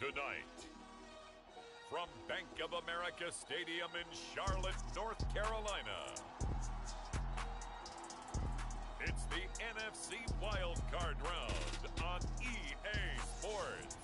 Tonight, from Bank of America Stadium in Charlotte, North Carolina, it's the NFC Wild Card Round on EA Sports.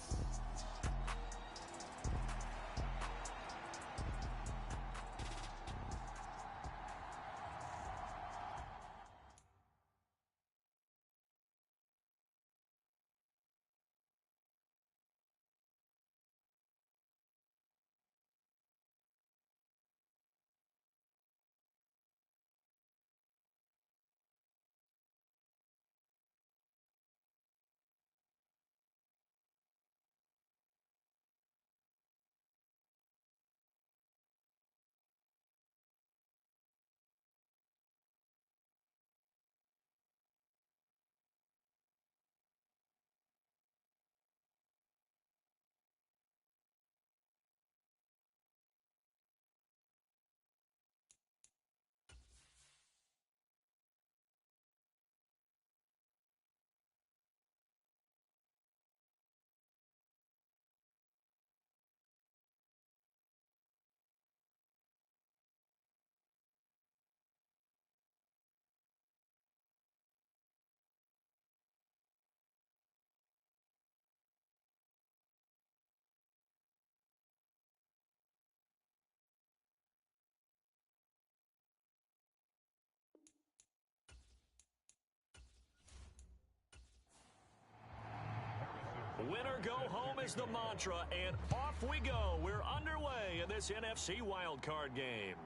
Winner go home is the mantra, and off we go. We're underway in this NFC wildcard game.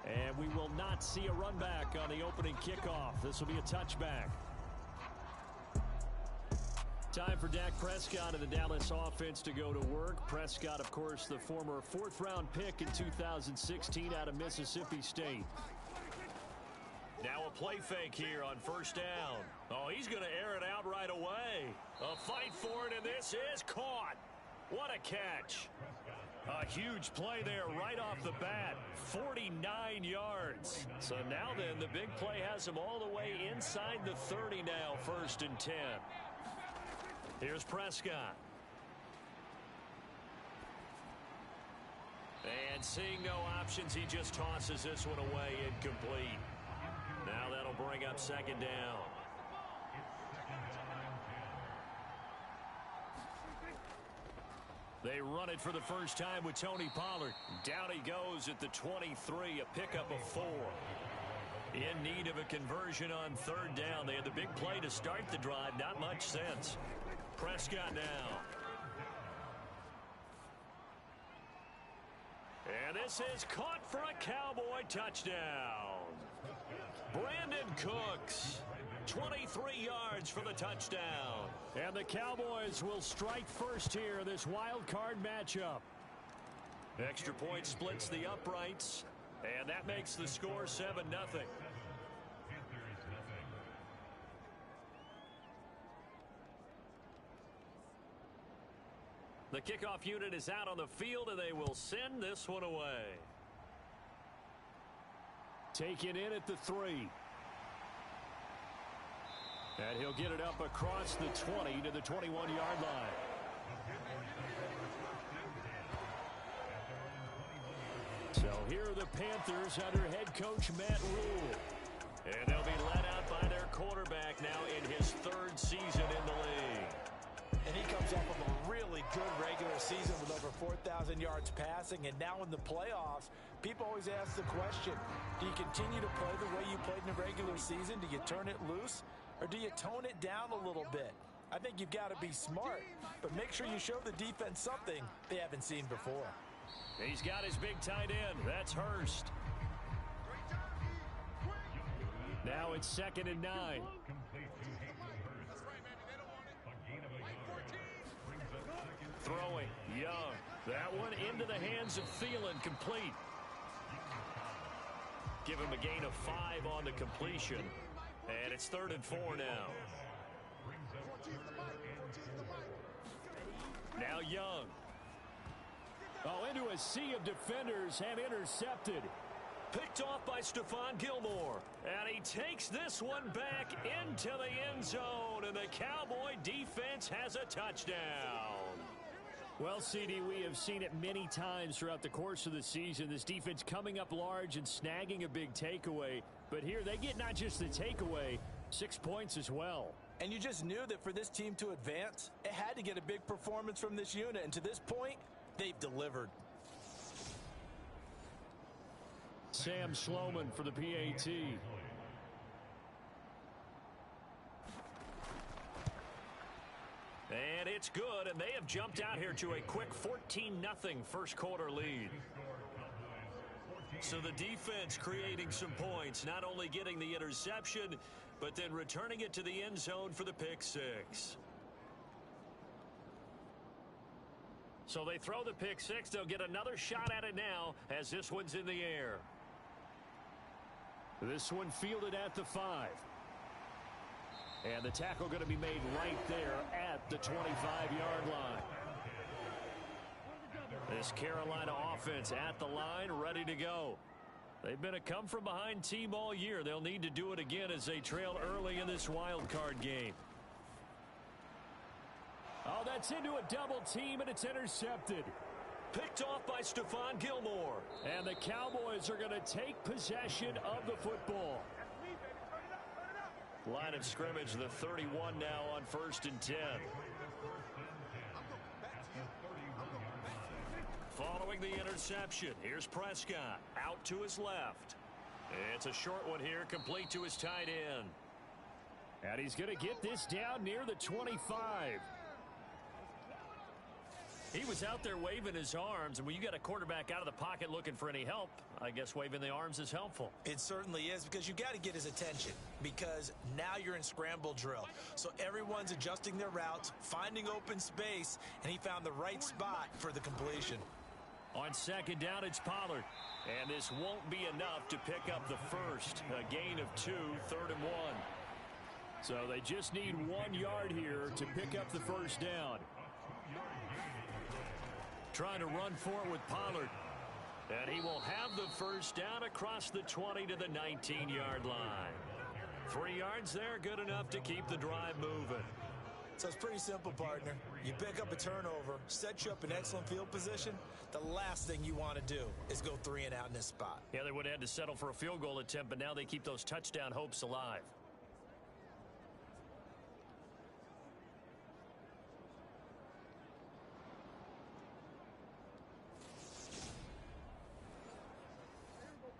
And we will not see a run back on the opening kickoff. This will be a touchback. Time for Dak Prescott and the Dallas offense to go to work. Prescott, of course, the former fourth-round pick in 2016 out of Mississippi State. Now a play fake here on first down. Oh, he's going to air it out right away. A fight for it, and this is caught. What a catch. A huge play there right off the bat. 49 yards. So now then, the big play has him all the way inside the 30 now, 1st and 10. Here's Prescott. And seeing no options, he just tosses this one away, incomplete. Now that'll bring up 2nd down. They run it for the first time with Tony Pollard. Down he goes at the 23, a pickup of 4. In need of a conversion on 3rd down. They had the big play to start the drive. Not much sense. Prescott now. And this is caught for a Cowboy touchdown. Brandon Cooks, 23 yards for the touchdown. And the Cowboys will strike first here in this wild card matchup. Extra point splits the uprights, and that makes the score 7-0. The kickoff unit is out on the field, and they will send this one away. Taken in at the 3. And he'll get it up across the 20 to the 21-yard line. So here are the Panthers under head coach Matt Rule. And they'll be led out by their quarterback now in his 3rd season in the league. And he comes off of a really good regular season with over 4,000 yards passing. And now in the playoffs, people always ask the question, do you continue to play the way you played in the regular season? Do you turn it loose? Or do you tone it down a little bit? I think you've got to be smart, but make sure you show the defense something they haven't seen before. He's got his big tight end. That's Hurst. Now it's 2nd and 9. Throwing, Young. That one into the hands of Thielen, complete. Give him a gain of 5 on the completion. And it's 3rd and 4 now. Now Young. Oh, into a sea of defenders and intercepted. Picked off by Stephon Gilmore. And he takes this one back into the end zone. And the Cowboy defense has a touchdown. Well, CD, we have seen it many times throughout the course of the season. This defense coming up large and snagging a big takeaway. But here they get not just the takeaway, 6 points as well. And you just knew that for this team to advance, it had to get a big performance from this unit. And to this point, they've delivered. Sam Sloman for the PAT. And it's good, and they have jumped out here to a quick 14-0 first quarter lead. So the defense creating some points, not only getting the interception, but then returning it to the end zone for the pick six. So they throw the pick six. They'll get another shot at it now as this one's in the air. This one fielded at the 5. And the tackle going to be made right there at the 25-yard line. This Carolina offense at the line, ready to go. They've been a come-from-behind team all year. They'll need to do it again as they trail early in this wild card game. Oh, that's into a double team, and it's intercepted. Picked off by Stephon Gilmore. And the Cowboys are going to take possession of the football. Line of scrimmage, the 31 now on 1st and 10. Following the interception, here's Prescott out to his left. It's a short one here, complete to his tight end. And he's going to get this down near the 25. He was out there waving his arms, and when you got a quarterback out of the pocket looking for any help, I guess waving the arms is helpful. It certainly is, because you got to get his attention, because now you're in scramble drill. So everyone's adjusting their routes, finding open space, and he found the right spot for the completion. On second down, it's Pollard. And this won't be enough to pick up the first. A gain of 2, 3rd and 1. So they just need 1 yard here to pick up the first down. Trying to run forward with Pollard. And he will have the first down across the 20 to the 19-yard line. 3 yards there, good enough to keep the drive moving. So it's pretty simple, partner. You pick up a turnover, set you up in excellent field position. The last thing you want to do is go 3 and out in this spot. Yeah, they would have had to settle for a field goal attempt, but now they keep those touchdown hopes alive.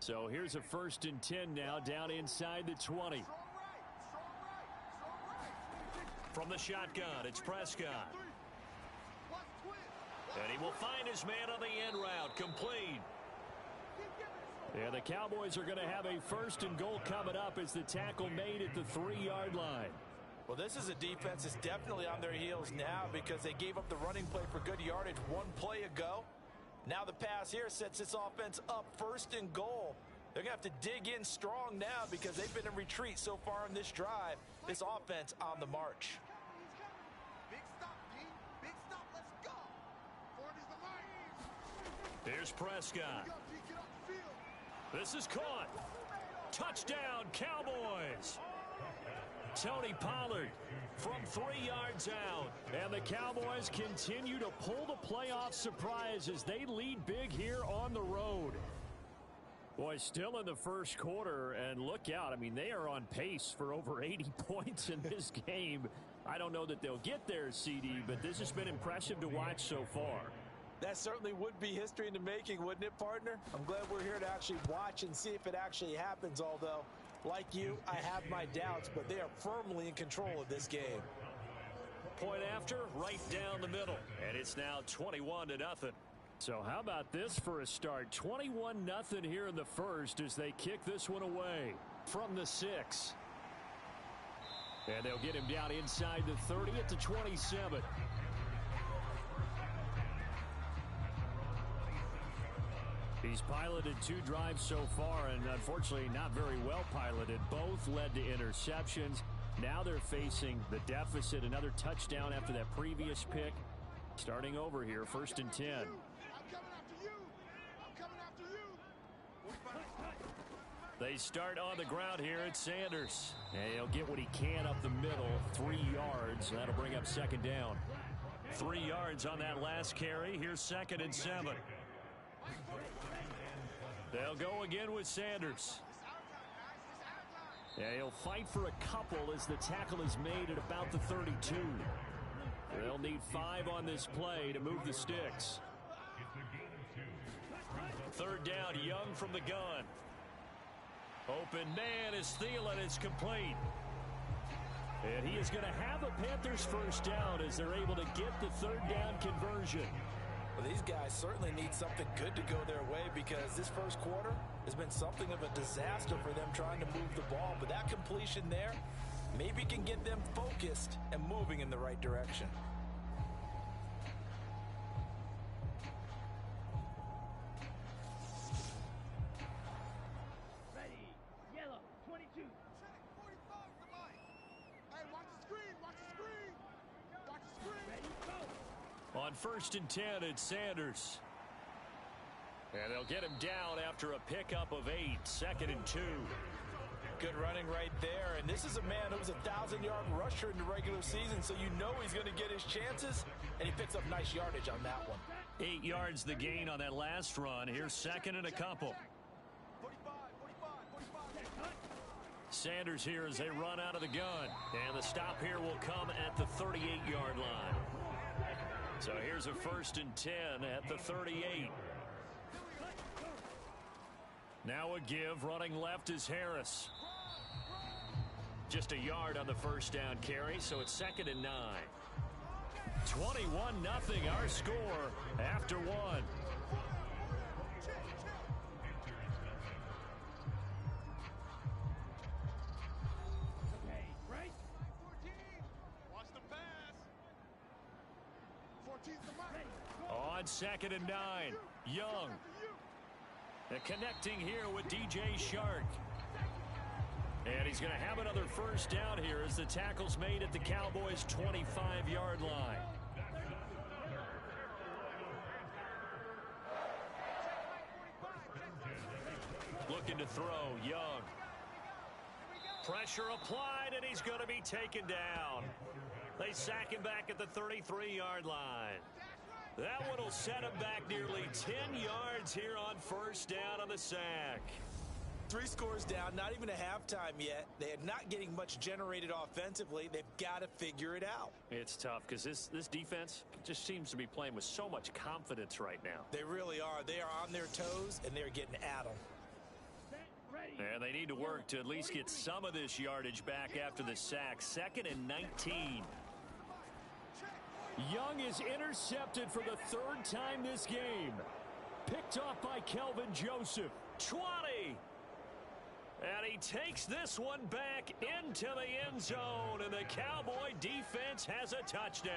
So here's a 1st and 10 now, down inside the 20. From the shotgun, it's Prescott. And he will find his man on the end route, complete. Yeah, the Cowboys are going to have a 1st and goal coming up as the tackle made at the 3-yard line. Well, this is a defense that's definitely on their heels now because they gave up the running play for good yardage 1 play ago. Now the pass here sets this offense up 1st and goal. They're going to have to dig in strong now because they've been in retreat so far in this drive. This offense on the march. Big stop, D. Big stop. Let's go. 40's the line. Here's Prescott. This is caught. Touchdown, Cowboys. Tony Pollard from 3 yards out. And the Cowboys continue to pull the playoff surprise as they lead big here on the road. Boy, still in the first quarter, and look out. I mean, they are on pace for over 80 points in this game. I don't know that they'll get there, CD, but this has been impressive to watch so far. That certainly would be history in the making, wouldn't it, partner? I'm glad we're here to actually watch and see if it actually happens, although, like you, I have my doubts, but they are firmly in control of this game. Point after, right down the middle, and it's now 21-0. So how about this for a start? 21-0 here in the first as they kick this one away from the 6. And they'll get him down inside the 30 at the 27. He's piloted 2 drives so far, and unfortunately not very well piloted. Both led to interceptions. Now they're facing the deficit. Another touchdown after that previous pick. Starting over here, 1st and 10. I'm coming after you. I'm coming after you. They start on the ground here at Sanders. And he'll get what he can up the middle, 3 yards. That'll bring up second down. 3 yards on that last carry. Here's 2nd and 7. They'll go again with Sanders. Yeah, he'll fight for a couple as the tackle is made at about the 32. They'll need 5 on this play to move the sticks. 3rd down, Young from the gun. Open man is Thielen. It's complete. And he is going to have a Panthers first down as they're able to get the 3rd down conversion. Well, these guys certainly need something good to go their way because this first quarter has been something of a disaster for them trying to move the ball. But that completion there maybe can get them focused and moving in the right direction. On 1st and 10, it's Sanders. And they'll get him down after a pickup of 8. 2nd and 2. Good running right there. And this is a man who was a 1,000-yard rusher in the regular season, so you know he's going to get his chances. And he picks up nice yardage on that one. 8 yards the gain on that last run. Here's 2nd and a couple. 45. Sanders here as they run out of the gun. And the stop here will come at the 38-yard line. So here's a 1st and 10 at the 38. Now a give. Running left is Harris. Just a yard on the first down carry, so it's 2nd and 9. 21-0 our score after 1. On 2nd and 9, Young. And connecting here with DJ Shark. And he's going to have another first down here as the tackle's made at the Cowboys' 25-yard line. Looking to throw, Young. Pressure applied, and he's going to be taken down. They sack him back at the 33-yard line. That one will set him back nearly 10 yards here on first down on the sack. 3 scores down, not even a halftime yet. They are not getting much generated offensively. They've got to figure it out. It's tough because this defense just seems to be playing with so much confidence right now. They really are. They are on their toes, and they're getting at them. And they need to work to at least get some of this yardage back after the sack. 2nd and 19. Young is intercepted for the 3rd time this game. Picked off by Kelvin Joseph. 20. And he takes this one back into the end zone. And the Cowboy defense has a touchdown.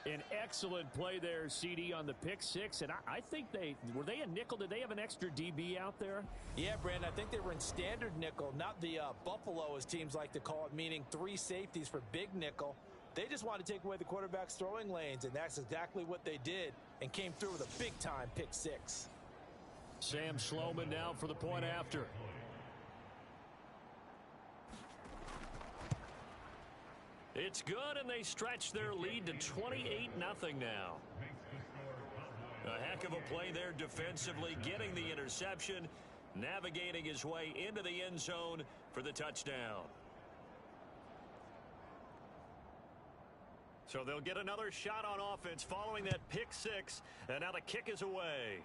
An excellent play there, CD, on the pick 6. And I think were they a nickel? Did they have an extra DB out there? Yeah, Brandon, I think they were in standard nickel, not the Buffalo, as teams like to call it, meaning 3 safeties for big nickel. They just wanted to take away the quarterback's throwing lanes, and that's exactly what they did and came through with a big-time pick 6. Sam Sloman now for the point after. It's good, and they stretch their lead to 28-0 now. A heck of a play there defensively, getting the interception, navigating his way into the end zone for the touchdown. So they'll get another shot on offense following that pick 6, and now the kick is away.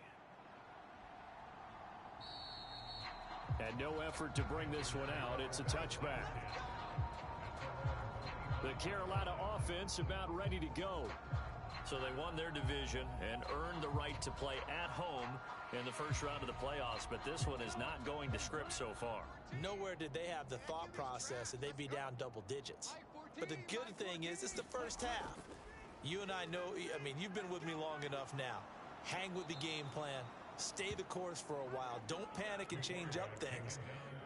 And no effort to bring this one out. It's a touchback. The Carolina offense about ready to go. So they won their division and earned the right to play at home in the first round of the playoffs, but this one is not going to script so far. Nowhere did they have the thought process that they'd be down double digits. But the good thing is it's the first half. You and I know, I mean, you've been with me long enough now. Hang with the game plan. Stay the course for a while. Don't panic and change up things.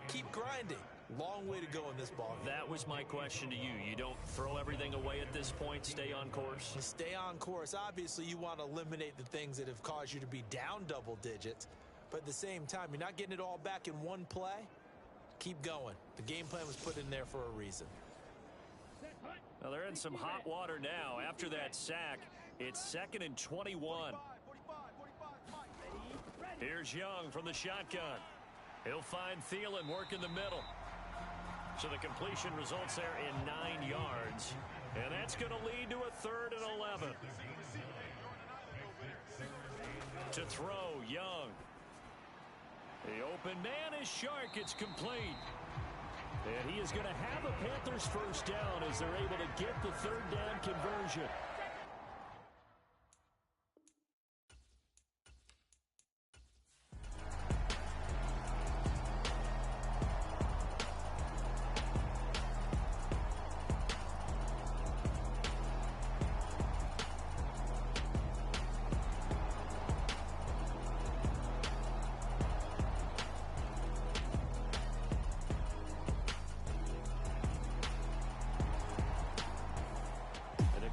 Keep grinding. Long way to go in this ball game. That was my question to you. You don't throw everything away at this point. Stay on course. Stay on course. Obviously, you want to eliminate the things that have caused you to be down double digits. But at the same time, you're not getting it all back in one play. Keep going. The game plan was put in there for a reason. Well, they're in some hot water now. After that sack, it's 2nd and 21. Here's Young from the shotgun. He'll find Thielen working the middle. So the completion results there in 9 yards. And that's going to lead to a 3rd and 11. To throw, Young. The open man is Shark. It's complete. And he is going to have a Panthers first down as they're able to get the 3rd down conversion.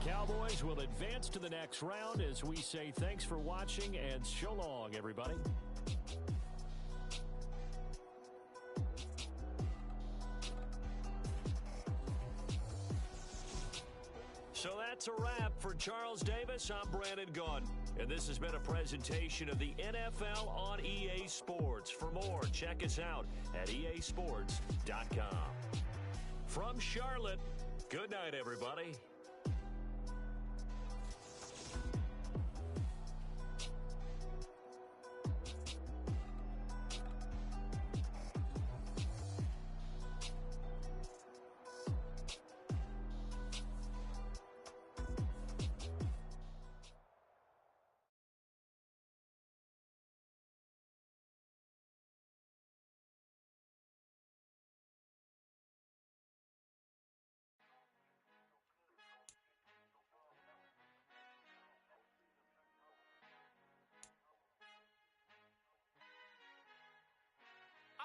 Cowboys will advance to the next round as we say thanks for watching and so long, everybody. So that's a wrap for Charles Davis. I'm Brandon Gunn, and this has been a presentation of the NFL on EA Sports. For more, check us out at easports.com. From Charlotte, good night, everybody.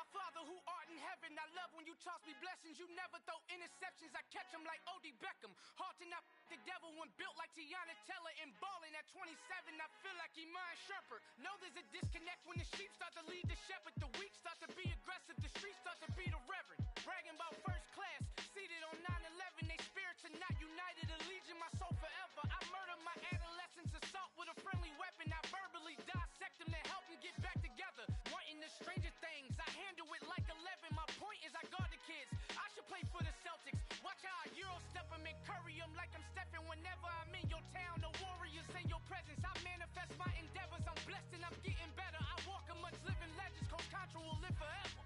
Father who art in heaven, I love when you toss me blessings. You never throw interceptions. I catch them like O.D. Beckham. Hard to knock the devil when built like Tiana Teller and balling at 27. I feel like Iman Shumpert. Know there's a disconnect when the sheep start to lead the shepherd. The weak start to be aggressive. The streets start to be the reverend. Bragging about first class, seated on 9/11. They spirits are not united. Allegiant my soul forever. I murder my adolescence, assault with a friendly weapon. I verbally dissect them to help them get back together. Wanting the stranger things, I handle it like 11. My point is I guard the kids. I should play for the Celtics. Watch how I Euro step them and curry them like I'm Stephen. Whenever I'm in your town, the Warriors in your presence. I manifest my endeavors. I'm blessed and I'm getting better. I walk amongst living legends. Coach Contra will live forever.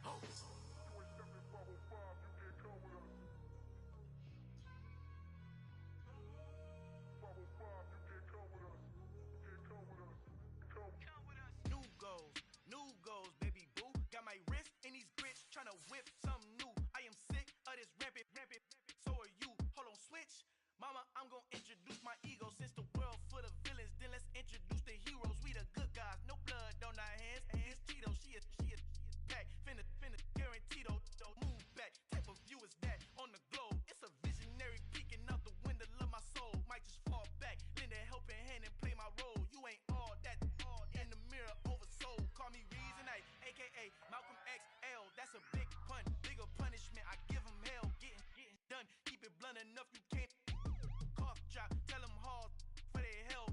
Oh. New goals, baby boo. Got my wrist in these grits, tryna whip something new. I am sick of this rampant. So are you. Hold on, switch. Mama, I'm gonna introduce my ego. Since the world full of villains, then let's introduce the heroes. We the good guys, no blood on our hands. It's Tito, she is pack. Finna, guaranteed, move back. Type of view is that on the globe. It's a visionary peeking out the window of my soul. Might just fall back, lend a helping hand and play my role. You ain't all that in the mirror oversold. Call me Reasonite, aka Malcolm XL. That's a big pun, bigger punishment. I give him hell, getting done. Keep it blunt enough, you can't cough drop. Tell them hard for their health.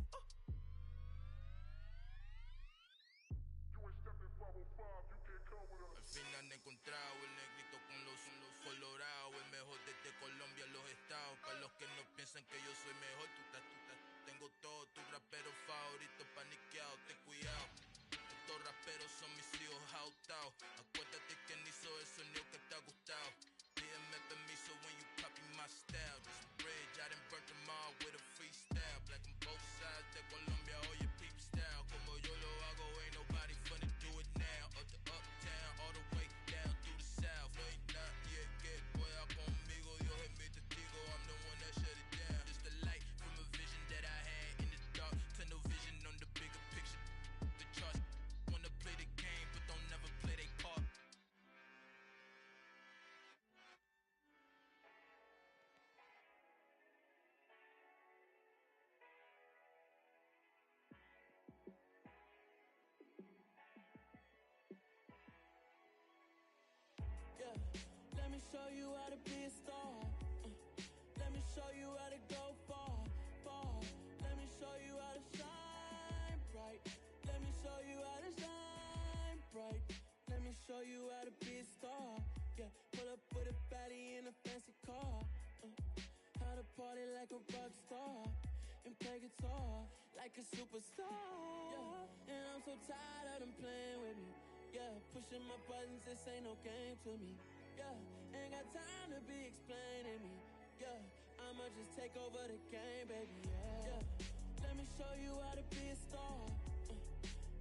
Al fin han encontrado el negrito con los colorados, el mejor desde Colombia, los estados. Para los que no piensan que yo soy mejor, tengo todo, tu rapero favorito paniqueado, ten cuidado. Estos raperos son mis hijos jautados. Acuérdate que ni hizo el sonido que te ha gustado. Pídeme permiso when you copy my style. This bridge, I done burnt them all with a freestyle. Black on both sides de Colombia, oye peep style. Como yo lo hago, ain't nobody finna do it now. Up to uptown, all the way down through the south. No hay nadie que pueda conmigo, Dios es mi testigo. I'm the one that shut it down. Just the light from a vision that I had in the dark. Tunnel vision on the bigger picture. The charts wanna play the game, but don't never me show you how to be a star. Let me show you how to go far, far. Let me show you how to shine bright. Let me show you how to shine bright. Let me show you how to be a star. Yeah, pull up with a baddie in a fancy car. How to party like a rock star and play guitar like a superstar. Yeah, and I'm so tired of them playing with me. Yeah, pushing my buttons, this ain't no game to me. Yeah, ain't got time to be explaining me. Yeah, I'ma just take over the game, baby. Yeah, let me show you how to be a star.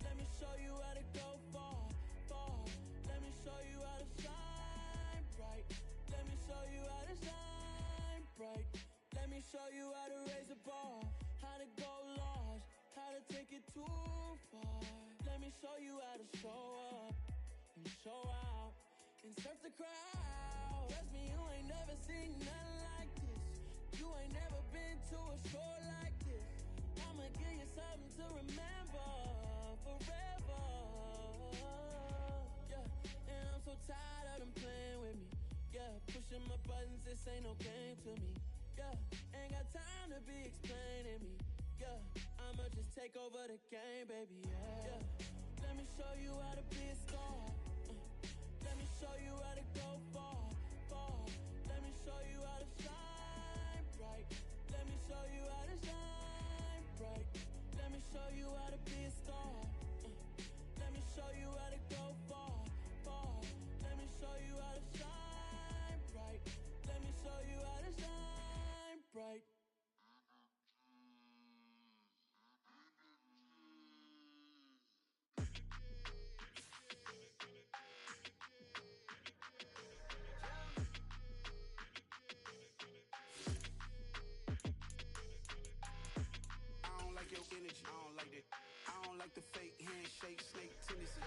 Let me show you how to go far, far. Let me show you how to shine bright. Let me show you how to shine bright. Let me show you how to raise a bar, how to go large, how to take it too far. Let me show you how to show up and show out and surf the crowd. Trust me, you ain't never seen nothing like this. You ain't never been to a show like this. I'ma give you something to remember forever. Yeah, and I'm so tired of them playing with me. Yeah, pushing my buttons, this ain't no game to me. Yeah, ain't got time to be explaining me. Yeah, I'ma just take over the game, baby. Yeah, let me show you how to be a star. Let me show you how to go far, far. Let me show you how to shine bright. Let me show you how to shine bright. Let me show you how to be a star. Let me show you how to go far, far. Let me show you how to shine bright. Let me show you how to shine bright. Energy. I don't like that. I don't like the fake handshake, snake tendency.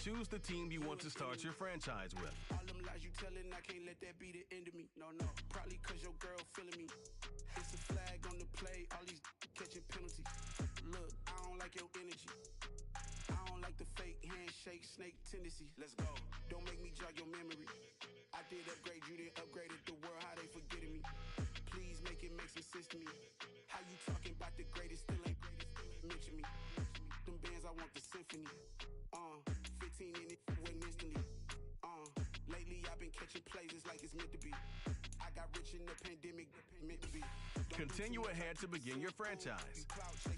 Choose the team you want to start your franchise with. All them lies you telling, I can't let that be the end of me. No, probably cause your girl feeling me. It's a flag on the play, all these catching penalties. Look, I don't like your energy. I don't like the fake handshake, snake tendency. Let's go. Don't make me jog your memory. I did upgrade, you didn't upgrade it. The world, how they forgetting me. Please make it make some sense to me. How you talking about the greatest, still ain't greatest, mention me. Them bands, I want the symphony. 15 in it, wasn't instantly. Lately I've been catching plays, it's like it's meant to be. I got rich in the pandemic, meant to be. Continue ahead to begin your franchise.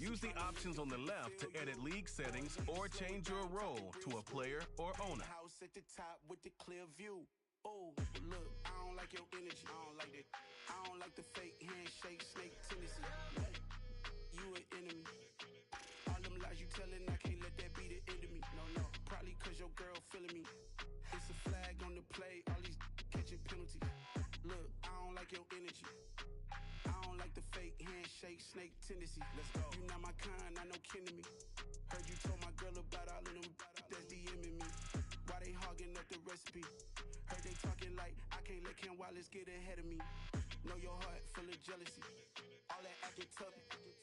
Use the options on the left to edit league settings or change your role to a player or owner. House at the top with the clear view. Oh, look, I don't like your energy. I don't like that. I don't like the fake handshake, snake tendency. You an enemy. All them lies you telling, I can't let that be the end of me. No, probably cause your girl feeling me. It's a flag on the play, all these catching penalties. Look, I don't like your energy. I don't like the fake handshake, snake tendency. Let's go. You not my kind, I know kin to me. Heard you told my girl about all of them that's DMing me. Why they hogging up the recipe? Heard they talking like I can't let Ken Wallace get ahead of me. Know your heart full of jealousy. All that acting tough,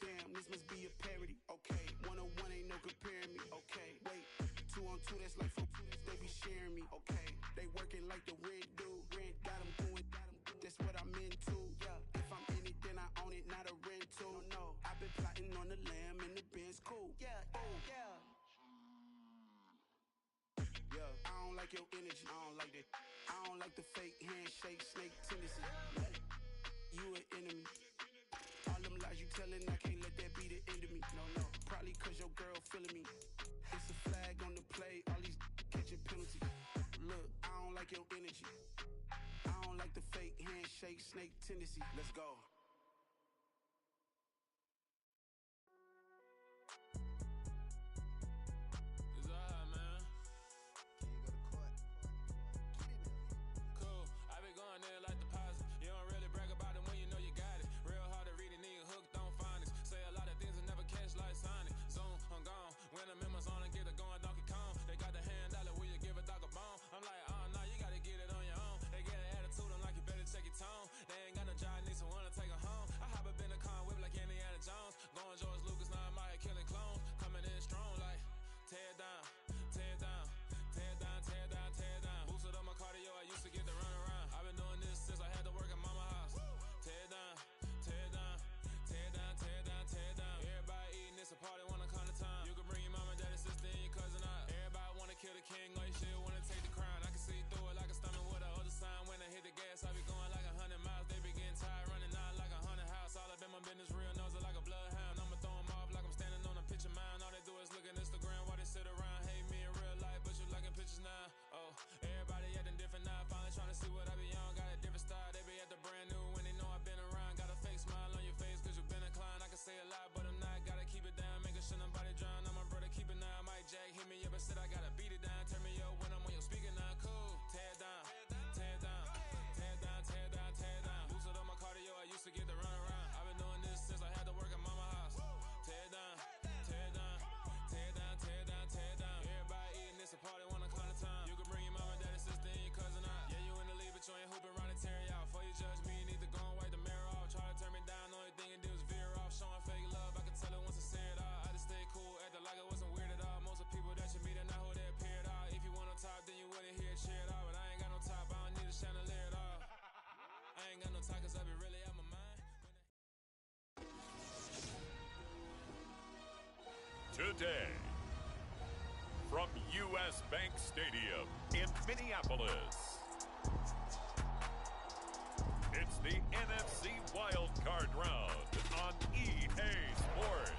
damn, this must be a parody. Okay, 1-on-1 ain't no comparing me. Okay, wait, 2-on-2, that's like 4, they be sharing me. Okay, they working like the rent dude. Rent got them going, that's what I'm into. Yeah, if I'm in it, then I own it, not a rental. No, I've been plotting on the lamb and the Benz cool. Yeah, oh, yeah. I don't like your energy, I don't like that. I don't like the fake handshake, snake tendency. You an enemy. All them lies you telling, I can't let that be the end of me. No, probably cause your girl feeling me. It's a flag on the play, all these catching penalties. Look, I don't like your energy. I don't like the fake handshake, snake tendency. Let's go. They ain't got no job, need someone day. From U.S. Bank Stadium in Minneapolis, it's the NFC Wild Card Round on EA Sports.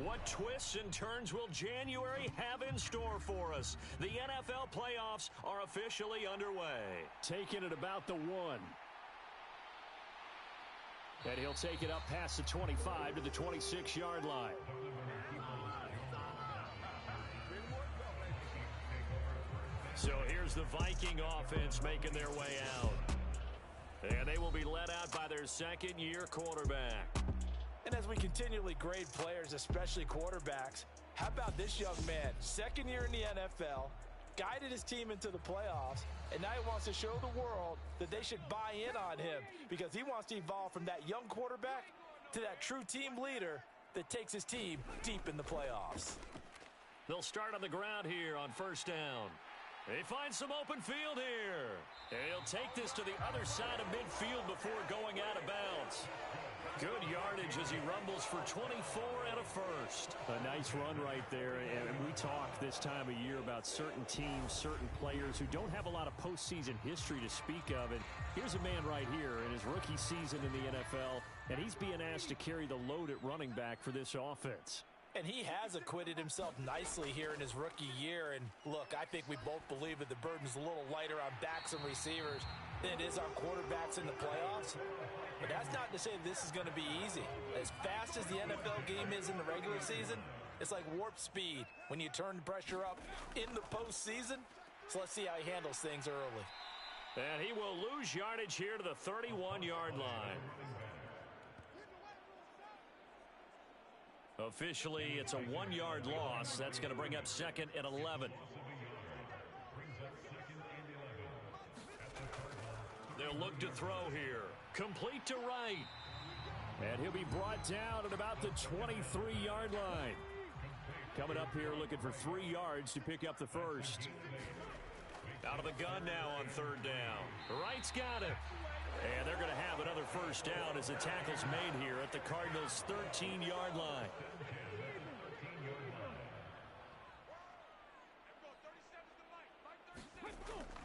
What twists and turns will January have in store for us? The NFL playoffs are officially underway. Taking it about the 1. And he'll take it up past the 25 to the 26-yard line. So here's the Viking offense making their way out. And they will be led out by their second-year quarterback. And as we continually grade players, especially quarterbacks, how about this young man? Second year in the NFL, guided his team into the playoffs, and now he wants to show the world that they should buy in on him because he wants to evolve from that young quarterback to that true team leader that takes his team deep in the playoffs. They'll start on the ground here on first down. They find some open field here. He'll take this to the other side of midfield before going out of bounds. Good yardage as he rumbles for 24 and a first. A nice run right there, and we talk this time of year about certain teams, certain players who don't have a lot of postseason history to speak of. And here's a man right here in his rookie season in the NFL, and he's being asked to carry the load at running back for this offense. And he has acquitted himself nicely here in his rookie year. And look, I think we both believe that the burden's a little lighter on backs and receivers than it is on quarterbacks in the playoffs. But that's not to say this is going to be easy. As fast as the NFL game is in the regular season, it's like warp speed when you turn the pressure up in the postseason. So let's see how he handles things early. And he will lose yardage here to the 31-yard line. Officially, it's a 1-yard loss. That's going to bring up second and 11. They'll look to throw here. Complete to right. And he'll be brought down at about the 23-yard line. Coming up here looking for 3 yards to pick up the first. Out of the gun now on third down. Wright's got it. And they're going to have another first down as the tackle's made here at the Cardinals' 13-yard line.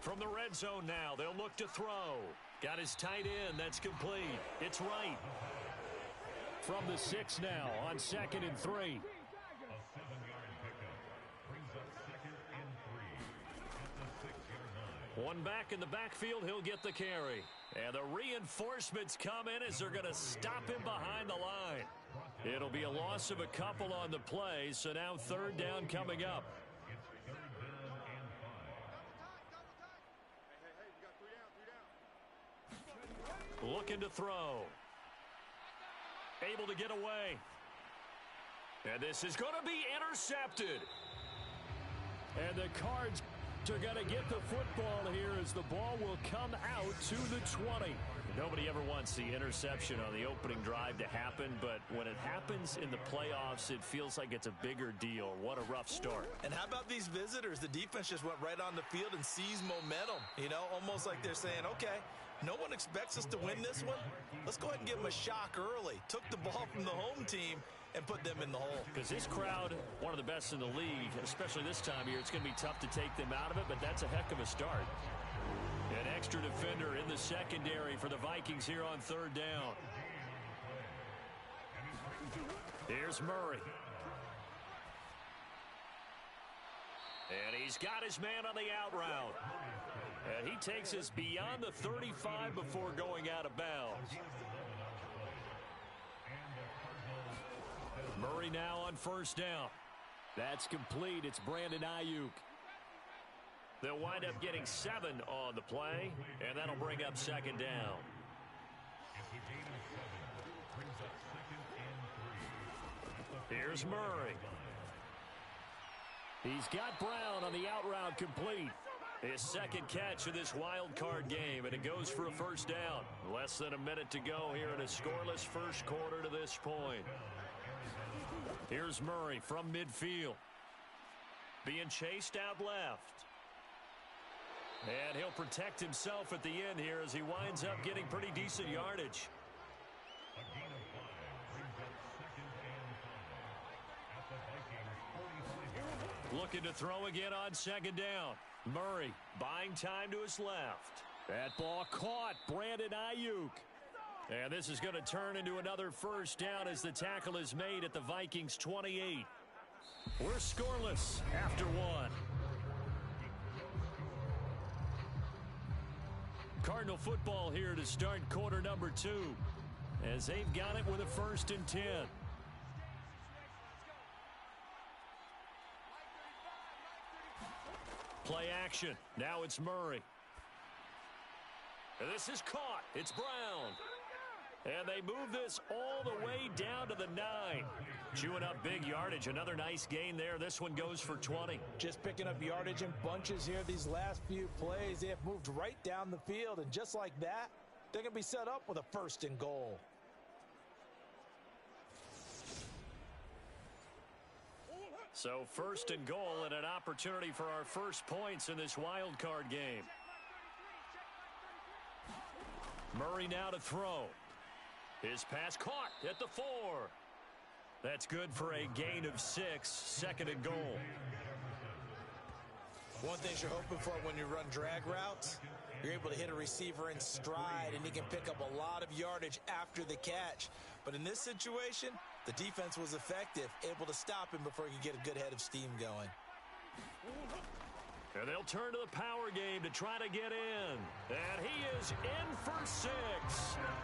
From the red zone now, they'll look to throw. Got his tight end. That's complete. It's right. From the 6 now on 2nd and 3. One back in the backfield, he'll get the carry. And the reinforcements come in as they're going to stop him behind the line. It'll be a loss of a couple on the play, so now third down coming up. Looking to throw. Able to get away. And this is going to be intercepted. And the Cards are going to get the football here as the ball will come out to the 20. Nobody ever wants the interception on the opening drive to happen, but when it happens in the playoffs, it feels like it's a bigger deal. What a rough start. And how about these visitors? The defense just went right on the field and seized momentum. You know, almost like they're saying, okay, no one expects us to win this one. Let's go ahead and give them a shock early. Took the ball from the home team and put them in the hole. Because this crowd, one of the best in the league, especially this time of year, it's going to be tough to take them out of it, but that's a heck of a start. An extra defender in the secondary for the Vikings here on third down. Here's Murray. And he's got his man on the out route. And he takes us beyond the 35 before going out of bounds. Murray now on first down. That's complete. It's Brandon Ayuk. They'll wind up getting 7 on the play, and that'll bring up second down. Here's Murray. He's got Brown on the out route complete. His second catch of this wild card game, and it goes for a first down. Less than a minute to go here in a scoreless first quarter to this point. Here's Murray from midfield. Being chased out left. And he'll protect himself at the end here as he winds up getting pretty decent yardage. Looking to throw again on second down. Murray buying time to his left. That ball caught. Brandon Ayuk. And this is going to turn into another first down as the tackle is made at the Vikings 28. We're scoreless after one. Cardinal football here to start quarter number 2 as they've got it with a 1st and 10. Play action. Now it's Murray. And this is caught. It's Brown. And they move this all the way down to the 9. Chewing up big yardage. Another nice gain there. This one goes for 20. Just picking up yardage in bunches here these last few plays. They have moved right down the field. And just like that, they're going to be set up with a 1st and goal. So 1st and goal and an opportunity for our first points in this wild card game. Murray now to throw. His pass caught at the 4. That's good for a gain of 6. 2nd and goal. One thing you're hoping for when you run drag routes, you're able to hit a receiver in stride, and he can pick up a lot of yardage after the catch. But in this situation, the defense was effective, able to stop him before he could get a good head of steam going. And they'll turn to the power game to try to get in. And he is in for 6.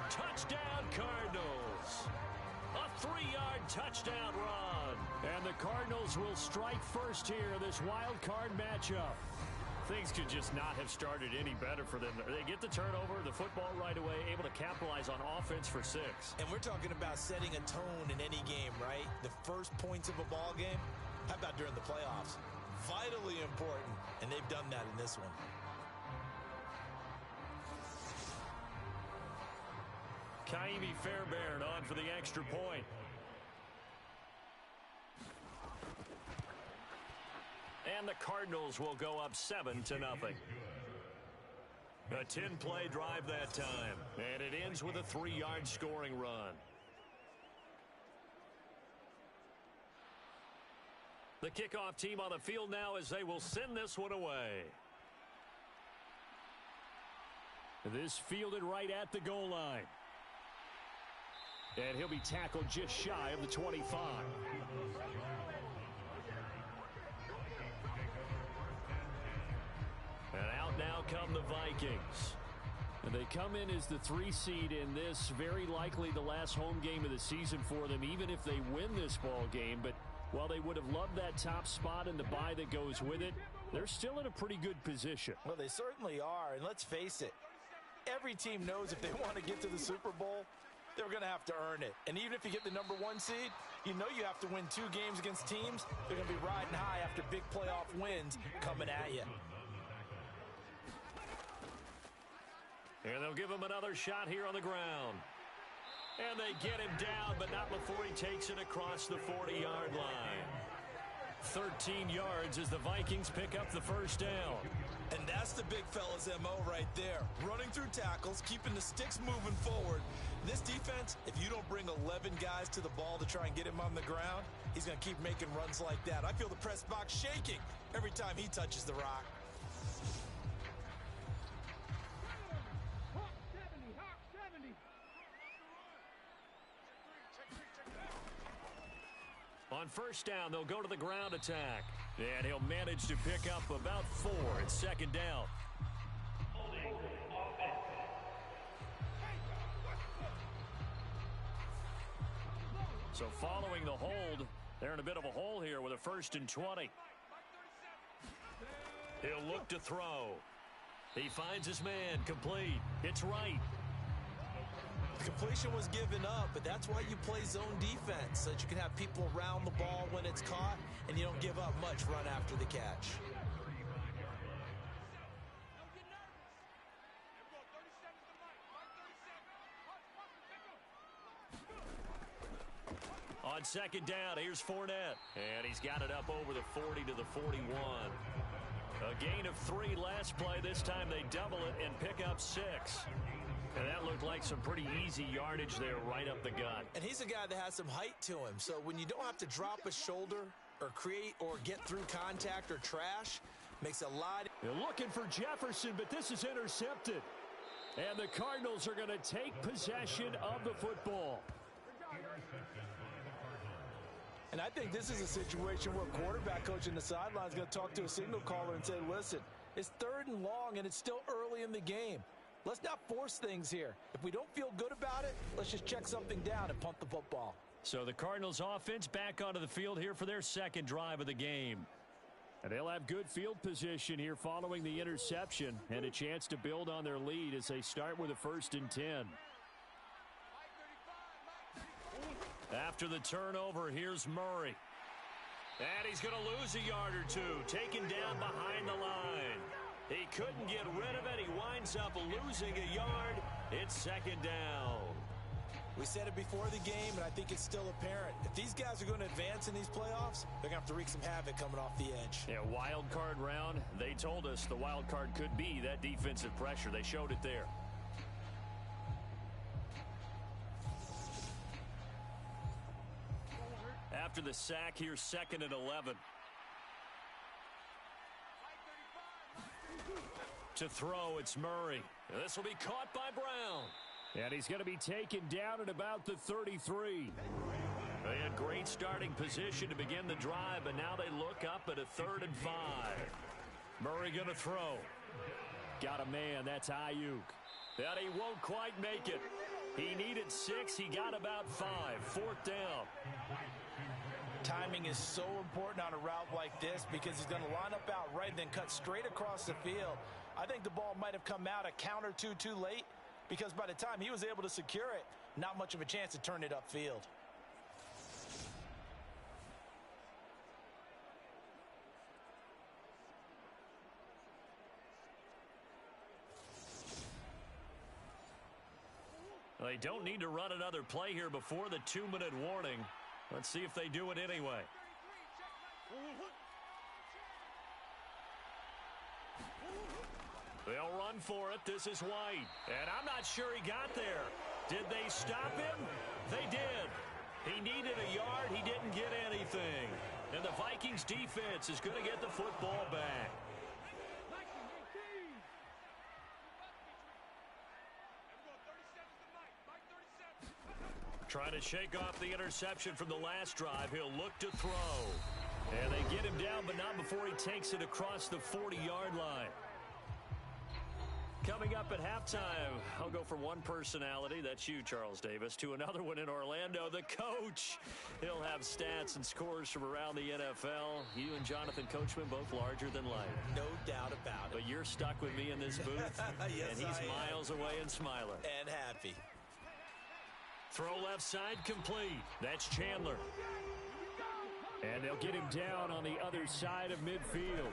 Touchdown, Cardinals. A 3-yard touchdown run. And the Cardinals will strike first here in this wild card matchup. Things could just not have started any better for them. They get the turnover, the football right away, able to capitalize on offense for 6. And we're talking about setting a tone in any game, right? The first points of a ball game. How about during the playoffs? Vitally important, and they've done that in this one. Kaimi Fairbairn on for the extra point. And the Cardinals will go up 7-0. A 10-play drive that time. And it ends with a 3-yard scoring run. The kickoff team on the field now as they will send this one away. This fielded right at the goal line. And he'll be tackled just shy of the 25. And out now come the Vikings. And they come in as the 3 seed in this, very likely the last home game of the season for them, even if they win this ball game. But while they would have loved that top spot and the bye that goes with it, they're still in a pretty good position. Well, they certainly are, and let's face it, every team knows if they want to get to the Super Bowl, they're going to have to earn it. And even if you get the number 1 seed, you know you have to win 2 games against teams. They're going to be riding high after big playoff wins coming at you. And they'll give him another shot here on the ground. And they get him down, but not before he takes it across the 40-yard line. 13 yards as the Vikings pick up the first down. And that's the big fella's MO right there. Running through tackles, keeping the sticks moving forward. This defense, if you don't bring 11 guys to the ball to try and get him on the ground, he's going to keep making runs like that. I feel the press box shaking every time he touches the rock. On first down, they'll go to the ground attack. And he'll manage to pick up about 4 at second down. So following the hold, they're in a bit of a hole here with a 1st and 20. He'll look to throw. He finds his man, complete. It's right. The completion was given up, but that's why you play zone defense, so that you can have people around the ball when it's caught, and you don't give up much run after the catch. On second down, here's Fournette. And he's got it up over the 40 to the 41. A gain of 3 last play. This time they double it and pick up 6. And that looked like some pretty easy yardage there right up the gut. And he's a guy that has some height to him. So when you don't have to drop a shoulder or create or get through contact or trash, makes a lot. They're looking for Jefferson, but this is intercepted. And the Cardinals are going to take possession of the football. And I think this is a situation where quarterback coach in the sideline is going to talk to a signal caller and say, listen, it's 3rd and long and it's still early in the game. Let's not force things here. If we don't feel good about it, let's just check something down and punt the football. So the Cardinals offense back onto the field here for their second drive of the game. And they'll have good field position here following the interception and a chance to build on their lead as they start with a 1st and 10. After the turnover, here's Murray. And he's going to lose a yard or two, taken down behind the line. He couldn't get rid of it. He winds up losing a yard. It's second down. We said it before the game, and I think it's still apparent. If these guys are going to advance in these playoffs, they're going to have to wreak some havoc coming off the edge. Yeah, wild card round. They told us the wild card could be that defensive pressure. They showed it there. After the sack, here's 2nd and 11. To throw, it's Murray. This will be caught by Brown. And he's going to be taken down at about the 33. They had great starting position to begin the drive, but now they look up at a 3rd and 5. Murray going to throw. Got a man, that's Ayuk. That he won't quite make it. He needed 6, he got about 5. 4th down. Timing is so important on a route like this because he's going to line up out right and then cut straight across the field. I think the ball might have come out a count or two too late because by the time he was able to secure it, not much of a chance to turn it upfield. They don't need to run another play here before the 2-minute warning. Let's see if they do it anyway. They'll run for it. This is White. And I'm not sure he got there. Did they stop him? They did. He needed a yard. He didn't get anything. And the Vikings defense is going to get the football back. Trying to shake off the interception from the last drive. He'll look to throw. And they get him down, but not before he takes it across the 40-yard line. Coming up at halftime, I'll go from one personality, that's you, Charles Davis, to another one in Orlando, the coach. He'll have stats and scores from around the NFL. You and Jonathan Coachman both larger than life. No doubt about it. But you're stuck with me in this booth, yes, and he's miles away and smiling. And happy. Throw left side complete. That's Chandler. And they'll get him down on the other side of midfield.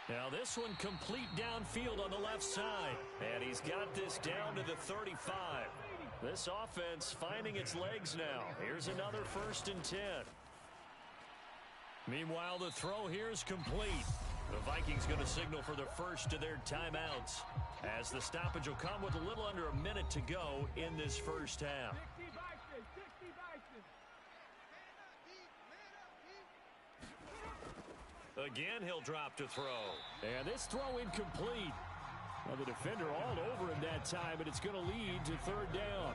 Now this one complete downfield on the left side. And he's got this down to the 35. This offense finding its legs now. Here's another 1st and 10. Meanwhile, the throw here is complete. The Vikings going to signal for the first of their timeouts, as the stoppage will come with a little under a minute to go in this first half. Again, he'll drop to throw. And this throw incomplete. Well, the defender all over him that time, but it's going to lead to 3rd down.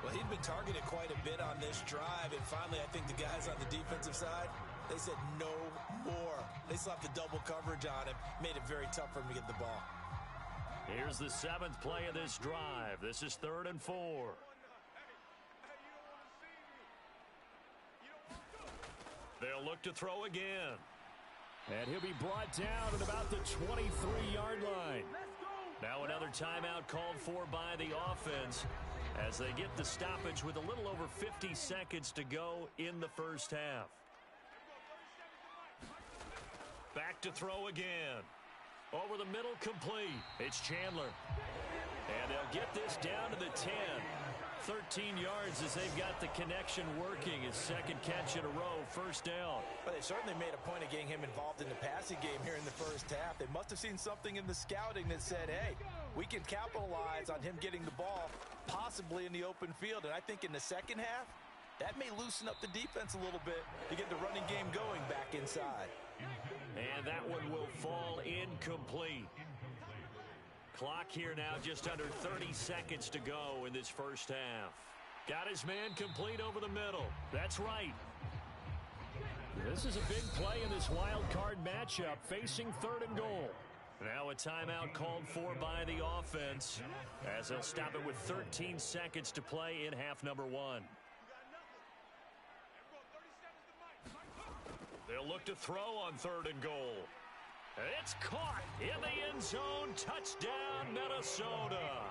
Well, he'd been targeted quite a bit on this drive, and finally I think the guys on the defensive side, they said no more. They slapped the double coverage on him, made it very tough for him to get the ball. Here's the 7th play of this drive. This is 3rd and 4. They'll look to throw again. And he'll be brought down at about the 23-yard line. Now another timeout called for by the offense as they get the stoppage with a little over 50 seconds to go in the first half. Back to throw again. Over the middle, complete. It's Chandler. And they'll get this down to the 10. 13 yards as they've got the connection working. His second catch in a row, first down. But they certainly made a point of getting him involved in the passing game here in the first half. They must have seen something in the scouting that said, hey, we can capitalize on him getting the ball possibly in the open field. And I think in the second half, that may loosen up the defense a little bit to get the running game going back inside. And that one will fall incomplete. Clock here now just under 30 seconds to go in this first half. Got his man complete over the middle. That's right. This is a big play in this wild card matchup facing 3rd and goal. Now a timeout called for by the offense as they'll stop it with 13 seconds to play in half number 1. They'll look to throw on 3rd and goal. It's caught in the end zone. Touchdown, Minnesota.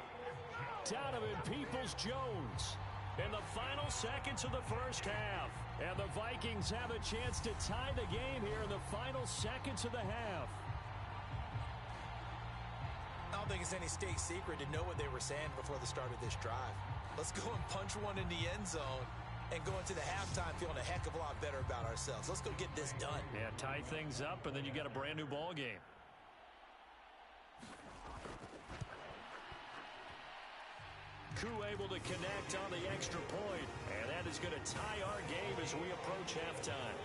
Donovan Peoples-Jones in the final seconds of the first half. And the Vikings have a chance to tie the game here in the final seconds of the half. I don't think it's any state secret to know what they were saying before the start of this drive. Let's go and punch one in the end zone and go into the halftime feeling a heck of a lot better about ourselves. Let's go get this done. Yeah, tie things up, and then you got a brand new ball game. Koo able to connect on the extra point, and that is going to tie our game as we approach halftime.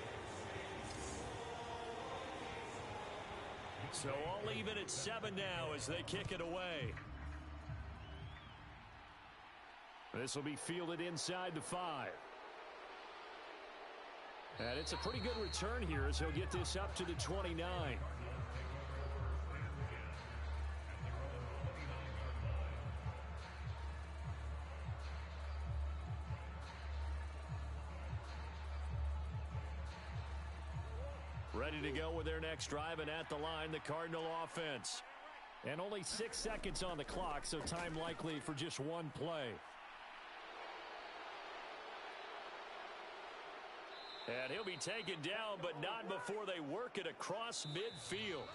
So all even at 7 now as they kick it away. This will be fielded inside the 5. And it's a pretty good return here as he'll get this up to the 29. Ready to go with their next drive, and at the line, the Cardinal offense. And only 6 seconds on the clock, so time likely for just one play. And he'll be taken down, but not before they work it across midfield.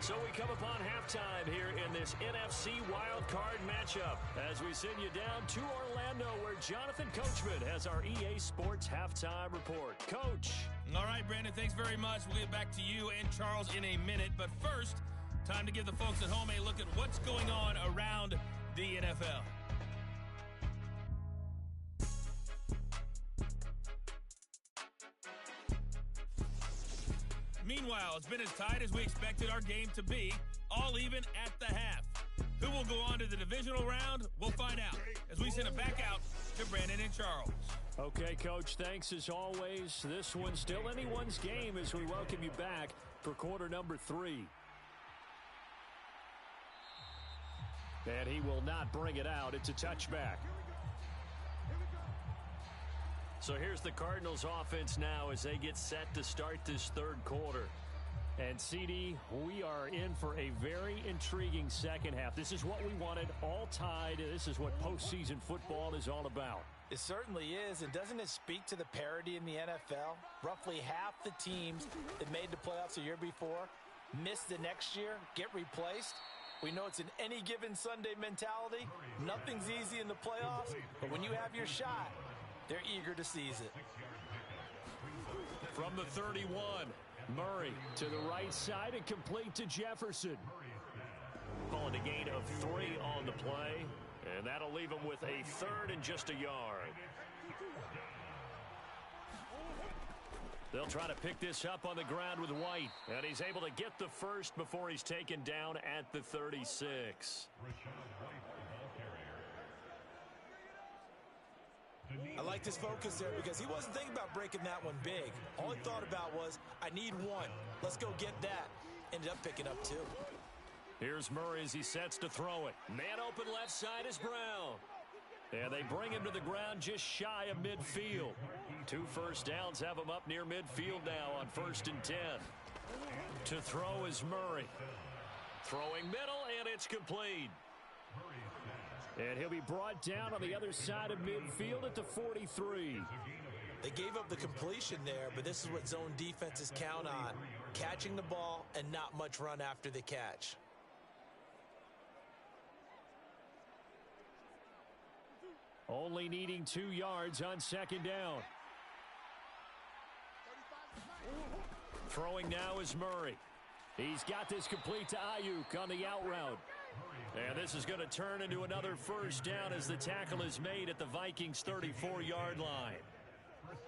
So we come upon halftime here in this NFC wildcard matchup as we send you down to Orlando where Jonathan Coachman has our EA Sports halftime report. Coach. All right, Brandon, thanks very much. We'll get back to you and Charles in a minute. But first, time to give the folks at home a look at what's going on around the NFL. Meanwhile, it's been as tight as we expected our game to be, all even at the half. Who will go on to the divisional round? We'll find out as we send it back out to Brandon and Charles. Okay, Coach, thanks as always. This one's still anyone's game as we welcome you back for quarter number 3. And he will not bring it out. It's a touchback. So here's the Cardinals offense now as they get set to start this third quarter. And, CD, we are in for a very intriguing second half. This is what we wanted, all tied. This is what postseason football is all about. It certainly is, and doesn't it speak to the parity in the NFL? Roughly half the teams that made the playoffs the year before miss the next year, get replaced. We know it's an any given Sunday mentality. Nothing's easy in the playoffs, but when you have your shot, they're eager to seize it. From the 31, Murray to the right side and complete to Jefferson. Calling a gain of 3 on the play, and that'll leave him with a third and just a yard. They'll try to pick this up on the ground with White, and he's able to get the first before he's taken down at the 36. I liked his focus there because he wasn't thinking about breaking that one big. All he thought about was, I need one. Let's go get that. Ended up picking up 2. Here's Murray as he sets to throw it. Man open left side is Brown. And they bring him to the ground just shy of midfield. 2 first downs have him up near midfield now on 1st and 10. To throw is Murray. Throwing middle, and it's complete. And he'll be brought down on the other side of midfield at the 43. They gave up the completion there, but this is what zone defenses count on. Catching the ball and not much run after the catch. Only needing 2 yards on 2nd down. Throwing now is Murray. He's got this complete to Ayuk on the out route. And this is going to turn into another first down as the tackle is made at the Vikings' 34-yard line.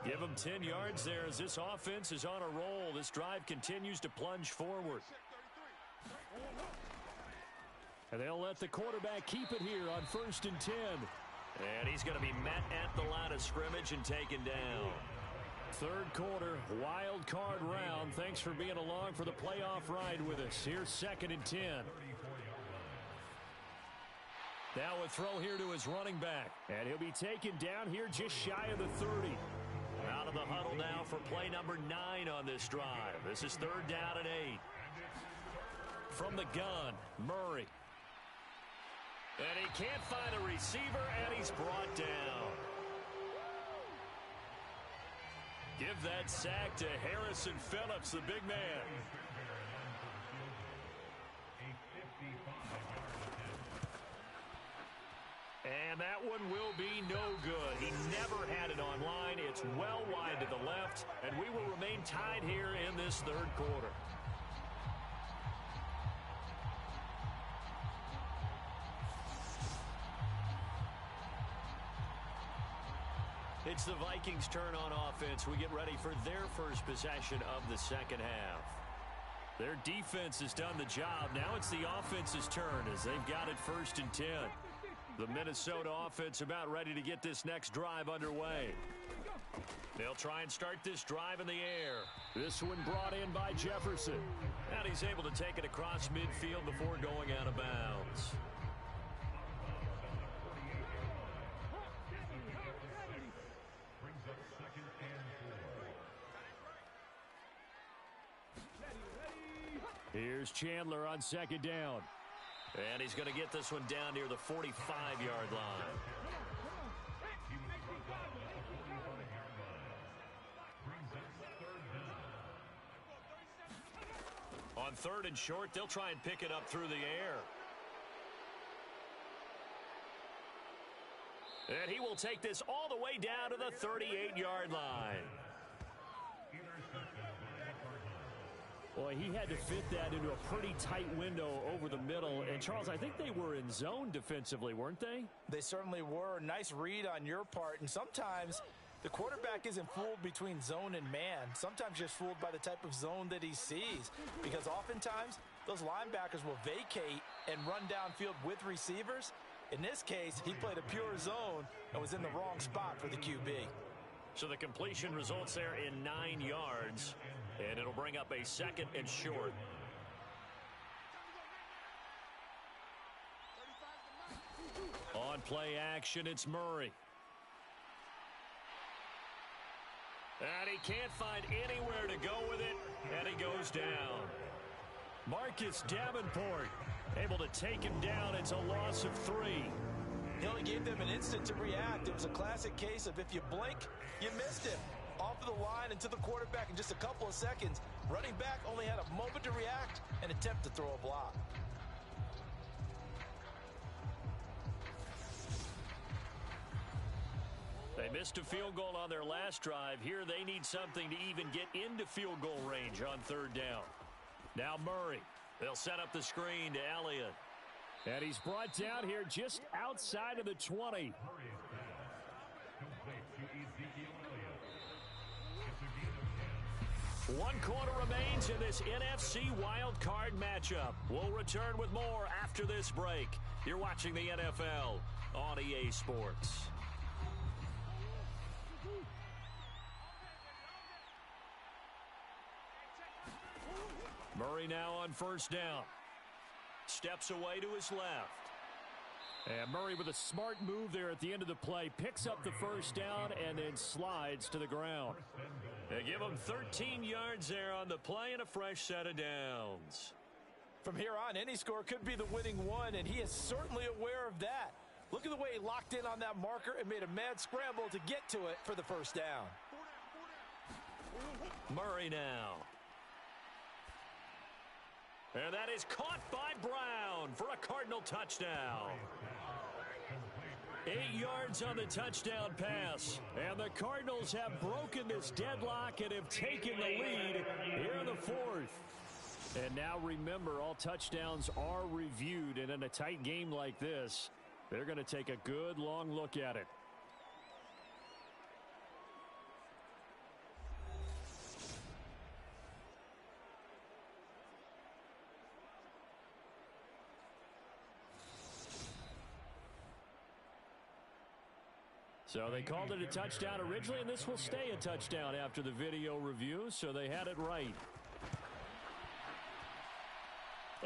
Give them 10 yards there as this offense is on a roll. This drive continues to plunge forward. And they'll let the quarterback keep it here on 1st and 10. And he's going to be met at the line of scrimmage and taken down. 3rd quarter, wild card round. Thanks for being along for the playoff ride with us. Here's 2nd and 10. Now a throw here to his running back. And he'll be taken down here just shy of the 30. Out of the huddle now for play number 9 on this drive. This is 3rd down and 8. From the gun, Murray. And he can't find a receiver, and he's brought down. Give that sack to Harrison Phillips, the big man. And that one will be no good. He never had it on line. It's well wide to the left, and we will remain tied here in this 3rd quarter. It's the Vikings' turn on offense. We get ready for their first possession of the 2nd half. Their defense has done the job. Now it's the offense's turn as they've got it 1st and 10. The Minnesota offense about ready to get this next drive underway. They'll try and start this drive in the air. This one brought in by Jefferson. And he's able to take it across midfield before going out of bounds. Here's Chandler on 2nd down. And he's going to get this one down near the 45-yard line. On 3rd and short, they'll try and pick it up through the air. And he will take this all the way down to the 38-yard line. Boy, he had to fit that into a pretty tight window over the middle. And, Charles, I think they were in zone defensively, weren't they? They certainly were. Nice read on your part. And sometimes the quarterback isn't fooled between zone and man. Sometimes just fooled by the type of zone that he sees. Because oftentimes, those linebackers will vacate and run downfield with receivers. In this case, he played a pure zone and was in the wrong spot for the QB. So the completion results there in 9 yards. And it'll bring up a 2nd and short. On play action, it's Murray. And he can't find anywhere to go with it, and he goes down. Marcus Davenport able to take him down. It's a loss of 3. He only gave them an instant to react. It was a classic case of if you blink, you missed him. Off of the line and to the quarterback in just a couple of seconds. Running back only had a moment to react and attempt to throw a block. They missed a field goal on their last drive. Here they need something to even get into field goal range on 3rd down. Now Murray. They'll set up the screen to Elliott. And he's brought down here just outside of the 20. One quarter remains in this NFC wild card matchup. We'll return with more after this break. You're watching the NFL on EA Sports. Murray now on 1st down. Steps away to his left. And Murray with a smart move there at the end of the play. Picks up the first down and then slides to the ground. They give him 13 yards there on the play and a fresh set of downs. From here on, any score could be the winning one, and he is certainly aware of that. Look at the way he locked in on that marker and made a mad scramble to get to it for the first down. Murray now. And that is caught by Brown for a Cardinal touchdown. 8 yards on the touchdown pass. And the Cardinals have broken this deadlock and have taken the lead here in the fourth. And now remember, all touchdowns are reviewed. And in a tight game like this, they're going to take a good long look at it. So they called it a touchdown originally, and this will stay a touchdown after the video review, so they had it right.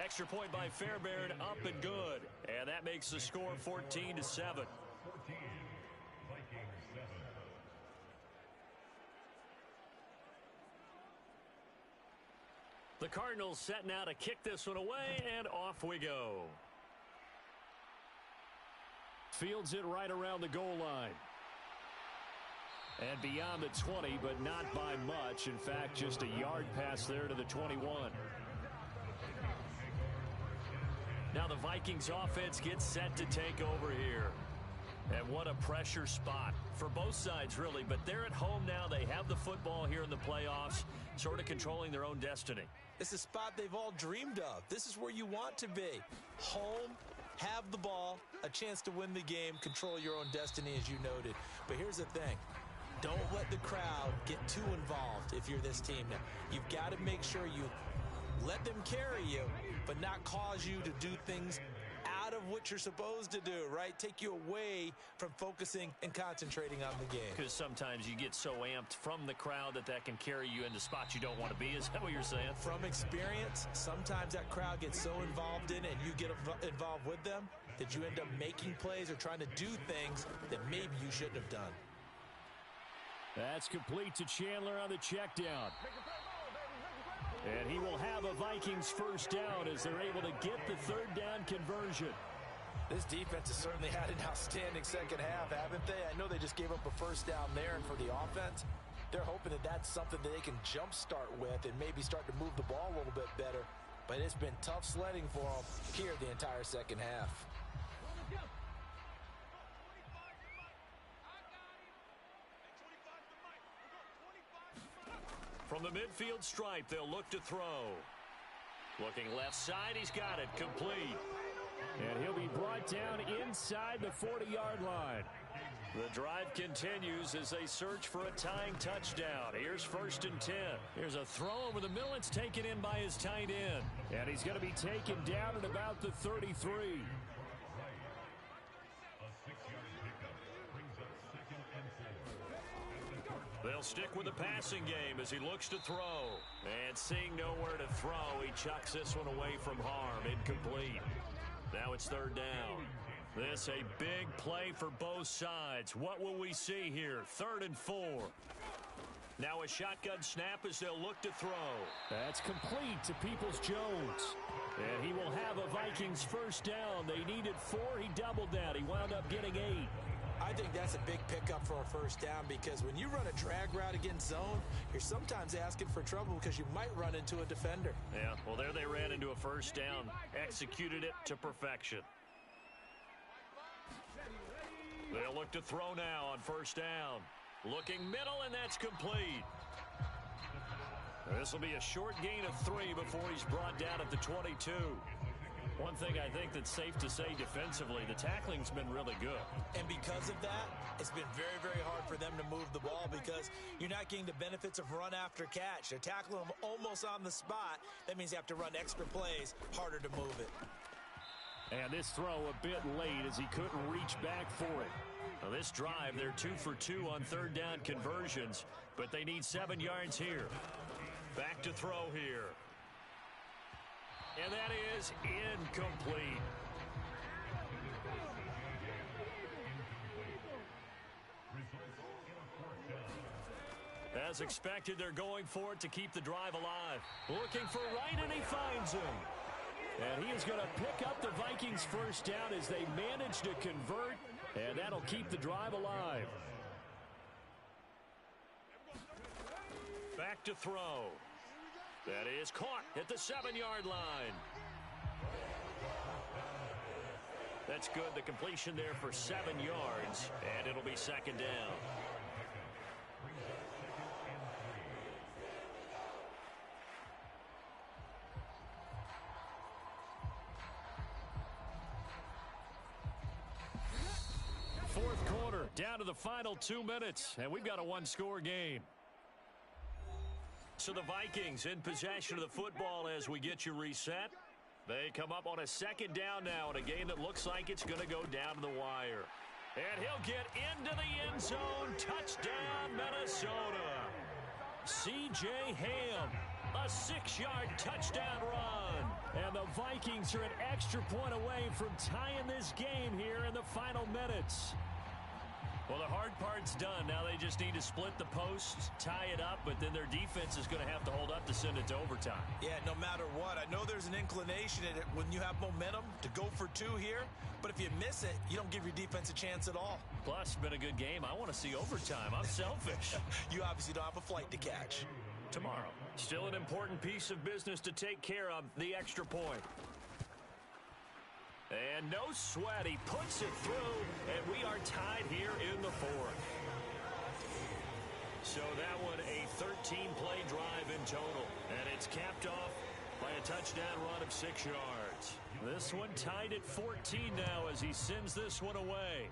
Extra point by Fairbairn, up and good. And that makes the score 14-7. The Cardinals set now to kick this one away, and off we go. Fields it right around the goal line. And beyond the 20, but not by much. In fact, just a yard pass there to the 21. Now the Vikings offense gets set to take over here. And what a pressure spot for both sides, really. But they're at home now. They have the football here in the playoffs, sort of controlling their own destiny. It's a spot they've all dreamed of. This is where you want to be. Home, have the ball, a chance to win the game, control your own destiny, as you noted. But here's the thing. Don't let the crowd get too involved if you're this team now. You've got to make sure you let them carry you, but not cause you to do things out of what you're supposed to do, right? Take you away from focusing and concentrating on the game. Because sometimes you get so amped from the crowd that can carry you into spots you don't want to be. Is that what you're saying? From experience, sometimes that crowd gets so involved in it and you get involved with them that you end up making plays or trying to do things that maybe you shouldn't have done. That's complete to Chandler on the check down. And he will have a Vikings first down as they're able to get the third down conversion. This defense has certainly had an outstanding second half, haven't they? I know they just gave up a first down there, and for the offense, they're hoping that that's something that they can jumpstart with and maybe start to move the ball a little bit better. But it's been tough sledding for them here the entire second half. From the midfield stripe, they'll look to throw. Looking left side, he's got it, complete. And he'll be brought down inside the 40-yard line. The drive continues as they search for a tying touchdown. Here's 1st and 10. Here's a throw over the middle. It's taken in by his tight end. And he's going to be taken down at about the 33. They'll stick with the passing game as he looks to throw. And seeing nowhere to throw, he chucks this one away from harm. Incomplete. Now it's 3rd down. This a big play for both sides. What will we see here? 3rd and 4. Now a shotgun snap as they'll look to throw. That's complete to Peoples-Jones. And he will have a Vikings first down. They needed 4. He doubled that. He wound up getting 8. I think that's a big pickup for a first down because when you run a drag route against zone, you're sometimes asking for trouble because you might run into a defender. Yeah, well, there they ran into a first down. Executed it to perfection. They'll look to throw now on 1st down. Looking middle, and that's complete. This will be a short gain of 3 before he's brought down at the 22. One thing I think that's safe to say defensively, the tackling's been really good. And because of that, it's been very, very hard for them to move the ball because you're not getting the benefits of run after catch. They're tackling them almost on the spot. That means you have to run extra plays, harder to move it. And this throw a bit late as he couldn't reach back for it. Now this drive, they're 2 for 2 on 3rd down conversions, but they need 7 yards here. Back to throw here. And that is incomplete. As expected, they're going for it to keep the drive alive. Looking for Wright, and he finds him. And he is going to pick up the Vikings first down as they manage to convert, and that'll keep the drive alive. Back to throw. That is caught at the 7-yard line. That's good. The completion there for 7 yards, and it'll be second down. Fourth quarter, down to the final 2 minutes, and we've got a one-score game. So the Vikings in possession of the football as we get you reset. They come up on a second down now in a game that looks like it's going to go down to the wire. And he'll get into the end zone. Touchdown, Minnesota. C.J. Ham, a 6-yard touchdown run. And the Vikings are an extra point away from tying this game here in the final minutes. Well, the hard part's done. Now they just need to split the posts, tie it up, but then their defense is going to have to hold up to send it to overtime. Yeah, no matter what. I know there's an inclination in it when you have momentum to go for 2 here, but if you miss it, you don't give your defense a chance at all. Plus, been a good game. I want to see overtime. I'm selfish. You obviously don't have a flight to catch. Tomorrow. Still an important piece of business to take care of, the extra point. And no sweat, he puts it through, and we are tied here in the fourth. So that one a 13-play drive in total, and it's capped off by a touchdown run of 6 yards. This one tied at 14 now as he sends this one away.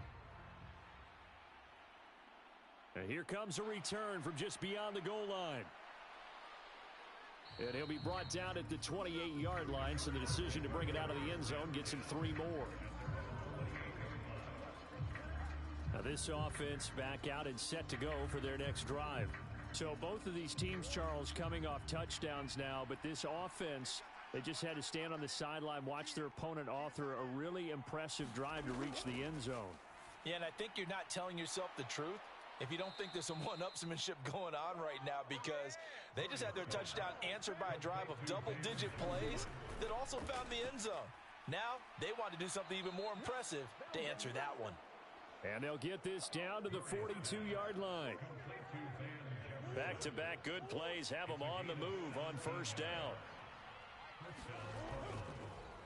And here comes a return from just beyond the goal line. And he'll be brought down at the 28-yard line, so the decision to bring it out of the end zone gets him 3 more. Now this offense back out and set to go for their next drive. So both of these teams, Charles, coming off touchdowns now, but this offense, they just had to stand on the sideline, watch their opponent author a really impressive drive to reach the end zone. Yeah, and I think you're not telling yourself the truth if you don't think there's some one-upsmanship going on right now, because they just had their touchdown answered by a drive of double-digit plays that also found the end zone. Now they want to do something even more impressive to answer that one. And they'll get this down to the 42-yard line. Back-to-back good plays have them on the move on first down.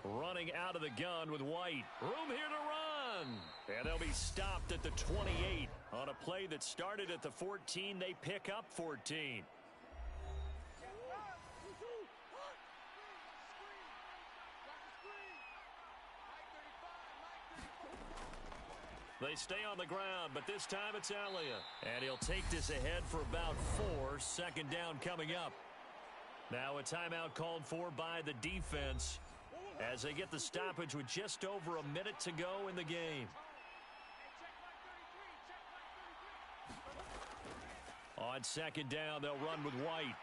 Running out of the gun with White. Room here to run. And they'll be stopped at the 28. On a play that started at the 14, they pick up 14. They stay on the ground, but this time it's Elliott. And he'll take this ahead for about 4. Second down coming up. Now a timeout called for by the defense as they get the stoppage with just over a minute to go in the game. On second down, they'll run with White.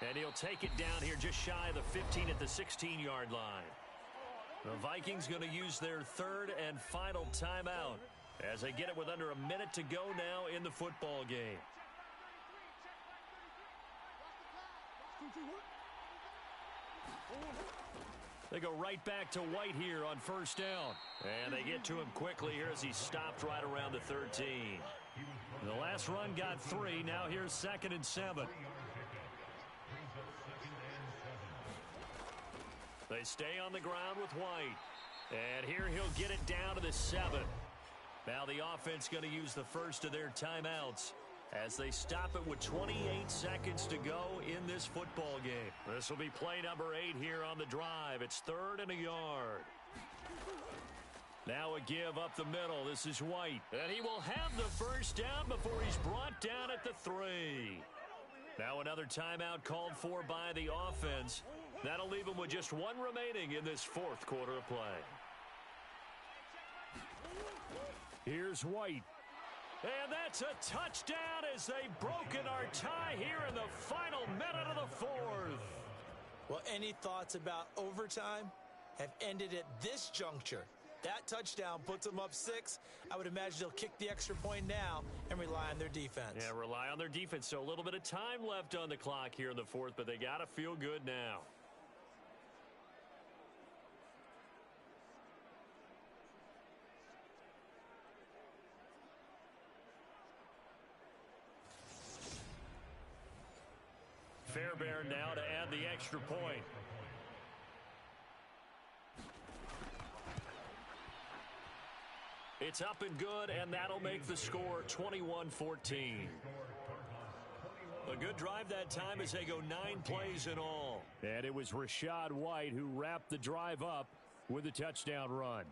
And he'll take it down here just shy of the 15 at the 16-yard line. The Vikings going to use their third and final timeout as they get it with under a minute to go now in the football game. They go right back to White here on first down. And they get to him quickly here as he stopped right around the 13. The last run got 3. Now here's 2nd and 7. They stay on the ground with White. And here he'll get it down to the 7. Now the offense going to use the first of their timeouts as they stop it with 28 seconds to go in this football game. This will be play number 8 here on the drive. It's 3rd and a yard. Now a give up the middle. This is White. And he will have the first down before he's brought down at the 3. Now another timeout called for by the offense. That'll leave him with just 1 remaining in this 4th quarter of play. Here's White. And that's a touchdown as they've broken our tie here in the final minute of the 4th. Well, any thoughts about overtime have ended at this juncture. That touchdown puts them up 6. I would imagine they'll kick the extra point now and rely on their defense. Yeah, rely on their defense. So a little bit of time left on the clock here in the fourth, but they got to feel good now. Fairbairn now to add the extra point. It's up and good, and that'll make the score 21-14. A good drive that time as they go 9 plays in all. And it was Rachaad White who wrapped the drive up with a touchdown run.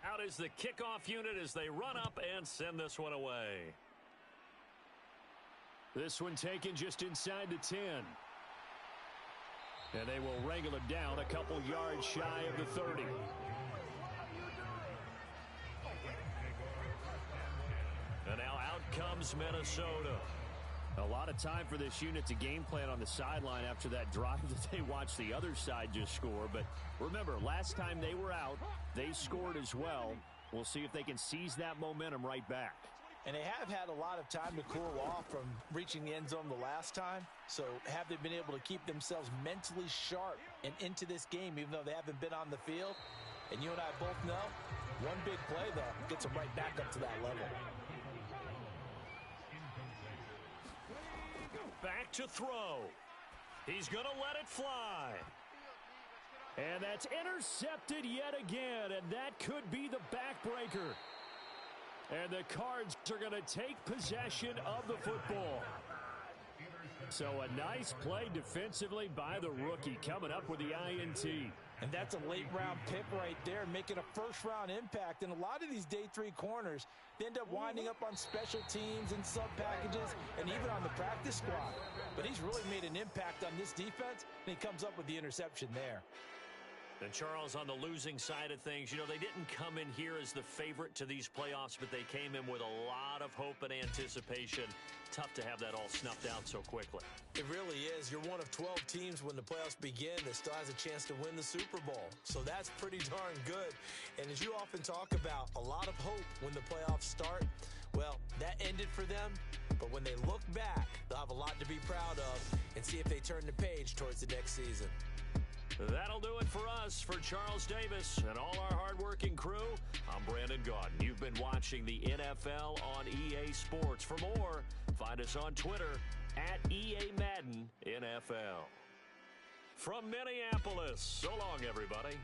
Out is the kickoff unit as they run up and send this one away. This one taken just inside the 10. And they will wrangle it down a couple yards shy of the 30. And now out comes Minnesota. A lot of time for this unit to game plan on the sideline after that drive that they watched the other side just score. But remember, last time they were out, they scored as well. We'll see if they can seize that momentum right back. And they have had a lot of time to cool off from reaching the end zone the last time. So have they been able to keep themselves mentally sharp and into this game, even though they haven't been on the field? And you and I both know, one big play, though, gets them right back up to that level. Back to throw. He's going to let it fly. And that's intercepted yet again, and that could be the backbreaker. And the Cards are going to take possession of the football. So a nice play defensively by the rookie, coming up with the INT. And that's a late-round pick right there, making a first-round impact. And a lot of these day 3 corners, they end up winding up on special teams and sub-packages and even on the practice squad. But he's really made an impact on this defense, and he comes up with the interception there. And Charles, on the losing side of things, you know, they didn't come in here as the favorite to these playoffs, but they came in with a lot of hope and anticipation. Tough to have that all snuffed out so quickly. It really is. You're one of 12 teams when the playoffs begin that still has a chance to win the Super Bowl. So that's pretty darn good. And as you often talk about, a lot of hope when the playoffs start. Well, that ended for them. But when they look back, they'll have a lot to be proud of and see if they turn the page towards the next season. That'll do it for us. For Charles Davis and all our hardworking crew, I'm Brandon Gaudin. You've been watching the NFL on EA Sports. For more, find us on Twitter at EA Madden NFL. From Minneapolis, so long, everybody.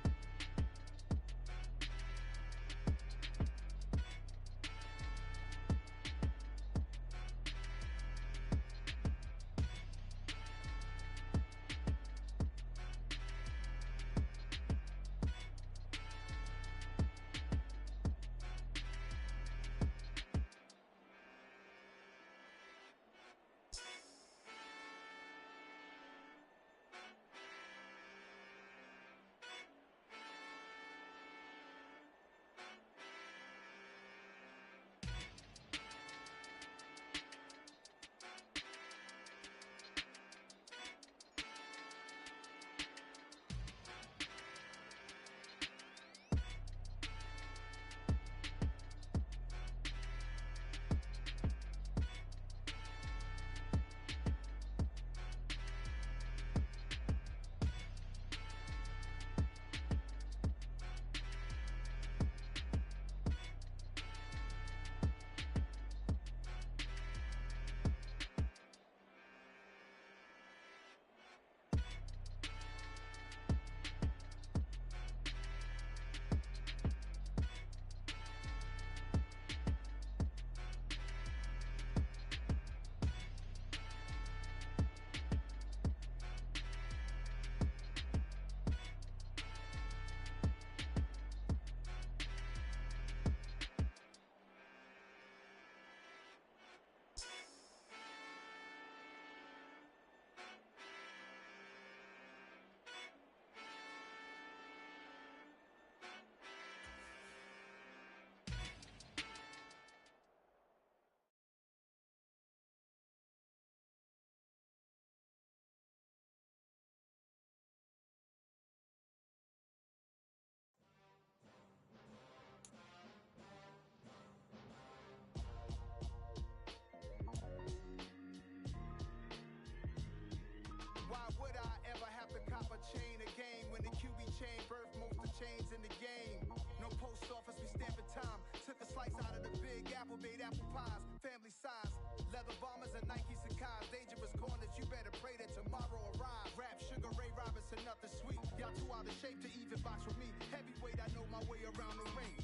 chains in the game. No post office, we stamping time. Took a slice out of the big apple, made apple pies. Family size, leather bombers and Nike Sakai's. Dangerous corners, you better pray that tomorrow arrives. Rap, Sugar Ray Robinson, nothing sweet. Y'all too out of shape to even box with me. Heavyweight, I know my way around the ring.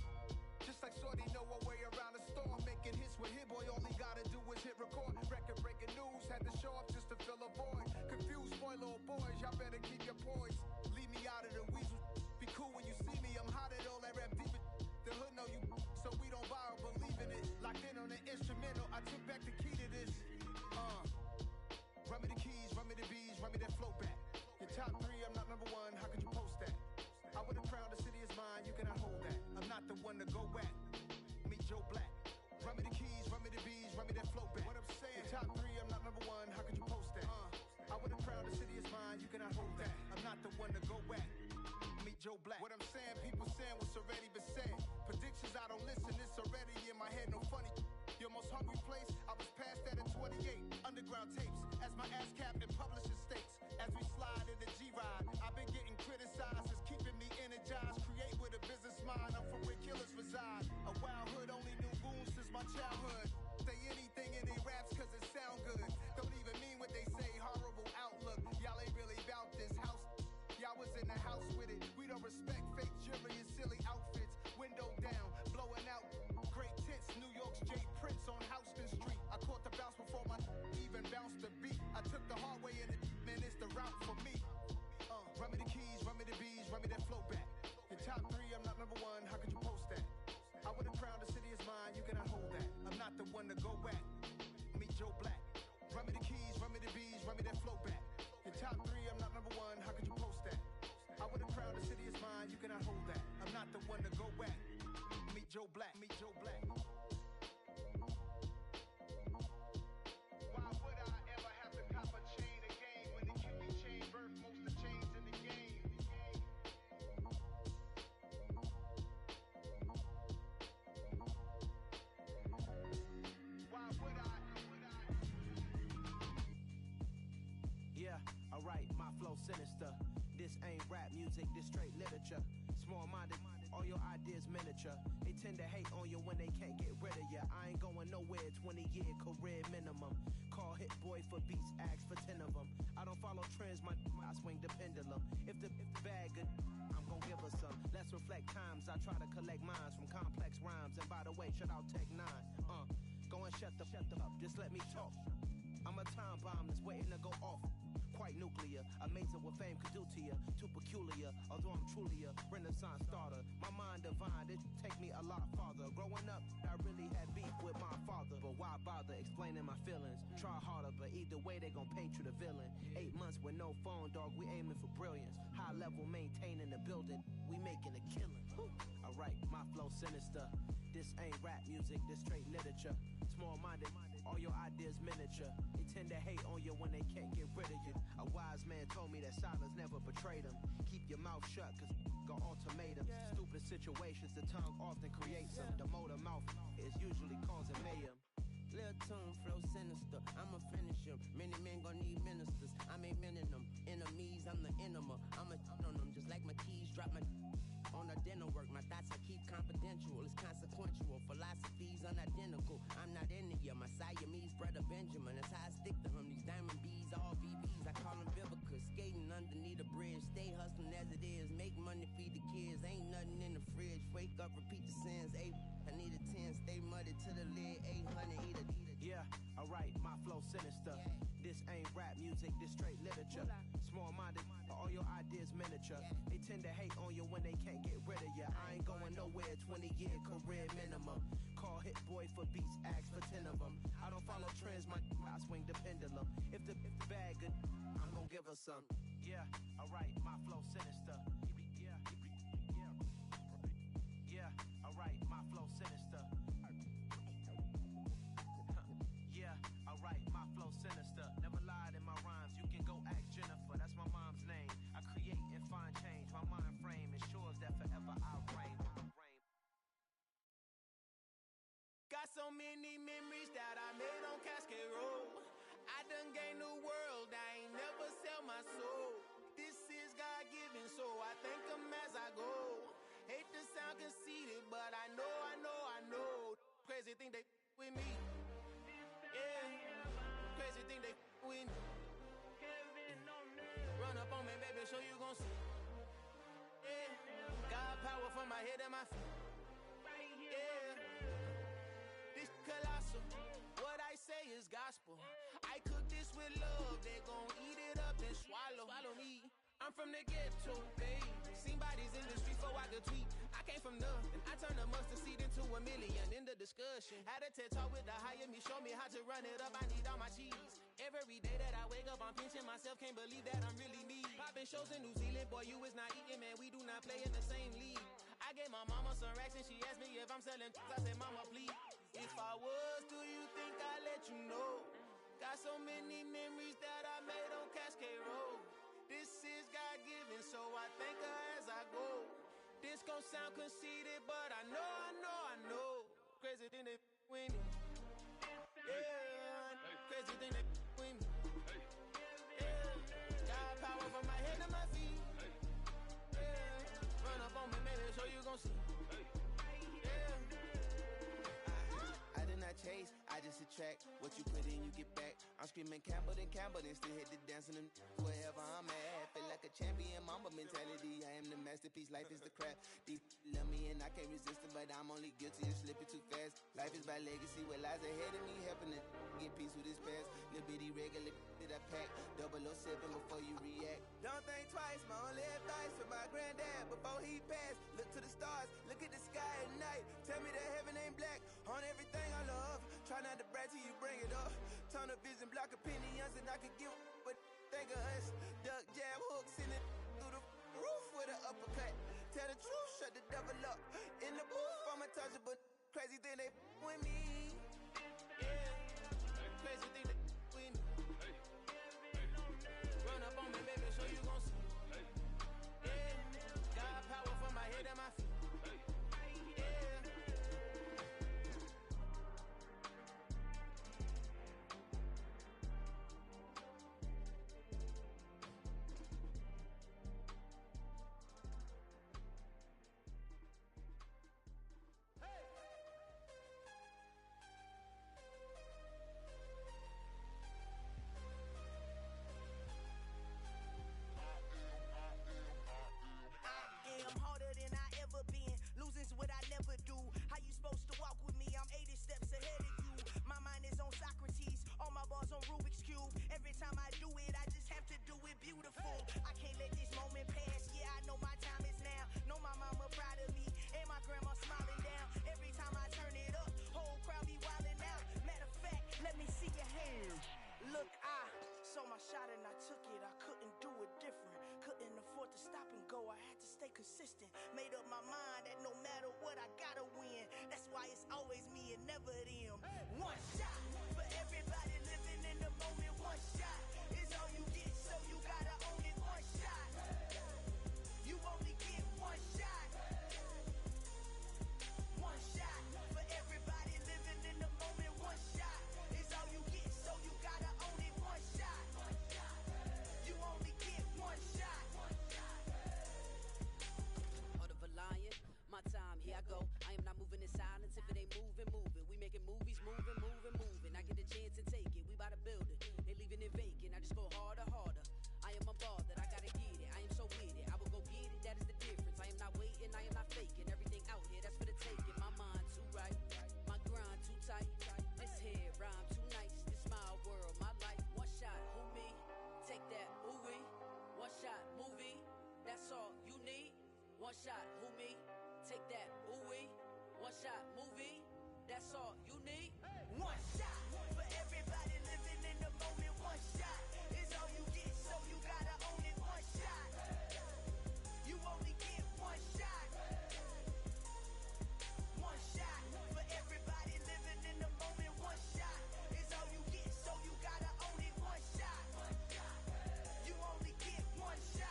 Just like Shorty know her way around the storm. Making hits with Hit Boy, all he gotta do is hit record. Record breaking news, had to show up just to fill a void. Confused boy, little boys, y'all better keep your poise. Leave me out of the weasel. Be cool when you see me, I'm hot at all that rap deep. The hood know you, so we don't borrow, believe in it. Locked in on the instrumental, I took back the key to this. Run me the keys, run me the bees, run me that flow back. Your top 3, I'm not number 1, how could you post that? I would've crowned the city is mine, you cannot hold that. I'm not the one to go back. Meet Joe Black. Run me the keys, run me the bees, run me that flow back. What I'm saying, top 3, I'm not number 1, how could you post that? I would've crowned the city is mine, you cannot hold that. I'm not the one to go back. Meet Joe Black. What I'm saying, people saying what's already been said. Predictions, I don't listen, it's already in my head, no funny. Your most hungry place, I was past that at 28. Underground tapes, as my ass cap in publishing states. As we slide in the G-Ride, I've been getting criticized, it's keeping me energized. Create with a business mind, I'm from where killers reside. A wild hood, only knew goons since my childhood. Say anything in they raps cause it sound good. Don't even mean what they say, horrible outlook. Y'all ain't really about this house. Y'all was in the house with it. We don't respect fake jewelry and silly outfits. Window down, blowing out. Great tits, New York's Jay Prince on Houston Street. I caught the bounce before my even bounced the beat. I took the hard way in it, man, it's the route for me. Run me the keys, run me the bees, run me that flow back. Your top 3, I'm not number 1, how could you post that? I would've crowned the city is mine, you cannot hold that. I'm not the one to go back. Meet Joe Black. Run me the keys, run me the bees, run me that flow back. Your top 3, I'm not number 1, how could you post that? I would've crowned the city is mine, you cannot hold that. I'm not the one to go back. Meet Joe Black, meet Joe Black. Why would I ever have to cop a chain again when the Cuban chain birthed most of chains in the game? Why would I? Yeah, alright, my flow sinister. This ain't rap music, this straight literature. Small-minded, all your ideas miniature. They tend to hate on you when they can't get rid of you. I ain't going nowhere, 20-year career minimum. Call Hit Boy for beats, ask for 10 of them. I don't follow trends, I swing the pendulum. If the bag good, I'm gon' give her some. Let's reflect times, I try to collect minds from complex rhymes. And by the way, shout out Tech 9. Go and shut the up, just let me talk. I'm a time bomb that's waiting to go off. Quite nuclear, amazing what fame could do to you. Too peculiar, although I'm truly a renaissance starter. My mind divine, it take me a lot farther. Growing up, I really had beef with my father. But why bother explaining my feelings? Try harder, but either way they gon' paint you the villain. 8 months with no phone, dog, we aiming for brilliance. High level maintaining the building, we making a killing. Alright, my flow sinister. This ain't rap music, this straight literature. Small-minded, all your ideas miniature. They tend to hate on you when they can't get rid of you. A wise man told me that silence never betrayed him. Keep your mouth shut, cause got ultimatums. Stupid situations, the tongue often creates them. The motor mouth is usually causing mayhem. Lil' tune, flow sinister, I'ma finish him. Many men gon' need ministers, I'm aiming them. Enemies, I'm the enema. I'ma on them, just like my keys, drop my on the dinner work. My thoughts I keep confidential, it's consequential. Philosophies unidentical, I'm not into ya. My Siamese brother Benjamin, that's how I stick to him. These diamond bees, all VBs, I call them Vivica. Skating underneath a bridge, stay hustling as it is. Make money, feed the kids, ain't nothing in the fridge. Wake up, repeat the sins, I need a 10, stay muddy to the lid, 800, eat a. Yeah, alright, my flow sinister. This ain't rap music, this straight literature. Small-minded, all your ideas miniature. They tend to hate on you when they can't get rid of you. I ain't going nowhere, 20-year career minimum. Call Hit Boy for beats, ask for 10 of them. I don't follow trends, I swing the pendulum. If the bag good, I'm gon' give her some. Yeah, alright, my flow sinister. Yeah, alright, my flow sinister. Yeah, alright, my flow sinister. Never lied in my rhymes, you can go ask Jennifer, that's my mom's name. I create and find change, my mind frame ensures that forever I reign. Got so many memories that I made on Cascade Road. I done gained the world, I ain't never sell my soul. This is God-given, so I thank him as I go. Crazy thing they with me. Yeah. Crazy thing they with me. Run up on me, baby, so you gon' see. Yeah. God power from my head and my feet. Yeah. This colossal. What I say is gospel. I cook this with love. They gon' eat it up and swallow me. I'm from the ghetto, babe. Seen bodies in the street before I could tweet. I came from nothing. I turned a mustard seed into a million in the discussion. Had a TED talk with the higher me, show me how to run it up. I need all my cheese. Every day that I wake up, I'm pinching myself. Can't believe that I'm really me. Popping shows in New Zealand, boy, you is not eating, man. We do not play in the same league. I gave my mama some racks and she asked me if I'm selling. I said, mama, please. If I was, do you think I'd let you know? Got so many memories that I made on Cascade Road. This is God-given, so I thank her as I go. This gon' sound conceited, but I know. Crazy thing they with me. Yeah, crazy thing they with me. Yeah, got power from my head to my feet. Yeah, run up on me, baby, so you gon' see. Yeah. I did not chase, I just attract. What you put in, you get back. I'm screaming Campbell, then still hit the dance and wherever I'm at. Feel like a champion, mamba mentality. I am the masterpiece, life is the crap. These love me and I can't resist it, but I'm only guilty of slipping too fast. Life is by legacy, what lies ahead of me, helping to get peace with this past. Little bitty regular that I pack, 007 before you react. Don't think twice, my only advice for my granddad before he passed. Look to the stars, look at the sky at night. Tell me that heaven ain't black on everything I love. Try not to brag till you bring it up. Tunnel vision, block opinions, and I could give but think of us. Duck, jab, hooks in it through the roof with an uppercut. Tell the truth, shut the devil up. In the booth, I'm untouchable. Crazy thing they with me. Yeah, crazy thing they with me. Run up on me, baby, so you gon' see. Yeah, got power from my head and my feet. Losing's what I never do. How you supposed to walk with me? I'm 80 steps ahead of you. My mind is on Socrates, all my balls on Rubik's Cube. Every time I do it, I just have to do it beautiful. I can't let this moment pass. Yeah, I know my time is now. Know my mama proud of me, and my grandma smiling down. Every time I turn it up, whole crowd be wilding out. Matter of fact, let me see your hands. Look, I saw my shot and I took it. I couldn't do it different. Couldn't afford to stop and go. I had to stay consistent. Made up my mind that no matter what, I gotta win. That's why it's always me and never them. One shot for everybody living in the moment. One shot is all you get, so you gotta own it. One shot. You only get one shot. One shot for everybody living in the moment. One shot is all you get, so you gotta own it. One shot. You only get one shot. Heart of a lion, my time, here I go. I am not moving in silence. If it ain't moving, moving. We making movies, moving, moving, moving. I get a chance and take it. We bout to build it. They leaving it vacant. I just go harder, harder. I am a ball that I gotta get it. I am so with it. I will go get it. That is the difference. I am not waiting. I am not faking. Everything out here, that's for the taking. My mind too right. My grind too tight. This head rhyme too nice. This my world, my life. One shot, who me? Take that, ooh wee. One shot, movie. That's all you need. One shot, who me? Take that, ooh wee. One shot, movie. That's all you need. One shot for everybody living in the moment. One shot is all you get, so you gotta own it. One shot. You only get one shot. One shot for everybody living in the moment. One shot is all you get, so you gotta own it. One shot. You only get one shot.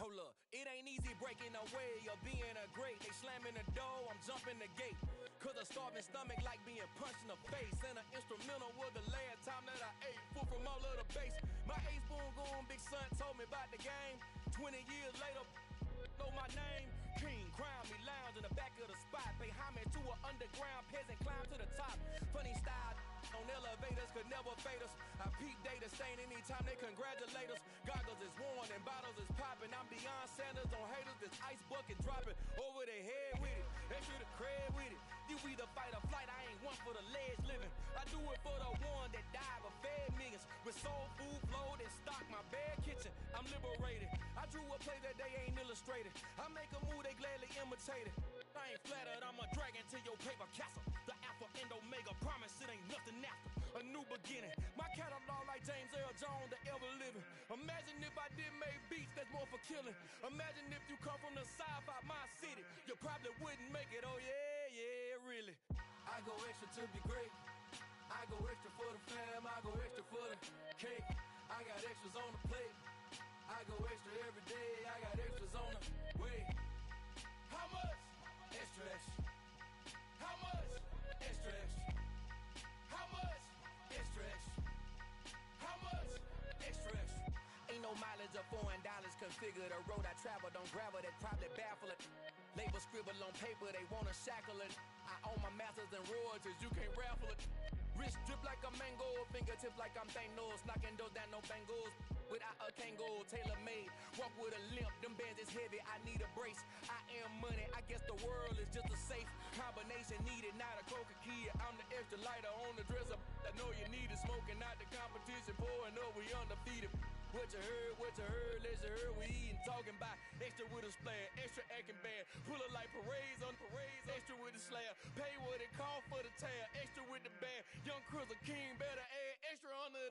Hold up, it ain't easy breaking away or being a great. They slamming the door, I'm jumping the gate. Cause a starving stomach like being punched in the face. And an instrumental was the last time that I ate. Full from all of the bass. My ace boom goon big son told me about the game. 20 years later, know my name. King, crown me, lounge in the back of the spot. Pay homage to an underground peasant, climb to the top. Funny style on elevators could never fade us. I peep data stain anytime they congratulate us. Goggles is worn and bottles is popping. I'm beyond Sanders on haters. This ice bucket dropping over their head with it. They should have cred with it. You either fight or flight. I ain't one for the ledge living. I do it for the one that died but fed millions. With soul food flowed and stocked my bad kitchen. I'm liberated. I drew a play that they ain't illustrated. I make a move they gladly imitated. I ain't flattered, I'm a dragon to your paper castle. The alpha and omega, promise it ain't nothing after. A new beginning, my catalog like James Earl Jones, the ever living. Imagine if I did make beats that's more for killing. Imagine if you come from the south out my city, you probably wouldn't make it, oh yeah, really. I go extra to be great. I go extra for the fam, I go extra for the cake. I got extras on the plate. I go extra every day, I got extras on the way. How much? Extra, extra. How much? Extra, extra. How much? Extra, extra. How much? Extra, extra. Ain't no mileage or $4 configure the road I travel. Don't gravel that probably baffle it. Label scribble on paper, they wanna shackle it. I own my masters and royalties, you can't raffle it. Wrist drip like a mango, fingertips like I'm Thanos. Knocking those down, no bangles. Without a Kango, tailor-made. Walk with a limp, them bands is heavy, I need a brace. I am money, I guess the world is just a safe combination needed, not a coca key. I'm the extra lighter on the dresser. I know you need it, smoking out the competition, pouring up, we undefeated. What you heard, let's you heard, we eating, talking about extra with a splash, extra acting bad. Pull it like parades on parades, extra with the slab. Pay what it cost for the tab, extra with the band. Young Cruz, a king, better add extra on the.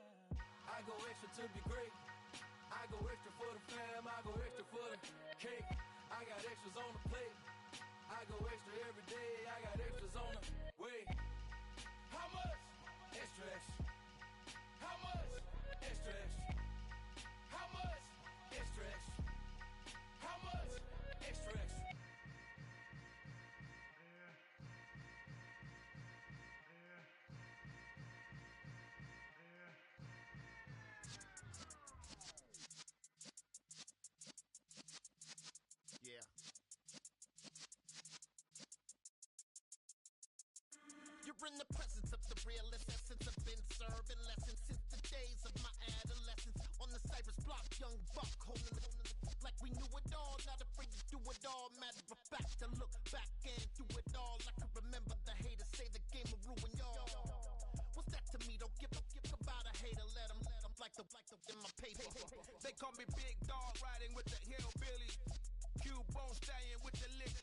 I go extra to be great. I go extra for the fam, I go extra for the cake. I got extras on the plate. I go extra every day, I got extras on the way. How much? Extra, extra. How much? Extra, extra. How much? Extra, extra. How much? Extra, extra. Yeah. You're in the presence of the realest essence. I've been serving lessons since the days of my adolescence. On the Cypress block, young buck holding it like we knew it all. Not afraid to do it all. Matter of fact, to look back and do it all. I can remember the haters say the game will ruin y'all. What's that to me? Don't give about a hater. Let them like the in my paper. They call me Big Dog, riding with the hillbilly. Q-Bone stallion with the lick.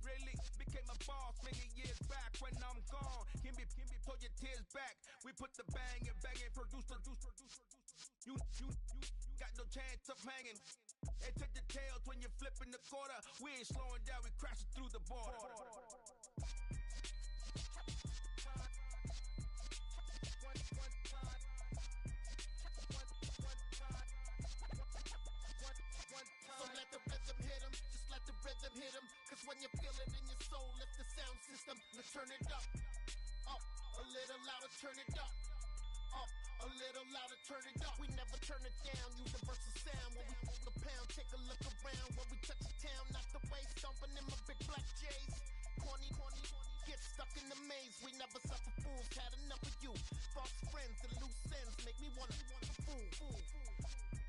Really became a boss many years back. When I'm gone, can be pull your tears back. We put the bang and produce. You got no chance of hanging. And to the tails when you're flipping the quarter. We ain't slowing down, we crashing through the border. So let the rhythm hit 'em, just let the rhythm hit 'em. Cause when you feel it in your soul, lift the sound system. Let's turn it up, a little louder, turn it up, a little louder, turn it up. We never turn it down, universal sound. When we hold the pound, take a look around. When we touch the town, not the way, stomping in my big black J's. Corny, get stuck in the maze. We never suffer fools, had enough of you. False friends and loose ends make me wanna fool.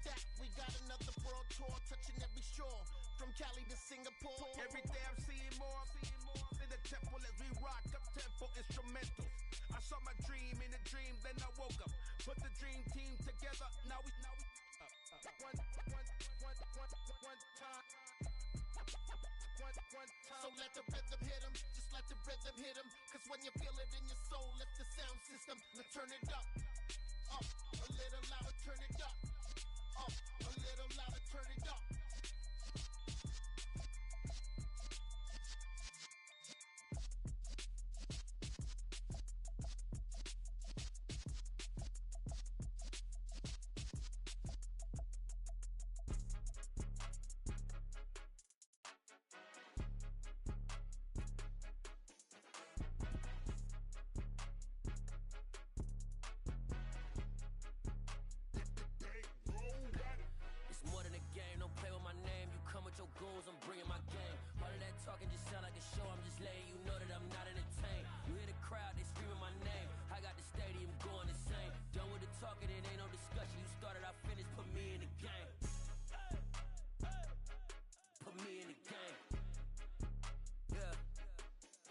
That we got another world tour, touching every shore, from Cali to Singapore. Every day I'm seeing more in the temple as we rock up tempo instrumentals. I saw my dream in a dream, then I woke up. Put the dream team together, now we one time. So let the rhythm hit 'em, just let the rhythm hit 'em. Cause when you feel it in your soul, lift the sound system. Let's turn it up, a little louder, turn it up, a little louder, turn it up. talking, it ain't no discussion. You started, I finished, put me in the game. Put me in the game. Yeah.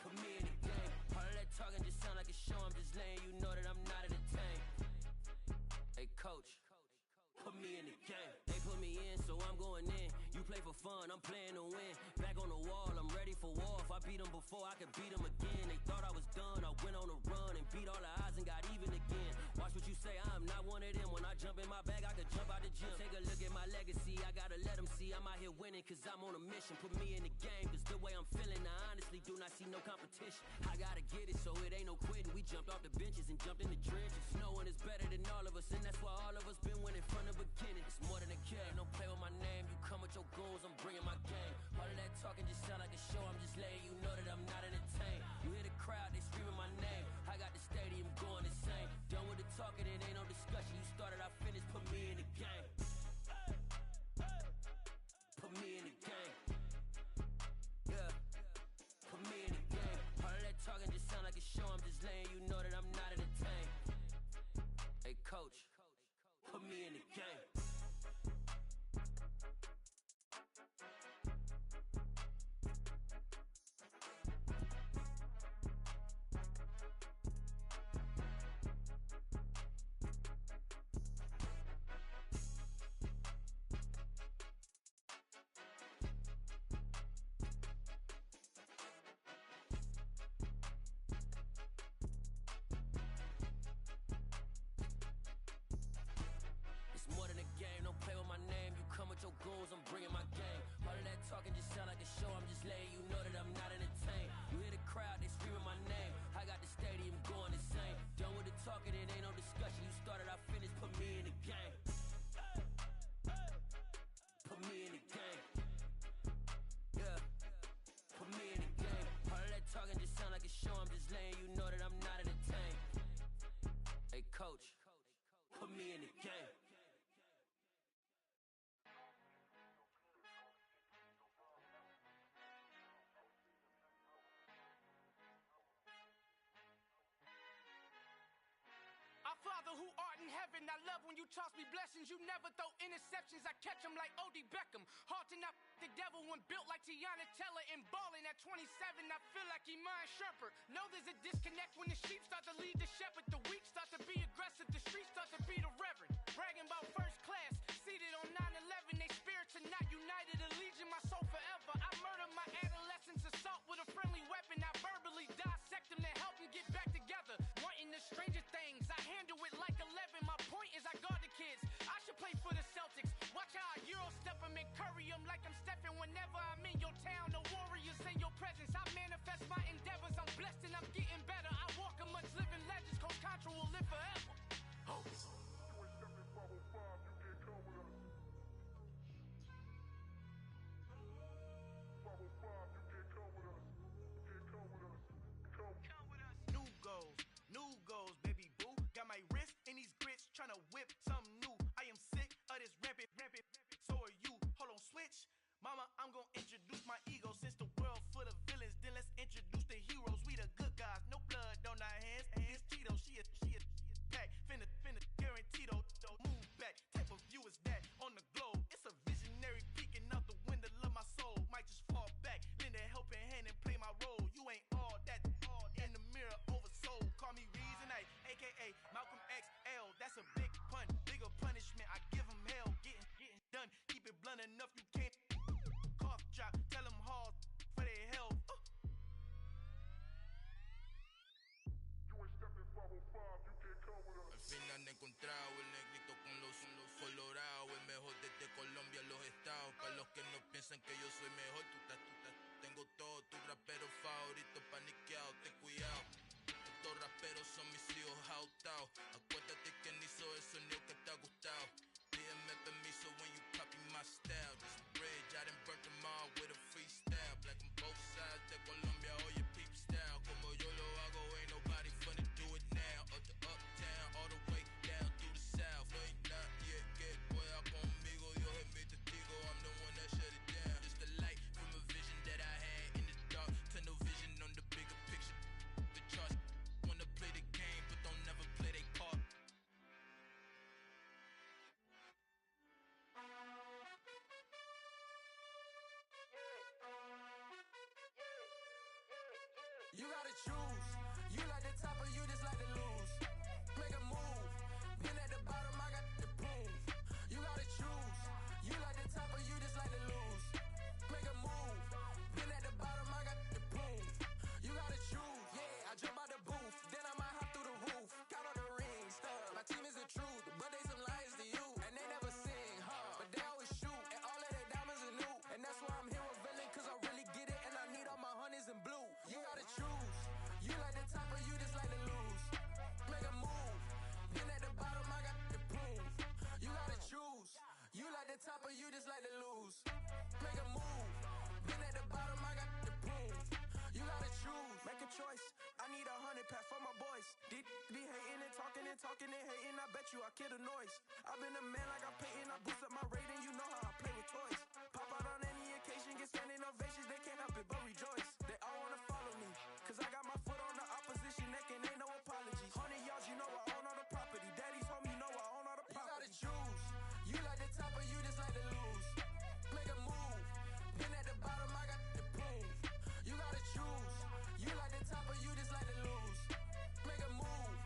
Put me in the game. All of that talking just sound like a show. I'm just letting you know that I'm not entertained. Hey, coach, put me in the game. They put me in, so I'm going in. You play for fun, I'm playing to win. Back on the wall, I'm ready for war. If I beat them before, I could beat them again. They thought I was done, I went on a run and beat all the odds and got even again. Watch what you say, I'm not one of them. When I jump in my bag, I could jump out the gym. Take a look at my legacy, I gotta let them see I'm out here winning, cause I'm on a mission. Put me in the game, cause the way I'm feeling, I honestly do not see no competition. I gotta get it, so it ain't no quitting. We jumped off the benches and jumped in the trenches. No one is better than all of us, and that's why all of us been winning from the beginning. It's more than a game, don't play with my name. You come with your goons, I'm bringing my game. All of that talking just sound like a show. I'm just letting you know that I'm not entertained. You hear the crowd, they screaming my name. I got the stadium going insane. Done with the talking, it ain't no discussion. You started, I finished, put me in the game. Put me in the game. Yeah. Put me in the game. All of that talking just sound like a show. I'm just letting you know that I'm not entertained. Hey, coach, put me in the game. Goals, I'm bringing my game. All of that talking just sound like a show. I'm just letting you know that I'm not entertained. You hear the crowd, they screaming my name. I got the stadium going insane. Done with the talking, it ain't no discussion. You started, I finished, put me in the game. Put me in the game. Yeah. Put me in the game. All of that talking just sound like a show. I'm just letting you know that I'm not entertained. Hey, coach, put me in the game. Father who art in heaven, I love when you toss me blessings. You never throw interceptions, I catch them like O.D. Beckham. Hard to knock the devil when built like Tiana Teller and balling at 27, I feel like Iman Shumpert. Know there's a disconnect when the sheep start to lead the shepherd. The weak start to be aggressive, the streets start to be the reverend. Bragging about first class, seated on 9/11. They spirits are not united, a legion, my soul forever. I murder my adolescence, assault with a friendly weapon. I verbally dissect them to help them get back together. Wanting the stranger things, I handle it like 11. My point is I guard the kids. I should play for the Celtics. Watch how I Euro step them and curry them like I'm Stephen. Whenever I'm in your town, the Warriors in your presence. I manifest my endeavors. I'm blessed and I'm getting better. I walk amongst living legends. Coach Contra will live forever. Oh. New goals, baby boo. Got my wrist in these grits, tryna whip something new. I am sick of this rampant. So are you. Hold on, switch. Mama, I'm gonna introduce my ego. Since the world full of villains, then let's introduce the heroes. We the good guys, no blood on our hands. It's Cheeto, she a pack. Finna, guaranteed. Move back. Type of view is that on the globe? It's a visionary peeking out the window of my soul. Might just fall back, lend a helping hand and play my role. You ain't all that. In the mirror, oversold. Call me Reason A, aka Malcolm XL. That's a big pun, bigger punishment. I give him hell, getting done. Keep it blunt enough, you can't. Cough drop, tell them hard for their health. Al final he encontrado el negrito con los colorados, el mejor desde Colombia, los estados. Para los que no piensan que yo soy mejor, tengo todo, tu rapero favorito paniqueado, ten cuidado. Estos raperos son mis hijos jautados. Acuérdate que ni hizo el sonido que te ha gustado. Pídeme permiso when you copy my style. This bridge, I done burnt them all with a freestyle. Black on both sides de Colombia, oye peep style. Como yo lo hago, ain't nobody finna do it now. Up to uptown, all the way down through the south. Ain't not yet, que pueda conmigo. Dios es mi testigo, I'm the one that shut it down. Just the light from a vision that I had in the dark. Tunnel vision on the bigger picture. The charts wanna play the game, but don't never play their part. choose. You like the top or you just like to lose. Make a move. Been at the bottom, I got the prove. You gotta choose. You like the top or you just like to lose. Make a move. Been at the bottom, I got the prove. You gotta choose. Yeah, I jump out the booth, then I might hop through the roof. Count on the rings, stuff. My team is the truth, but they some liars to you. And they never sing, but they always shoot. And all of their diamonds are new. And that's why I'm here with Villain, cause I really get it. And I need all my honeys in blue. You gotta choose. You like the top or you just like to lose. Make a move. Been at the bottom, I got the proof. You gotta choose. You like the top or you just like to lose. Make a move. Been at the bottom, I got the proof. You gotta choose. Make a choice. I need 100 pack for my boys. Be hating and talking and talking and hating. I bet you I kill the noise. I've been a man like I'm Peyton. I boost up my rating. You know how I play with toys. Pop out on any occasion, get standing ovations. They can't help it but rejoice. They all wanna follow me, cause I got my foot on the opposition neck and ain't no apologies. 100 yards, you know I own all the property. Daddy's home, you know I own all the property. You gotta choose. You like the top or you just like to lose. Make a move. Been at the bottom, I got the proof. You gotta choose. You like the top or you just like to lose. Make a move.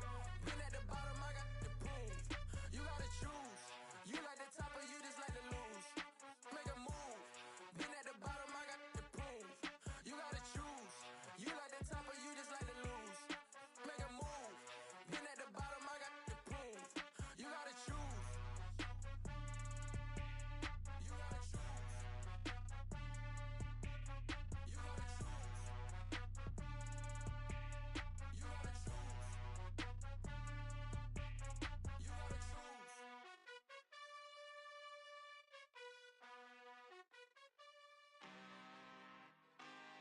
Been at the bottom, I got the proof. You gotta choose. You like the top or you just like to lose. Make a move. Been at the bottom, I got the proof. You gotta choose. You like the top or you just like to lose. Make a move. Been at the bottom, I got the proof. You gotta choose. You gotta choose. You gotta choose. You gotta choose. You gotta choose.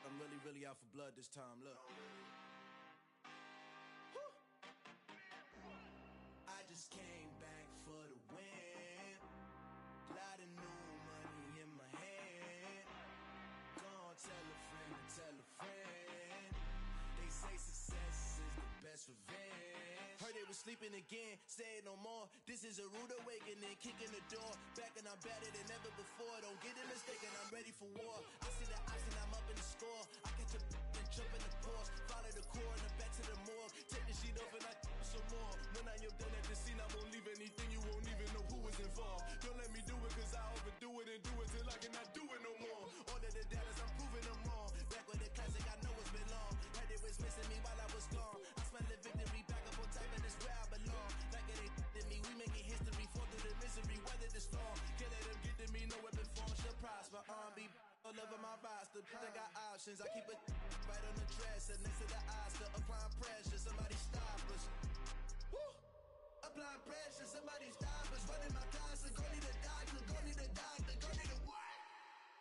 I'm really out for blood this time, look. I just came back for the win. Lot of new money in my hand. Gonna tell a friend to tell a friend. They say success is the best revenge. Heard they was sleeping again, say it no more. This is a rude awakening, kicking the door. Back and I'm better than ever before. Don't get it mistaken, I'm ready for war. I see the option, I'm up in the score. I catch a and jump in the pause. Follow the core and then back to the morgue. Take the sheet off and I some more. When I am done at the scene, I won't leave anything. You won't even know who was involved. Don't let me do it cause I overdo it and do it till I cannot do it no more. All of the doubters, I'm proving them wrong. Back with the classic, I know it's been long. Heard they was missing me while I was gone. I smell the victory back up on top and it's where I belong. Like it ain't to me, we making history. Fall through the misery, weather the storm. Can't let them get to me, no weapon form shall prosper. R&B all over my roster. I got options, I keep it right on the dresser. Next to the Oscar, applying pressure. Somebody stop us. Woo! Applying pressure, somebody stop us. Running my closet, go need a doctor, go need a doctor, go need a what?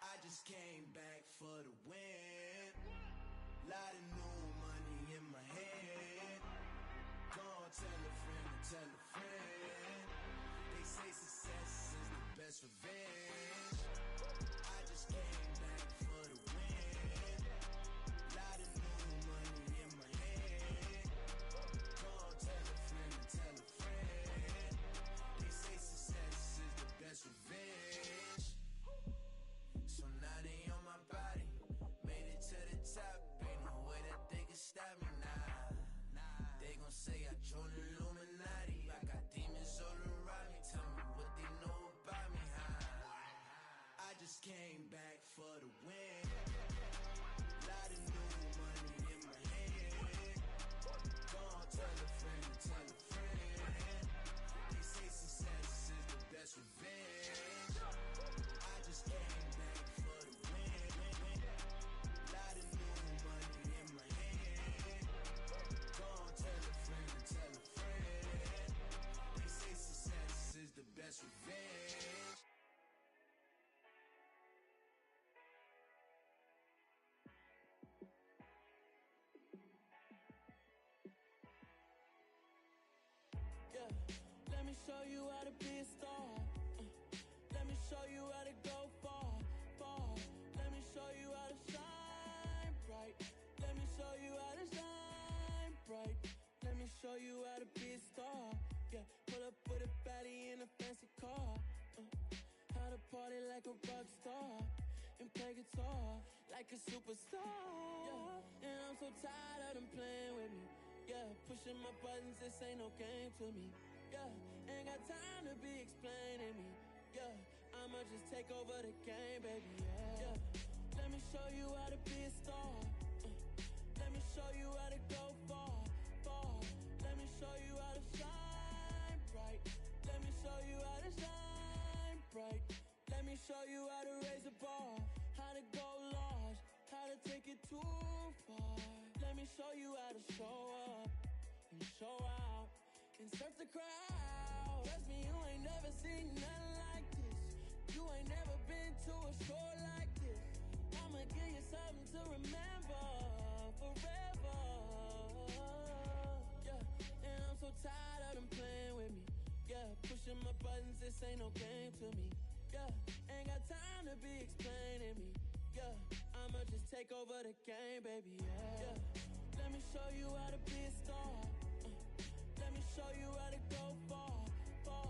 I just came back for the win. Lot of new money in my hand. Gonna tell a friend to tell a friend. They say success is the best revenge. I just came back for the win. Lot of new money in my hand. Gonna tell a friend to tell a friend. They say success is the best revenge. So now they on my body. Made it to the top. Ain't no way that they can stop me now. They gon' say I joined the Illuminati. I got demons all around me. Tell me what they know about me, huh? I just came back for the win. Lot of new money in my hand. Gonna tell a friend to tell a friend. They say success is the best revenge. I just came back for the win. Lot of new money in my hand. Gonna tell a friend to tell a friend. They say success is the best revenge. Yeah, let me show you how to be a star. Let me show you how to go far, far. Let me show you how to shine bright. Let me show you how to shine bright. Let me show you how to be a star. Yeah, pull up with a baddie in a fancy car. How to party like a rock star and play guitar. like a superstar. Yeah, and I'm so tired of them playing with me. Yeah, pushing my buttons, this ain't no game to me. Yeah, ain't got time to be explaining me. Yeah, I'ma just take over the game, baby. Yeah, let me show you how to be a star. Let me show you how to go far, far. Let me show you how to shine bright. Let me show you how to shine bright. Let me show you how to raise a bar, how to go large, how to take it too far. Let me show you how to show up and show out and surf the crowd. Trust me, you ain't never seen nothing like this. You ain't never been to a show like this. I'ma give you something to remember forever. Yeah, and I'm so tired of them playing with me. Yeah, pushing my buttons, this ain't no game to me. Yeah, ain't got time to be explaining me. Yeah, I'ma just take over the game, baby. Yeah, let me show you how to be a star. Let me show you how to go far, far.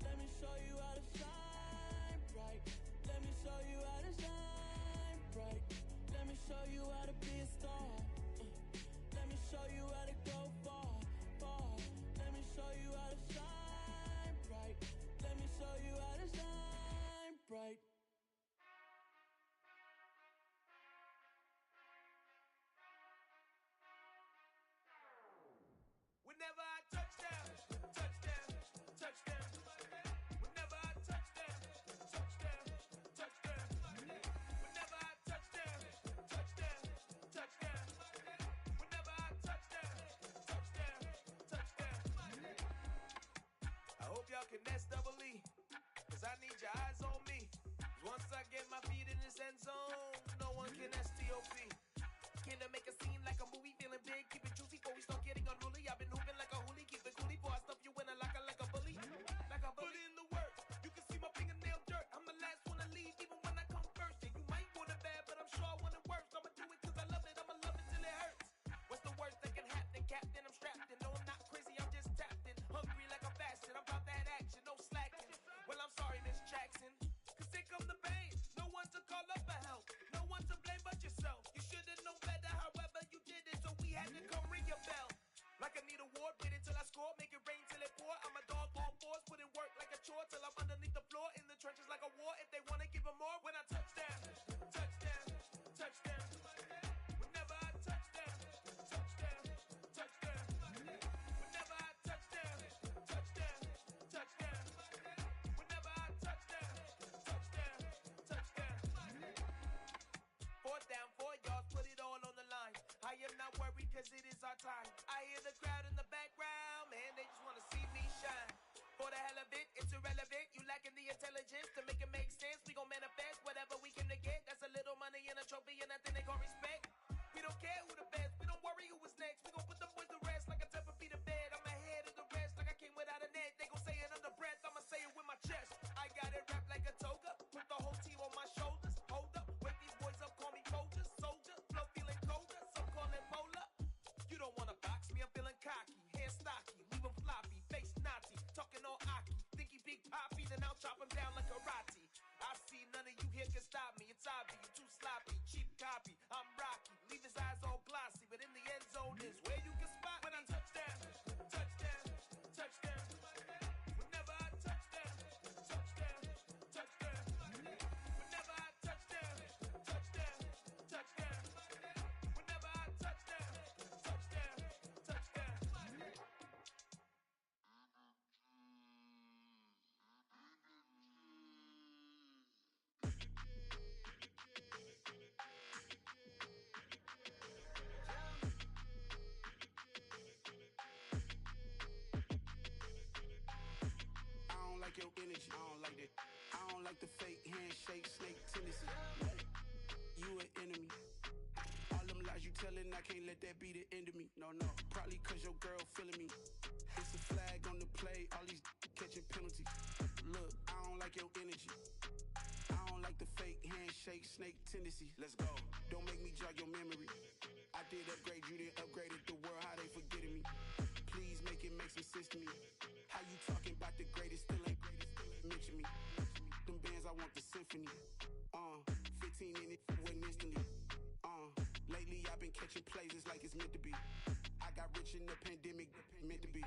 Let me show you how to shine bright. Let me show you how to shine bright. Let me show you how to be a star. Let me show you how to go far, far. Let me show you how to shine bright. Let me show you how to shine bright. Whenever I touchdown, touchdown, touchdown. Whenever I touchdown, touchdown, touchdown. Whenever I touchdown, touchdown, touchdown. Whenever I touchdown, touchdown, touchdown. I hope y'all can nest double E, 'cause I need your eyes on me. 'Cause once I get my feet in this end zone, no one can STOP. Came to make a scene like a movie, feeling big, keep it juicy before we start getting unruly. I've been hooping like a hoolie, keep it coolie before I stuff you in a locker like a bully. Like a bully. Put in the work, you can see my fingernail dirt. I'm the last one to leave, even when I come first. And you might want it bad, but I'm sure I want it worse. I'ma do it 'cause I love it, I'ma love it till it hurts. What's the worst that can happen, Captain? I'm strapped in, no I'm not crazy, I'm just tapped in. Hungry like I'm fasting, I'm about that action, no slacking. Well, I'm sorry, Miss Jackson, 'cause here come the pain. No one to call up for help, no one to blame but yourself. You should've known better, however you did it, so we had to come ring your bell. Like I need a award, wait until I score, make it rain till it pour. I'm a dog on force, put in work like a chore till I'm underneath the floor, in the trenches like a war. If they wanna give them more, when I touchdown, touchdown, touchdown. Whenever I touchdown, touchdown, touchdown. Whenever I touchdown, touchdown, touchdown. Whenever I touchdown, touchdown, touchdown. 4th down, 4 yards, put it all on the line. I am not worried 'cause it is our time. I hear the crowd in the background, man, they just wanna see me shine. For the hell of it, it's irrelevant. You lacking the intelligence to make it make sense. We gon' manifest whatever we came to get. That's a little money and a trophy and nothing they gon' respect. We don't care who the best, we don't worry who was next. We gon' put them boys to rest like a Tempur-Pedic of bed. I'm ahead of the rest like I came without a net. They gon' say it under breath, I'ma say it with my chest. I got it wrapped like a toga, put the whole team on my shoulders. Hold up, wake these boys up, call me soldier, soldier. Flow feeling colder, some call it polar. You don't wanna box me, I'm feeling cocky. Hair stocky, leave him floppy, face naughty. Talking all aki, think he big poppy, then I'll chop him down like karate. I see none of you here can stop me. It's obvious, you too sloppy, cheap copy. I'm rocky, leave his eyes all glossy, but in the end zone is where you can spot when I touchdown, touchdown, touchdown. Whenever I touchdown, touchdown, touchdown. Whenever I touchdown, touchdown, touchdown. Whenever I touchdown, touchdown, touchdown. I don't like your energy. I don't like that. I don't like the fake handshake, snake tendency. You an enemy. All them lies you telling, I can't let that be the end of me. No, no. Probably 'cause your girl feeling me. It's a flag on the play, all these catching penalties. Look, I don't like your energy. I don't like the fake handshake, snake tendency. Let's go. Don't make me jog your memory. I did upgrade, you didn't upgrade it. The world, how they forgetting me. Please make it make some sense to me. How you talking about the greatest, still ain't greatest, still ain't mention me. Them bands, I want the symphony. 15 in it, wasn't instantly. me, I've been catching plays, it's like it's meant to be. I got rich in the pandemic, meant to be.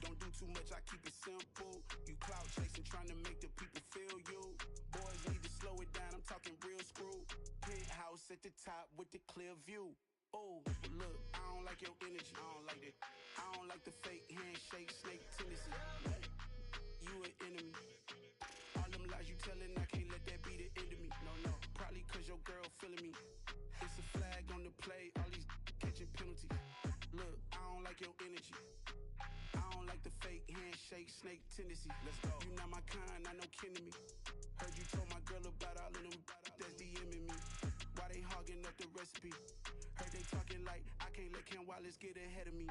Don't do too much, I keep it simple. You clout chasing, trying to make the people feel you. Boys need to slow it down, I'm talking real screw. Penthouse at the top with the clear view. Oh, look, I don't like your energy, I don't like that. I don't like the fake handshake, snake tendency. What? You an enemy. All them lies you telling, I can't let that be the end of me. No, probably cause your girl feeling me. It's a flag on the play, all these catching penalties. Look, I don't like your energy. I don't like the fake handshake, snake tendency. Let's go. You not my kind, I know kin to me. Heard you told my girl about all of them that's DMing me. Why they hogging up the recipe? Heard they talking like I can't let Ken Wallace get ahead of me.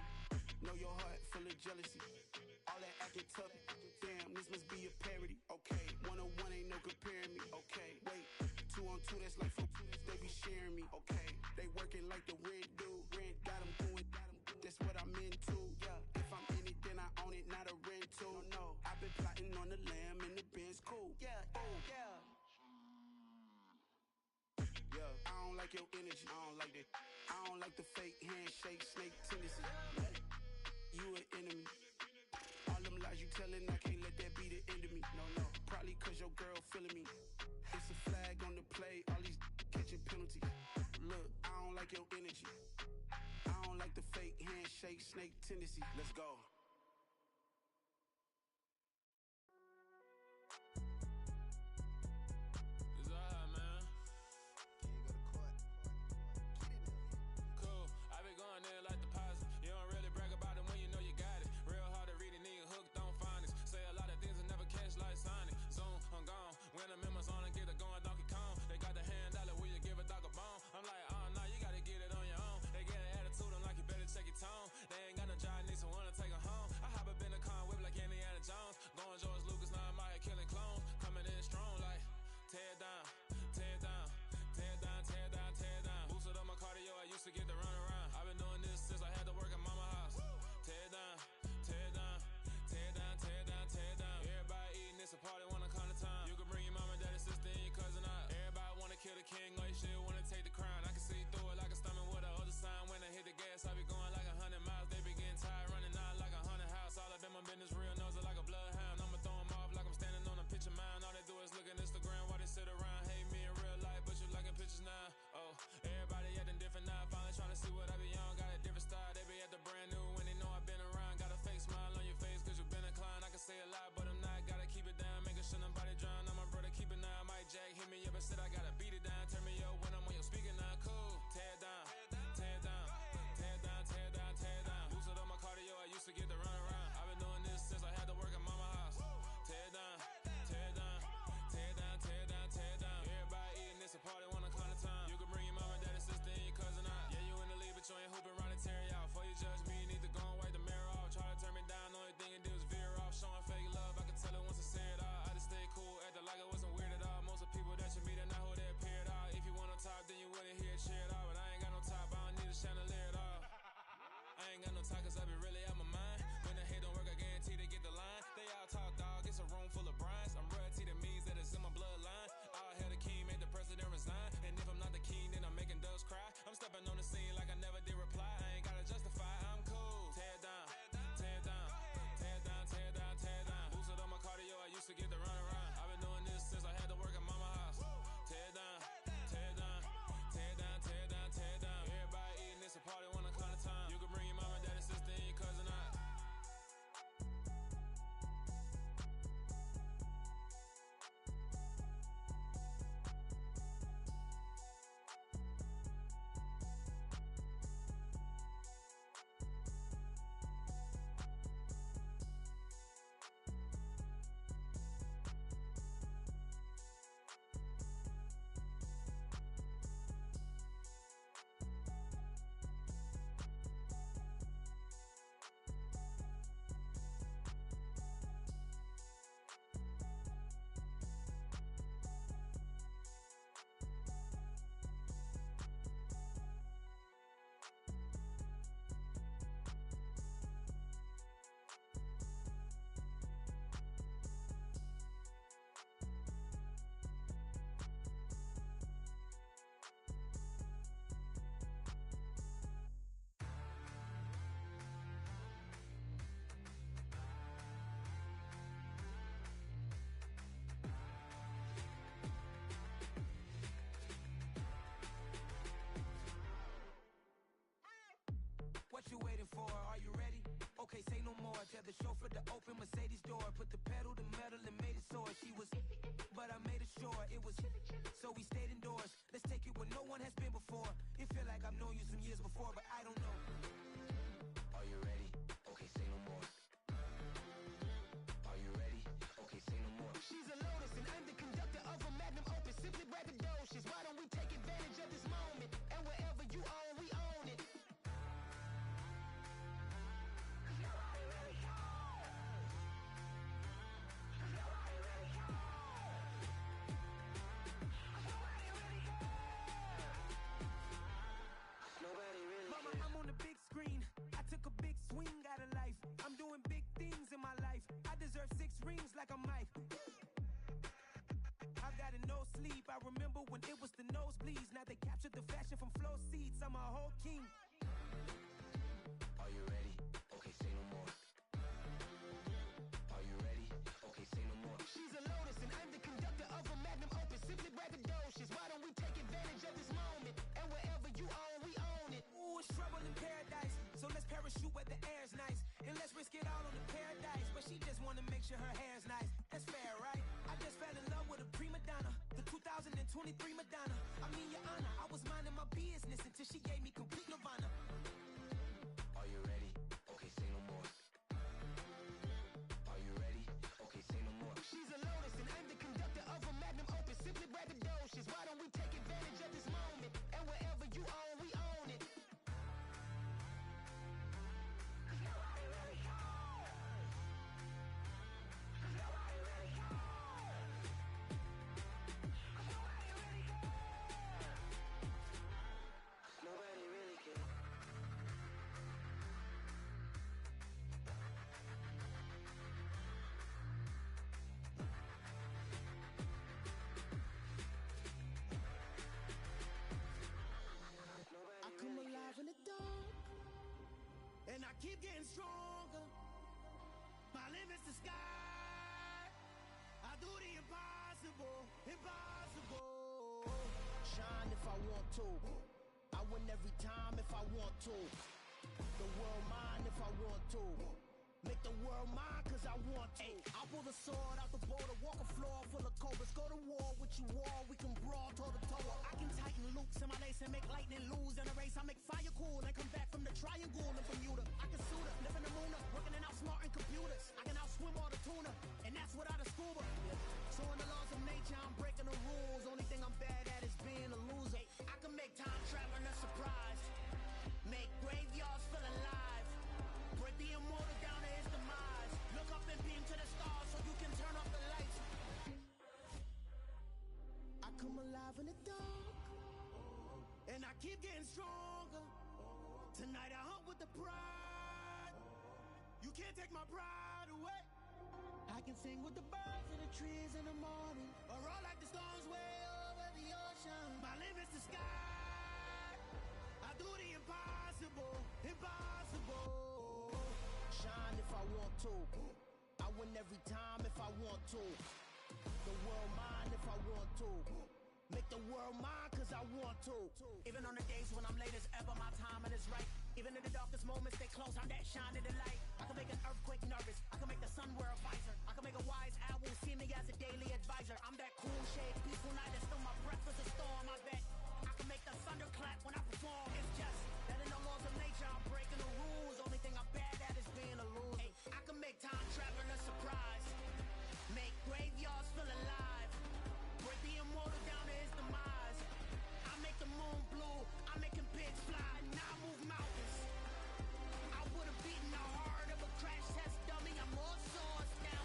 Know your heart full of jealousy. All that acting tough, damn, this must be a parody. Okay, 101 ain't no comparing me. Okay, wait, 2 on 2, that's like 4, they be sharing me. Okay, they working like the rent do. Rent got them doing, that's what I'm into. Yeah, if I'm in it, then I own it, not a rental. No, I've been plotting on the lamb and the Benz cool. Yeah, oh, yeah. Yeah, I don't like your energy, I don't like that. I don't like the fake handshake, snake tendency. What? You an enemy. All them lies you telling, I can't let that be the end of me. No, probably cause your girl feeling me. It's a flag on the play, all these catching penalties. Look, I don't like your energy. I don't like the fake handshake, snake tendency. Let's go. It's alright, man. Cool. I been going there like deposit. You don't really brag about it when you know you got it. Real hard to read a nigga hooked on phonics. Say a lot of things and never catch like Sonic. Zoom, I'm gone. When the members on and get it going Donkey Kong. They got the hand dollar, will you give a dog a bone? I'm like, oh no, you gotta get it on your own. They get an attitude, I'm like, you better check your tone. They ain't got no job, need someone to take her home. I hop up in the car, whip like Indiana Jones. Going George Lucas, now I'm out here killing clones. Coming in strong like, tear down, tear down, tear down, tear down, tear down. Boosted up my cardio, I used to get to run around. I've been doing this since I had to work at mama house. Tear down, tear down, tear down, tear down, tear down. Everybody eating, it's a party, wanna come to time. You can bring your mama, daddy, sister, and your cousin out. Everybody wanna kill the king, like shit, wanna take the crown. I can see through it like a stomach with a other sign. When I hit the gas, I be going like 100 miles. They be getting tired, running out like a 100 house. All up in my business, real nose it like a bloodhound. I'ma throw 'em off like I'm standing on a picture mound. All they do is look at Instagram while they sit around. Hate me in real life, but you liking pictures now. Oh, everybody acting different now. Finally trying to see what I be on. Got a different style, they be at the brand new when they know I've been around. Got a fake smile on your face cause you been inclined. I can say a lot, but I'm not. Gotta keep it down, making sure nobody drown. I'm my brother, keep it now. Mike Jack hit me up and said I gotta beat it down. Turn me up when I'm on your speaker now. Cool, tear down, tear down, tear down, tear down, tear down. Boosted up my cardio, I used to get to run around. I've been doing this since I had to work at mama house. Tear down, tear down, tear down, tear down, tear down. Everybody eating, it's a party, wanna come to time. You can bring your mama, daddy, sister, and your cousin out. Yeah, you in the league, but you ain't hooping around and tear you out. Before you judge me, you need to go and wipe the mirror off. Try to turn me down, only thing you do is veer off. Showing fake love, I can tell it once I say it all. I just stay cool, acting like I wasn't weird at all. Most of the people that you meet are not who they before. Are you ready? Okay, say no more. Tell the chauffeur to open Mercedes door. Put the pedal to metal and made it soar. She was, but I made it sure it was. So we stayed indoors. Let's take it where no one has been before. It feel like I've known you some years before, but I don't know. Are you ready? Okay, say no more. Are you ready? Okay, say no more. She's a Lotus and I'm the conductor of a Magnum Opus. Simply braggadocious. Why don't we take advantage of this moment? And wherever you own, we own it. Mama, I'm on the big screen. I took a big swing out of life. I'm doing big things in my life. I deserve 6 rings like I'm Mike. I've got no sleep. I remember when it was the nosebleeds. Now they captured the fashion from flow seats. I'm a whole king. Are you ready? Okay, say no more. Are you ready? Okay, say no more. She's a Lotus and I'm the conductor of a Magnum Opus. Simply braggadocious. Why don't we take advantage of this moment? And wherever you own, we own it. Ooh, it's trouble in paradise. So let's parachute where the air's nice. And let's risk it all on the paradise. But she just wanna make sure her hair's nice. That's fair, right? I just fell in love with a prima donna. The 2023 Madonna. I mean, Your Honor, I was minding my business until she gave me complete nirvana. Are you ready? Okay, say no more. Are you ready? Okay, say no more. She's a Lotus and I'm the conductor of a Magnum Opus. Simply braggadocious. Why don't we take advantage of this moment? And wherever you own, we own it. Nobody really cares. I come alive in the dark, and I keep getting stronger. My limit's the sky. I do the impossible, impossible. Shine if I want to. I win every time if I want to. The world mine if I want to. Make the world mine cause I want to. I pull the sword out the border, walk a floor full of cobras. Go to war with you all, we can brawl toe to toe. I can tighten loops in my lace and make lightning lose in a race. I make fire cool and come back from the triangle in Bermuda. I can suit up, live in the moon up, working and outsmarting computers. I can outswim all the tuna, and that's without a scuba. So in the laws of nature, I'm breaking the rules. Only thing I'm bad at is being a loser. I can make time traveling a surprise. Make graveyards feel alive. Break the immortal down to his demise. Look up and beam to the stars so you can turn off the lights. I come alive in the dark, and I keep getting stronger. Tonight I hunt with the pride. You can't take my pride away. I can sing with the birds and the trees in the morning, or roll like the storms way over the ocean. My limit's the sky. I do the impossible, impossible. Shine if I want to. I win every time if I want to. The world mine if I want to. Make the world mine cause I want to. Even on the days when I'm late as ever, my timing is right. Even in the darkest moments, stay close, I'm that shining the light. I can make an earthquake nervous. I can make the sun wear a visor. I can make a wise owl see me as a daily advisor. I'm that cool shade, peaceful night, and still my breath is a storm. I bet I can make the thunder clap when I perform. It's just that in the laws of nature, I'm breaking the rules. Only thing I'm bad at is being a loser. Hey, I can make time traveling a surprise. Make graveyards feel alive. Break the immortal down to his demise. I make the moon blue. I'm making pigs fly. Now I move mountains. I would have beaten the heart of a crash test dummy. I'm more swords down.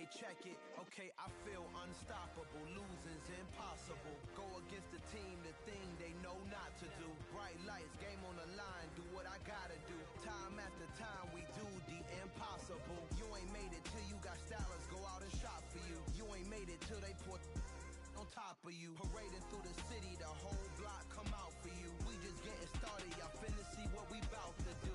Hey, check it. Okay, I feel unstoppable. Losing's impossible. Go against the team, the thing they know not to do. Bright lights, game on the line. Do what I gotta do. Time after time, we do the impossible. You ain't made it till you got stylists go out and shop for you. You ain't made it till they put on top of you. Parading through the city, the whole block come out for you. We just getting started, y'all finna see what we bout to do.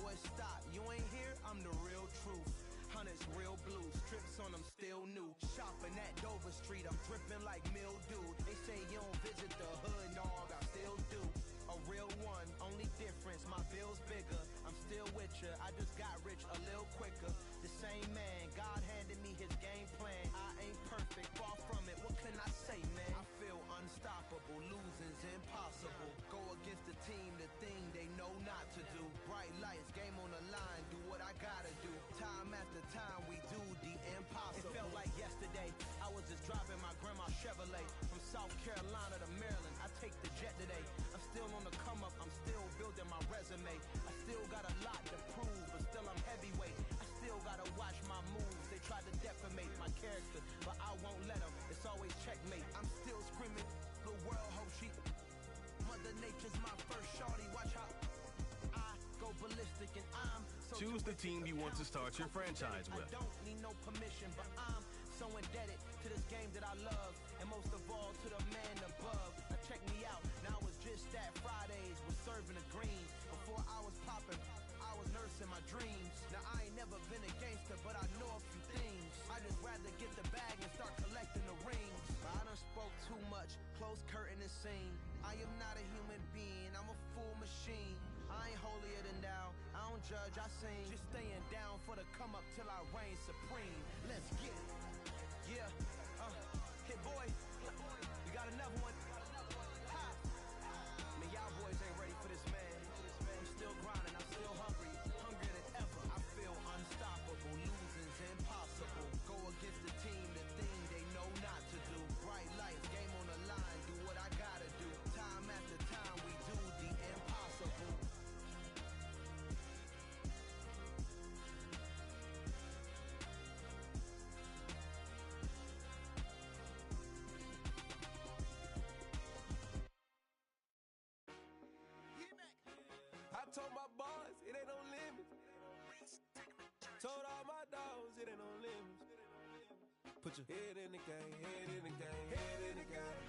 Boy, stop, you ain't here, I'm the real truth. Hunters real blue, strips on them still new. Shopping at Dover Street, I'm dripping like mildew. They say you don't visit the hood, dog, I still do. A real one, only difference, my bill's bigger. I'm still with ya, I just got rich a little quicker. The same man, God handed me his game plan. I ain't perfect, far from it, what can I say, man? I feel unstoppable, losing's impossible. Go against the team, the thing they know not to do. Bright lights, game on the line, do what I gotta do. Time after time, we do the impossible. It felt like yesterday, I was just driving my grandma's Chevrolet from South Carolina to Maryland. I take the jet today. I'm still on the come up, I'm still building my resume. I still got a lot to prove, but still I'm heavyweight. I still gotta watch my moves. They try to defamate my character, but I won't let them. It's always checkmate. I'm still screaming, the world hope she. Mother Nature's my first shorty. Watch how I go ballistic and I'm so. Choose the team you want to start your franchise with. I don't need no permission, but I'm so indebted to this game that I love, and most of all to the man above. Now check me out. Now it's just that Fridays was serving the green. Before I was popping, I was nursing my dreams. Now I ain't never been a gangster, but I know a few things. I just rather get the bag and start collecting the rings. But I done spoke too much, close curtain and scene. I am not a human being, I'm a full machine. I ain't holier than thou, I don't judge, I sing. Just staying down for the come up till I reign supreme. Let's get it. Yeah, hit boy, we got another one. Ha! Man, y'all boys ain't ready for this, man. I'm still grinding, I'm still hungry, hungrier than ever. I feel unstoppable, losing's impossible. Go against the team, the thing they know not to do. Bright lights, game on the line, do what I gotta do. Time after time, we do the impossible. I told my boys, it ain't no limits. Told all my dogs, it ain't no limits. Put your head in the game, head in the game, head in the game.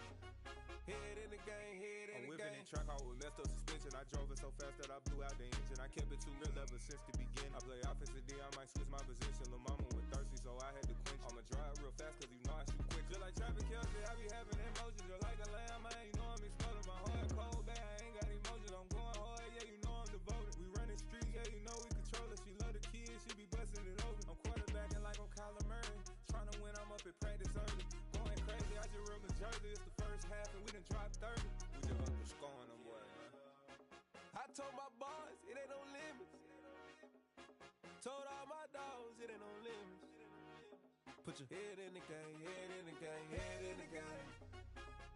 Head in the game, head in the game. I'm whipping in track out with messed up suspension. I drove it so fast that I blew out the engine. I kept it too real ever since the beginning. I play offensive D, I might switch my position. Lil' mama was thirsty, so I had to quench. I'ma drive real fast, cause you know I shoot quick. Just like traffic Kelsey, I be having emotions. Just like a lamb, man, you know I'm exploding. My heart cold, bad, I ain't got emotions. I'm going hard, yeah, you know I'm devoted. We running streets, yeah, you know we control it. She love the kids, she be busting it open. I'm quarterbacking like I'm Kyler Murray. Trying to win, I'm up at practice early. Going crazy, I just rolled the jersey. It's the first half and we done dropped 30. We just up the scoring them, boy, man. I told my boys, it ain't no limits. Told all my dogs, it ain't no limits. Put your head in the game, head in the game, head in the game.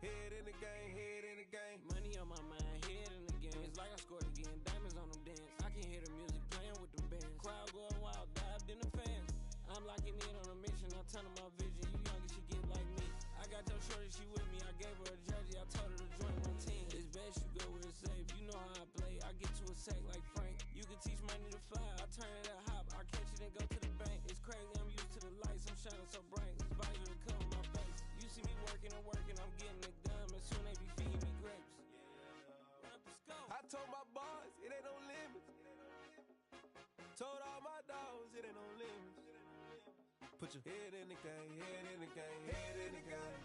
Head in the game, head in the game. Money on my mind, head in the game. It's like I scored again, diamonds on them dance. I can hear the music playing with them bands. Crowd going wild, dived in the fans. I'm locking in on a mission, I'm turning my vision. You young, she get like me. I got your shorty, she with me. I gave her a jersey, I told her to join my team. It's best you go where it's safe. You know how I play. I get to a sack like Frank. You can teach money to fly. I turn it at hop. I catch it and go to the bank. It's crazy, I'm used to the lights. I'm shining so bright. This visor to cover my face. You see me working and working, I'm getting it done. And soon they be feeding me grapes. I told my boys, it ain't no limits. Told all my dogs, it ain't no limits. Put your head in the game, head in the game, head in the game.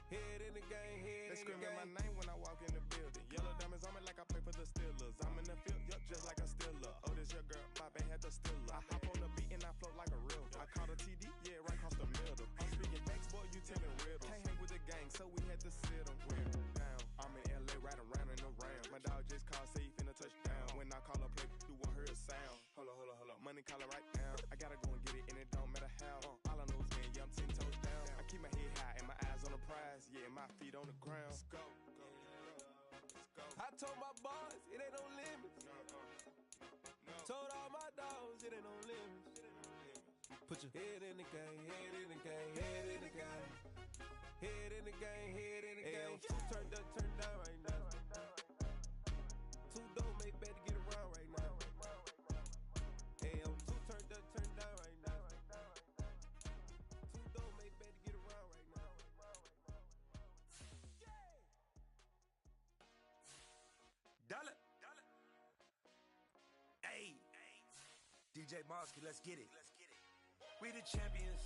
Head in the game, head in the game. They screaming my name when I walk in the building. Yellow diamonds on me like I play for the Steelers. I'm in the field, yup, just like a Steeler. Oh, this your girl, my band had the Steeler. I hop on the beat and I float like a real. I caught a TD, yeah, right across the middle. I'm speaking facts, boy, you telling riddles. Can't hang with the gang, so we had to sit them down. I'm in LA, riding round and around. My dog just called, say he finna touch down. When I call a play, you won't hear a sound. Hold up, money calling right now. I gotta go and get it, and it don't matter how. All I know is man, yeah, I'm 10 toes down. I keep my head high and my eyes on the prize. Yeah, my feet on the ground. Let's go. I told my boys, it ain't no limits. Told all my dogs, it ain't no limits. Put your head in the game, head DJ Mosky, let's get it. We the champions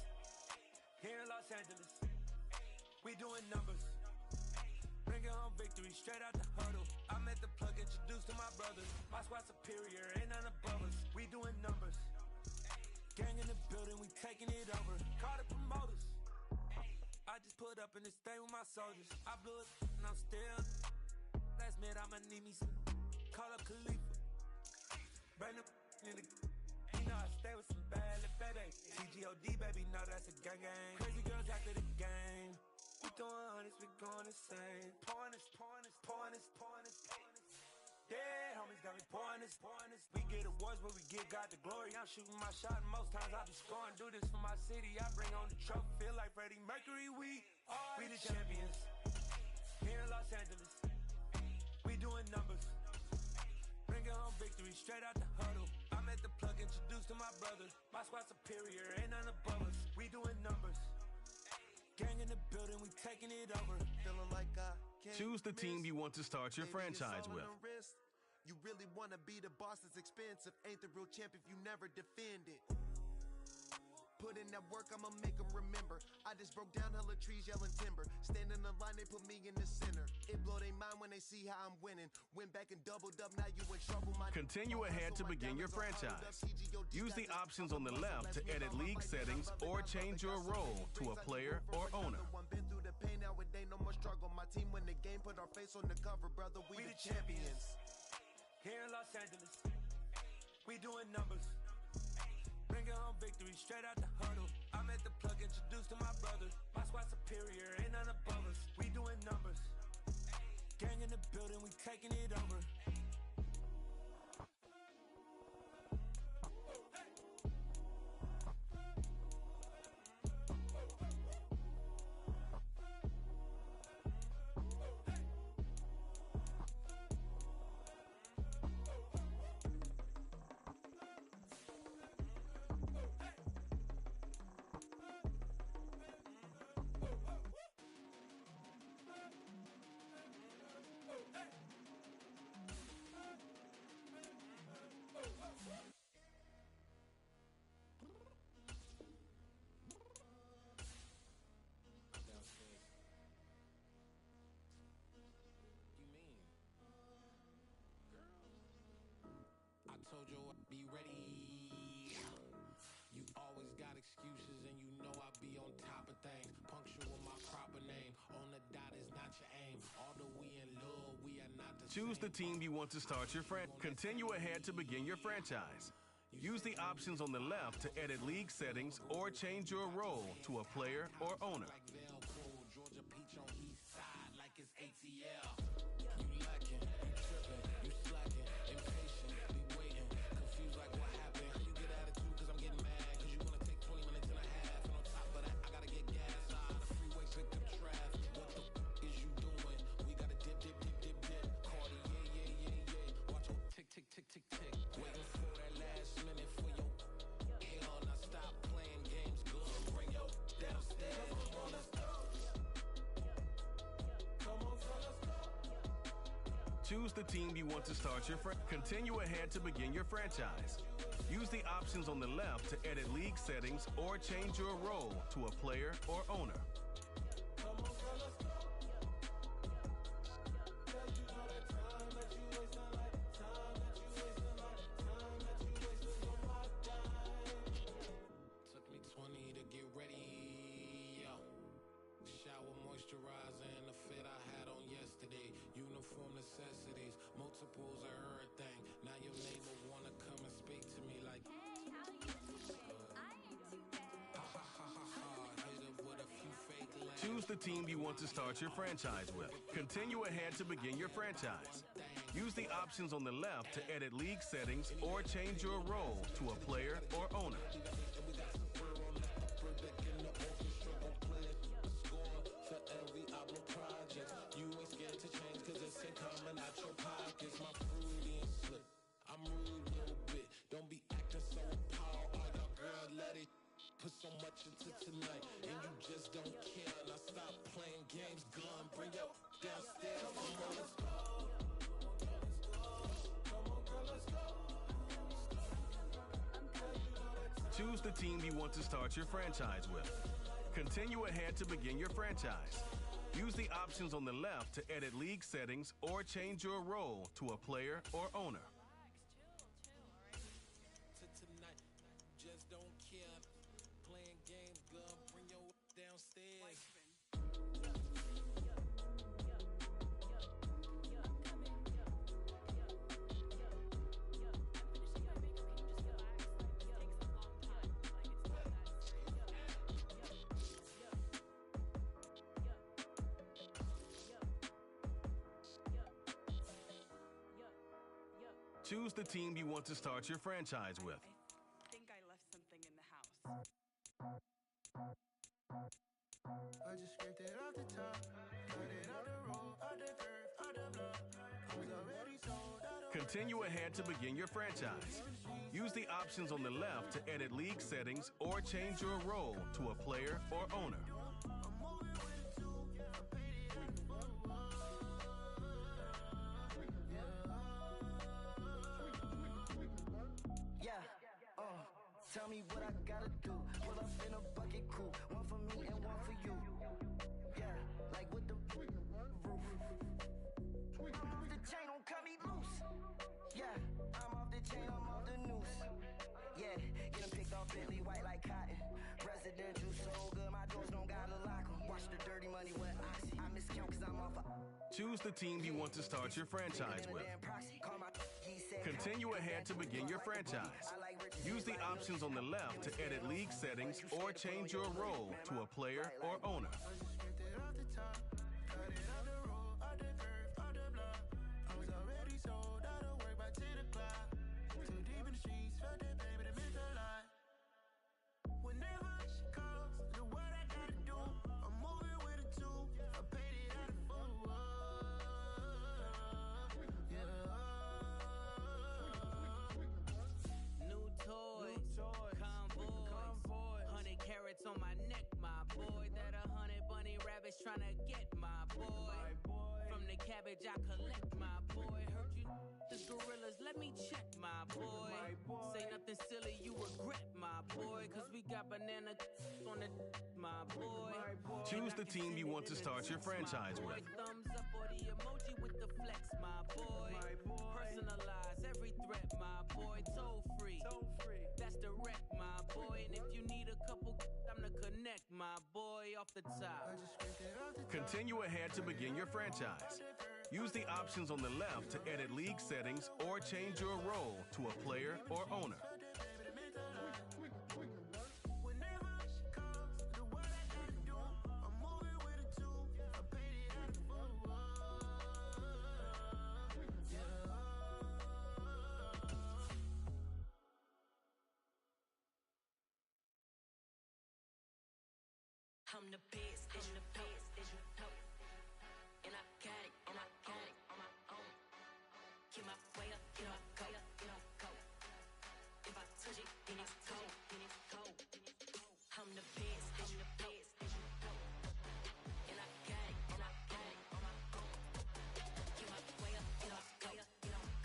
here in Los Angeles. We doing numbers. Bringing home victory straight out the huddle. I met the plug, introduced to my brothers. My squad superior, ain't none above us. We doing numbers. Gang in the building, we taking it over. Call the promoters. I just put up in this thing with my soldiers. I blew it and I'm still. Last minute I'ma need me some. Call up Khalifa. Bring the in the. You know I stay with some bad little baby. CGOD baby, know that's a gang gang. Crazy girls after the game. We throwing hundreds, we going insane. Pouring this. Yeah, homies got me pouring this. We get awards, but we give God the glory. I'm shooting my shot, and most times I be scoring. Do this for my city, I bring on the trophy. Feel like Freddie Mercury, we the champions. Here in Los Angeles, we doing numbers. Bringing home victory straight out the huddle. I met the plug, introduced to my brothers. My squad superior, ain't none above us. We doing numbers. Gang in the building, we taking it over. Feeling like I can't Choose the team you want to start your Maybe franchise it's all with. on the wrist. You really want to be the boss that's expensive. Ain't the real champ if you never defend it. Put in that work, I'ma make them remember. I just broke down hella trees, yelling timber. Stand in the line, they put me in the center. It blow their mind when they see how I'm winning. Went back and doubled up, now you in trouble. Continue ahead to begin your franchise. Use the options on the left to edit league settings or change your role to a player or owner. Been through the pain, now it ain't no more struggle. My team win the game, put our face on the cover, brother. We the champions. Here in Los Angeles, we doing numbers. Bringing home victory straight out the huddle. I met the plug, introduced to my brothers. My squad superior, ain't none above us. We doing numbers. Gang in the building, we taking it over. Told you I'd be ready. You always got excuses and you know I be on top of things. Punctual my proper name. On the dot is not your aim. Although we in love, we are not the Choose the team you want to start your franchise. Continue ahead to begin your franchise. Use the options on the left to edit league settings or change your role to a player or owner. Georgia Peach on east side like it's ATL. You lacking, you tripping, you slacking, impatient, be waiting, confused like what happened. You get attitude cause I'm getting mad, cause you wanna take 20 minutes and a half. And on top of that, I gotta get gas out of the freeway, pick up traffic. What the is you doing? We gotta dip. Cardi, yeah. Watch your tick. Waiting for that last minute for your hell. Now stop playing games, good. Bring your downstairs. Come on, let's go. Choose the team you want to start your franchise. Continue ahead to begin your franchise. Use the options on the left to edit league settings or change your role to a player or owner. Took me 20 to get ready. Shower moisturizer and the fit I had on yesterday. Uniform necessities, multiples of everything. Now your neighbor wanna come and speak to me like, hey, how you doing? I ain't too bad. Hit up with a few fake lines. Choose the team you want to start your franchise with. Continue ahead to begin your franchise. Use the options on the left to edit league settings or change your role to a player or owner. For every album project, you ain't scared to change cause it's coming out your pockets. My Freudian slip, I'm rude a little bit. Don't be acting so appalled. All y'all girls let it put so much into tonight and you just don't care. Now stop playing games, gun, bring your downstairs. Come on, let's go. Come on, girl, let's go. Choose the team you want to start your franchise with. Continue ahead to begin your franchise. Use the options on the left to edit league settings or change your role to a player or owner. Tonight, just don't care. Playing games, girl, bring your downstairs. Choose the team you want to start your franchise with. I think I left something in the house. I just scraped it off the top, cut it out the road, out the curve, out the block. I was already sold out. Continue ahead to begin your franchise. Use the options on the left to edit league settings or change your role to a player or owner. Tell me what I gotta do. Pull up in a bucket crew, one for me and one for you. Yeah, like with the roof. I'm off the chain, don't cut me loose. Yeah, I'm off the chain, I'm off the noose. Yeah, get them picked off Bentley, white like cotton. Residential so good, my doors don't gotta lock them. Watch the dirty money with oxy. I miscount cause I'm off a... Choose the team you want to start your franchise with. Continue ahead to begin your franchise. Use the options on the left to edit league settings or change your role to a player or owner. On my neck, my boy. That 100 bunny rabbits tryna get my boy. From the cabbage I collect, my boy. Heard you the gorillas, let me check, my boy. Say nothing silly, you regret, my boy. Cause we got banana on the my boy. Choose the team you want to start your franchise with. Thumbs up or the emoji with the flex, my boy. Personalize every threat, my boy. Toll free. That's direct, my boy. And if you need a couple, I'm the connect, my boy, off the top. Continue ahead to begin your franchise. Use the options on the left to edit league settings or change your role to a player or owner. I'm the best, I'm the best, as you know. And I got it, on my own. Get my way up, get my go, go. If I touch it, then it's cold, I'm the best, I'm the best, as you know. And I got it, on my own. Get my way up, get my go,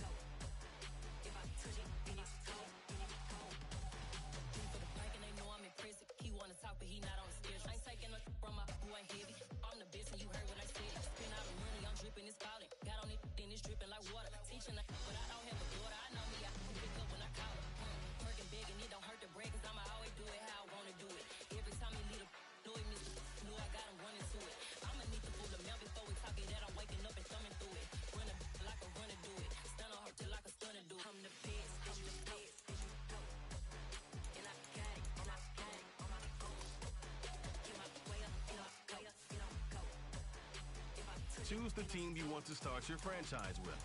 go. If I touch it, then it's cold, for the bike and they know I'm impressive. He wanna talk, but he not on the schedule. I ain't taking nothing from my boy heavy. I'm the best and you heard what I said. Spend all the money, I'm dripping, it's falling. Got on it, then it's dripping like water. Teaching the but I don't have a daughter. I know me, I can pick up when I call her. Working big and it don't hurt to break, cause I'ma always do it how I wanna do it. Every time he lead a know it means know I got him running to it. I'ma need to pull the mail before we talk it that I'm waking up and thumbing through it. Run a like a runner do it. Stun on her till like a stunner do it. I'm the best, I'm the best, as you know. And I got it, and I got it on my own. Get my way up, get my go, go. If I touch Choose the team you want to start your franchise with.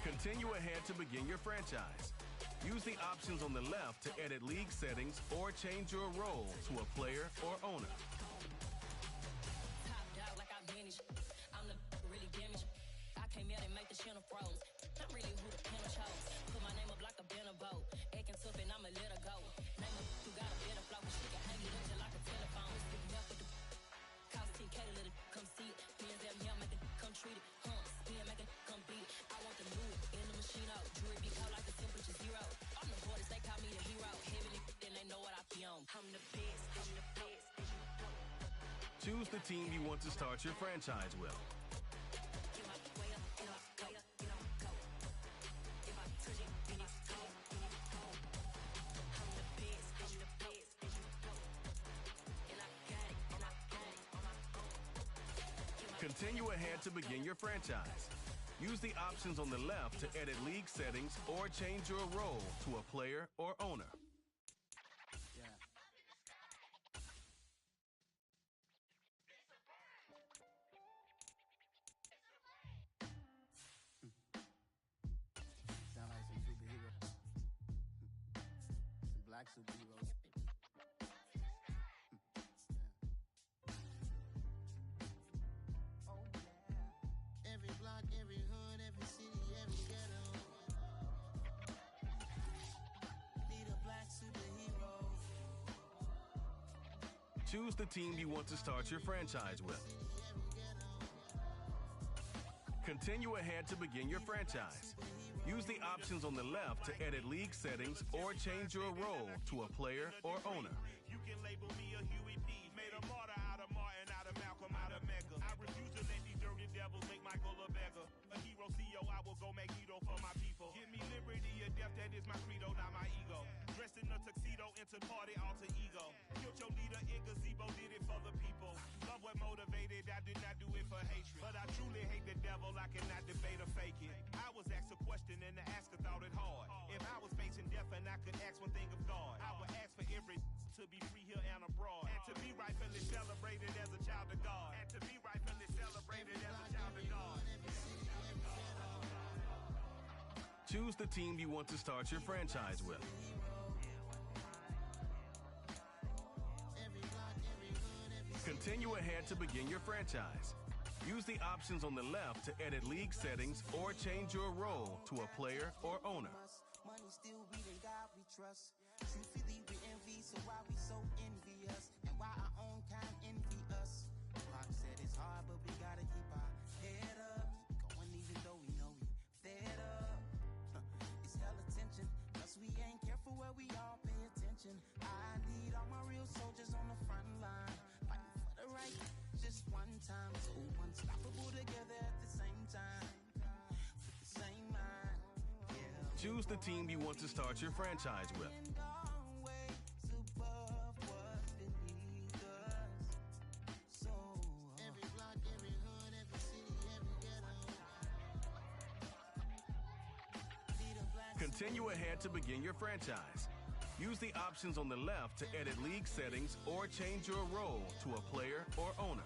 Continue ahead to begin your franchise. Use the options on the left to edit league settings or change your role to a player or owner. Top dog like I manage. I'm the really damaged. I came out and make the channel froze. I'm really who the panel chose. Put my name up like a banner boat. Acting tough and I'ma let her go. Name her who got a better flow. She can hang it up just like a telephone. Stick me up with the cost 10K to let it come see it. Bands at me, I make it come treat it. Spin, make it come beat it. I want the new in the machine out. Jewelry be cold like a Choose the team you want to start your franchise with. Continue ahead to begin your franchise. Use the options on the left to edit league settings or change your role to a player or owner. Sound like some superheroes. Some black superheroes. Every block, every hood, every city, every ghetto. Need a black superhero. Choose the team you want to start your franchise with. Continue ahead to begin your franchise. Use the options on the left to edit league settings or change your role to a player or owner. You can label me a Huey P. Made a martyr out of Martin, out of Malcolm, out of Mecca. I refuse to let these dirty devils make Michael a beggar. A hero CEO, I will go Magneto for my people. Give me liberty or death, that is my credo, not my ego. Dressed in a tuxedo, into party, alter ego. Killed your leader in gazebo, did it for the people. Love what motivated, I did not do it for hatred. But I truly hate the devil, I cannot debate or fake it. I was asked a question and the asker thought it hard. If I was facing death and I could ask one thing of God, I would ask for every to be free here and abroad. And to be rightfully celebrated as a child of God. And to be rightfully celebrated as a child of God. Choose the team you want to start your franchise with. Continue ahead to begin your franchise. Use the options on the left to edit league settings or change your role to a player or owner. Money still reading God we trust. Truthfully we envy, so why we so envious? And why our own kind envy us? Rock said it's hard, but we gotta keep our head up. Going even though we know we fed up. It's hell attention, cause we ain't careful where we all pay attention. I need all my real soldiers on the front line, fighting for the right just one time. So unstoppable together at the same time, with the same mind. Choose the team you want to start your franchise with. Continue ahead to begin your franchise. Use the options on the left to edit league settings or change your role to a player or owner.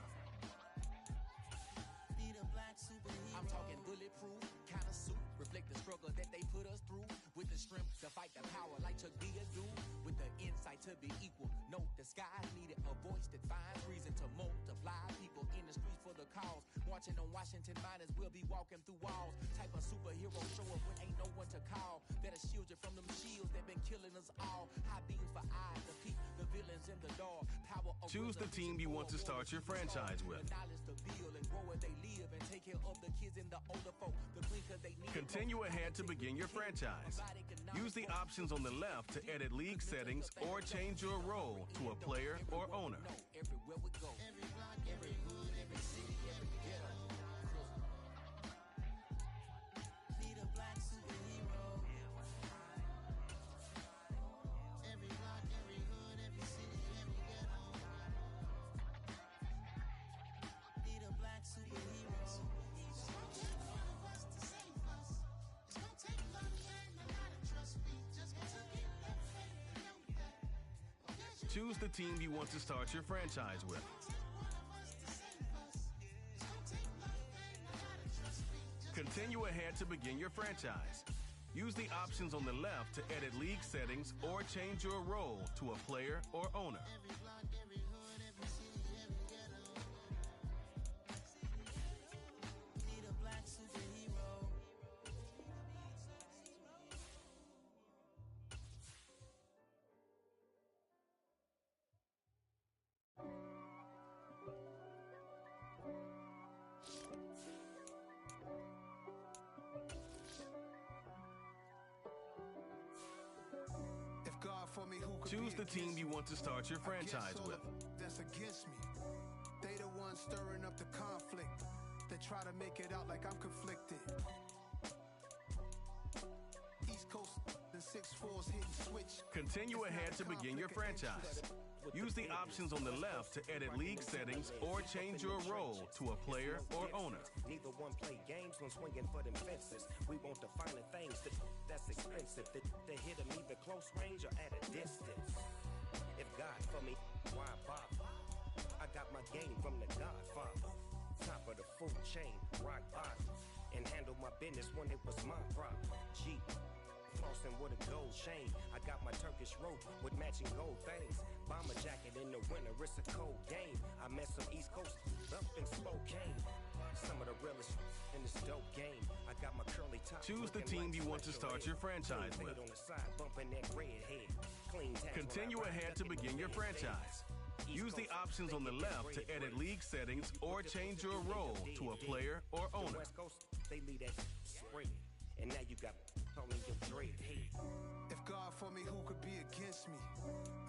I'm talking bulletproof, kind of suit, reflect the struggle that they put us through. With the strength to fight the power like Chuck D do. With the insight to be equal. Note the skies needed a voice that finds reason to multiply. People in the streets for the cause. Marching on Washington miners will be walking through walls. Type of superhero show up when ain't no one to call. That'll shield you from them shields that been killing us all. High beams for eyes to peep the villains in the dark. Power of Choose the team you want to start your franchise with. knowledge to build and grow where they live and take care of the kids and the older folk. The blinkers they need. Continue ahead to begin your franchise. Use the options on the left to edit league settings or change your role to a player or owner. Everywhere we go, every block, every hood, every city, every ghetto. Need a black superhero. Every block, every hood, every city, every ghetto. Need a black superhero. It's gonna take one of us to save us. It's gonna take love and a lot of trust. We just gotta get that faith and know that. Choose the team you want to start your franchise with. Continue ahead to begin your franchise. Use the options on the left to edit league settings or change your role to a player or owner. Need a black superhero. If God for me, who could Choose be the team against you me? want to start your Against franchise all with. That's against me. They ones stirring up the conflict. They try to make it out like I'm conflicted. East Coast and 6'4's hitting switch. Continue ahead to begin your franchise. Use the options on the left to edit league settings or change your role to a player or owner. Neither one play games when swinging for them fences. We want the finer things that's expensive. The hit them either close range or at a distance. If God for me, why bother? I got my game from the Godfather. Top of the food chain, rock bottom. And handle my business when it was my problem. G. Flossing with a gold chain. I got my Turkish rope with matching gold things. Bomber jacket in the winter, it's a cold game. I met some East Coast up in Spokane. Some of the realest in this dope game. I got my curly top. Choose the team you want to start your franchise with. On the side, bumping that red head. Clean Continue ahead to begin your franchise. Use the options on the left to edit league settings or change your role to a player or owner. West Coast, they leave that spread. And now you got only your dread head. If God for me, who could be against me?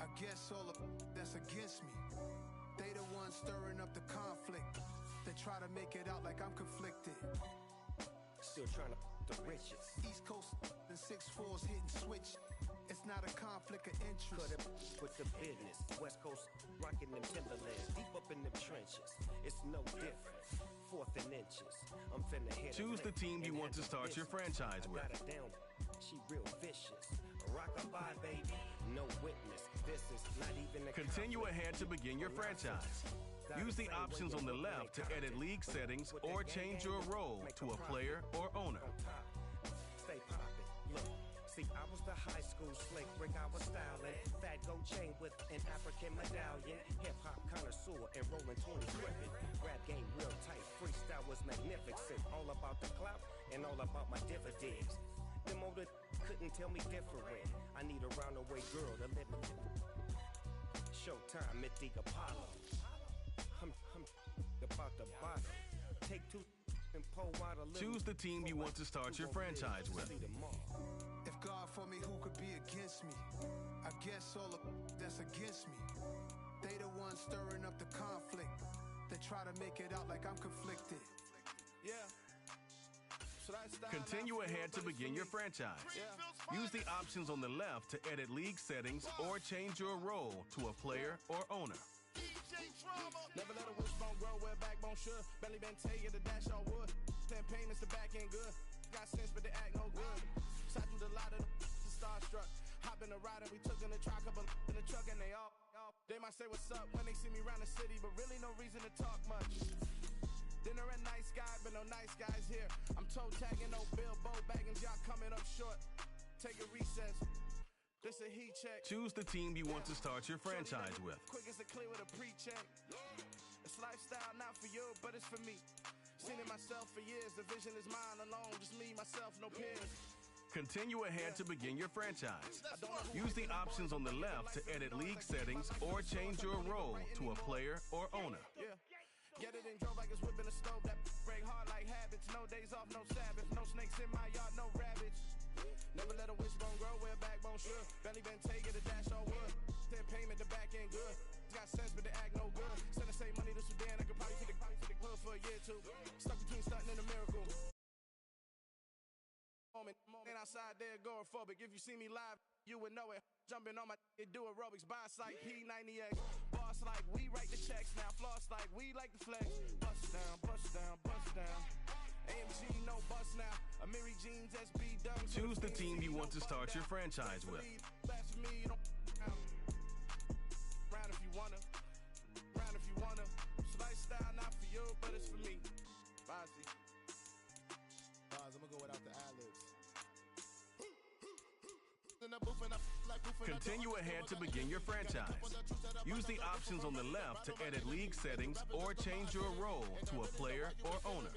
I guess all of that's against me. They the ones stirring up the conflict. They try to make it out like I'm conflicted. Still trying to the riches. East Coast and 6'4's hitting switch. It's not a conflict of interest. Cut it with the business. West Coast rocking them Timberlands, deep up in them trenches. It's no different. Fourth and inches. I'm finna hit. Choose the team you want to start your franchise with. I got her down. She real vicious. Rock-a-bye, baby. No witness. This is not even a Continue ahead to begin your franchise. Use the options on the left to edit league settings or change your role to a player or owner. Stay poppin'. Look. See, I was the high school slick Rick, I was styling. Fat gold chain with an African medallion. Hip-hop connoisseur and rolling 20 gripping. Rap game real tight, freestyle was magnificent. All about the clout and all about my dividends. Them older couldn't tell me different. I need a roundaway girl to let me. Showtime at the Apollo. I'm about the bottom. Take two and pour out a little. Choose the team you want to start your franchise with. If God for me, who could be against me? I guess all of that's against me. They the ones stirring up the conflict. They try to make it out like I'm conflicted. Yeah. Continue ahead to begin your franchise. Use the options on the left to edit league settings or change your role to a player or owner. Never let a wishbone grow where backbone should. Belly been taking the dash on wood. 10 payments, the back ain't good. Got sense, but they act no good. Side through the lot of the starstruck. Hop in the ride and we took in the truck, couple in the truck, and they all. They might say what's up when they see me around the city, but really no reason to talk much. Dinner at nice guy, but no nice guys here. I'm toe tagging, no Bilbo Baggins, y'all coming up short. Take a recess. This a heat check. Choose the team you want to start your franchise with. Quick as a clear with a pre-check. It's lifestyle not for you, but it's for me. Seen it myself for years. The vision is mine alone. Just me, myself, no peers. Continue ahead to begin your franchise. Use the options on the left to edit league settings or change your role to a player or owner. Yeah. Get it and drove like it's whipping a stove. That break hard like habits. No days off, no Sabbath. No snakes in my yard, no rabbits. Never let a wishbone grow where backbone should. Belly been taking the dash on wood. 10 payment, the back ain't good. Got sense, but they act no good. Send the same money to Sudan. I could probably take the hood for a year or two. Stuck between stunting and a miracle. Moment outside there agoraphobic. If you see me live, you would know it. Jumping on my do aerobics. Boss like P90X. Boss like we write the checks now. Floss like we like the flex. Bust down, bust down, bust down. AMG no bust now. Amiri jeans SB dumb. Choose the team you want to start your franchise with. That's for me. Round if you wanna. Round if you wanna. It's lifestyle not for you, but it's for me. Bozzy. I'm gonna go without the ad-libs. Continue ahead to begin your franchise. Use the options on the left to edit league settings or change your role to a player or owner.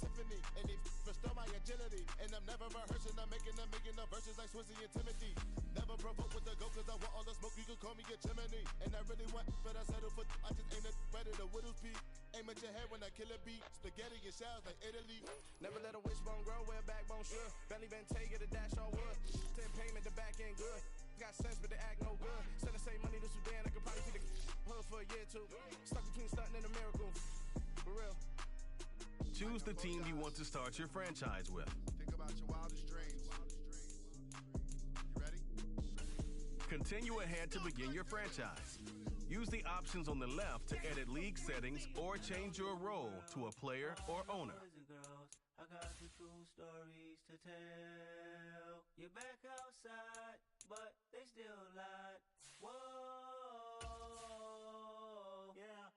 Tiffany, and they restore my agility. And I'm never rehearsing, I'm making the verses like Swizzy and Timothy. Never provoke with the go, cause I want all the smoke, you can call me a chimney. And I really want, but I settle for, I just ain't ready to Whittles Peak. Aim at your head when I kill a beat. Spaghetti and shells like Italy. Never let a wishbone grow where backbone should. Belly been taking the dash on wood. 10 payment, the back ain't good. Got sense, but they act no good. Send the same money to Sudan, I could probably see the hood for a year or two. Stuck between stunting and a Choose the team you want to start your franchise with. Think about your wildest dreams. You ready? Continue ahead to begin your franchise. Use the options on the left to edit league settings or change your role to a player or owner. Boys and girls, I got some true stories to tell. You're back outside, but they still lied. Whoa, yeah.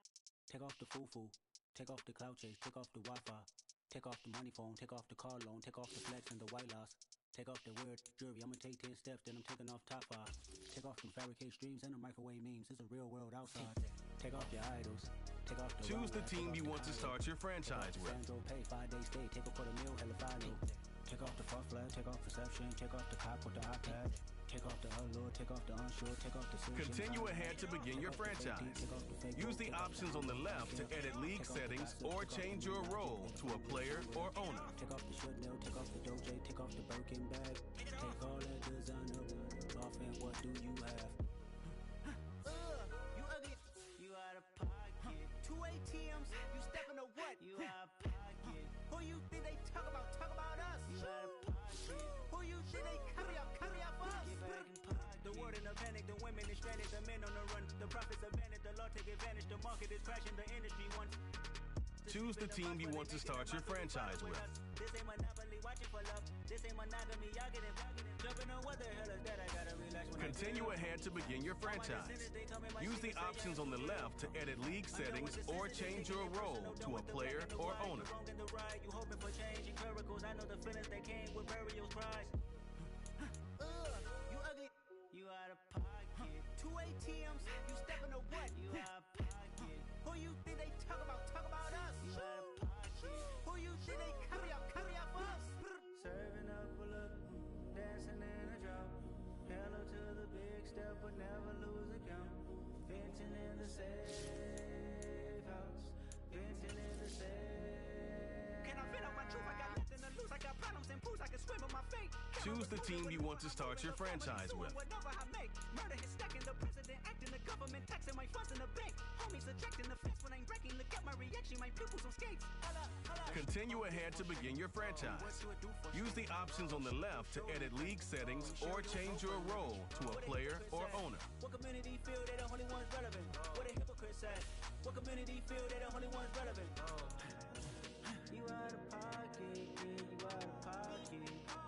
Take off the foo-foo, take off the cloud chase, take off the Wi-Fi, take off the money phone, take off the car loan, take off the flex and the white loss. Take off the weird jewelry, I'ma take 10 steps, then I'm taking off top 5. Take off them fabricate streams and the microwave memes, it's a real world outside. Take off your idols, take off the Choose the team you want to start your franchise with. Sandro pay 5 days stay, take off for the meal, hella final. Take off the far flag, take off perception, take off the cop with the iPad. Take off the allure, take off the unsure, take off the decision. Continue ahead to begin your franchise. Use the options on the left to edit league settings or change your role to a player or owner. Take off the shirt nail, take off the doje, take off the Birkin bag. Take all that designer off and what do you have? You ugly. You out of pocket. 2 ATMs, you stepping to what? You out of pocket. Who you think they talk about? Talk about us. You out of pocket. Who you think they carry out for us? Get back in pocket. The world in a panic, the women is stranded, the men on the run. The profits abandoned, the law take advantage, the market is crashing, the industry wants. Choose the team you want to start your franchise with. This ain't monopoly, watching for love. This ain't monogamy, y'all get it. Jumping on what the hell is that? I gotta relax when Continue ahead to begin your franchise. Use the options on the left to edit league settings or change your role to a player or owner. You hoping for change and miracles. I know the feelings that came with burial cries. You ugly. You out of pocket. 2 ATMs, you stepping to what? You out of pocket. Who you think they talk about? Talk about us. You out of pocket. Who you think they carry out for us? Serving up a look, dancing in a drop. Hello to the big step, but never lose a count. Venting in the safe house. Venting in the safe. Can I vent out my truth? I got nothing to lose. I got problems and pools. I can swim with my fate. Choose the team you want to start your franchise with. Whatever I make, murder is stacking. The president acting, the government taxing my funds in the bank. Homies ejecting the fence when I'm breaking. Look at my reaction, my pupils on skates. Continue ahead to begin your franchise. Use the options on the left to edit league settings or change your role to a player or owner. What community feel they the only ones relevant? What a hypocrite said. What community feel they the only ones relevant? You out of pocket, yeah, you out of pocket.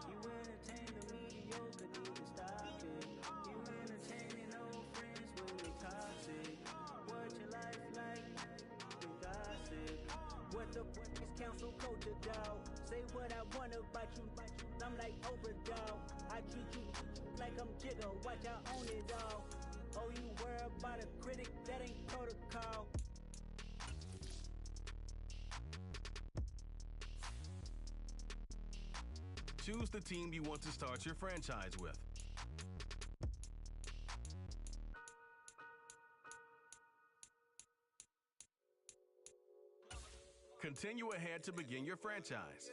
You entertain the mediocre, need to stop it. You entertaining old friends when they toxic. What your life like? You gossip. What the is council culture, dog? Say what I want about you. I'm like Oprah, dog. I treat you like I'm Jigga. Watch I own it all. Oh, you worry about a critic? That ain't protocol. Choose the team you want to start your franchise with. Continue ahead to begin your franchise.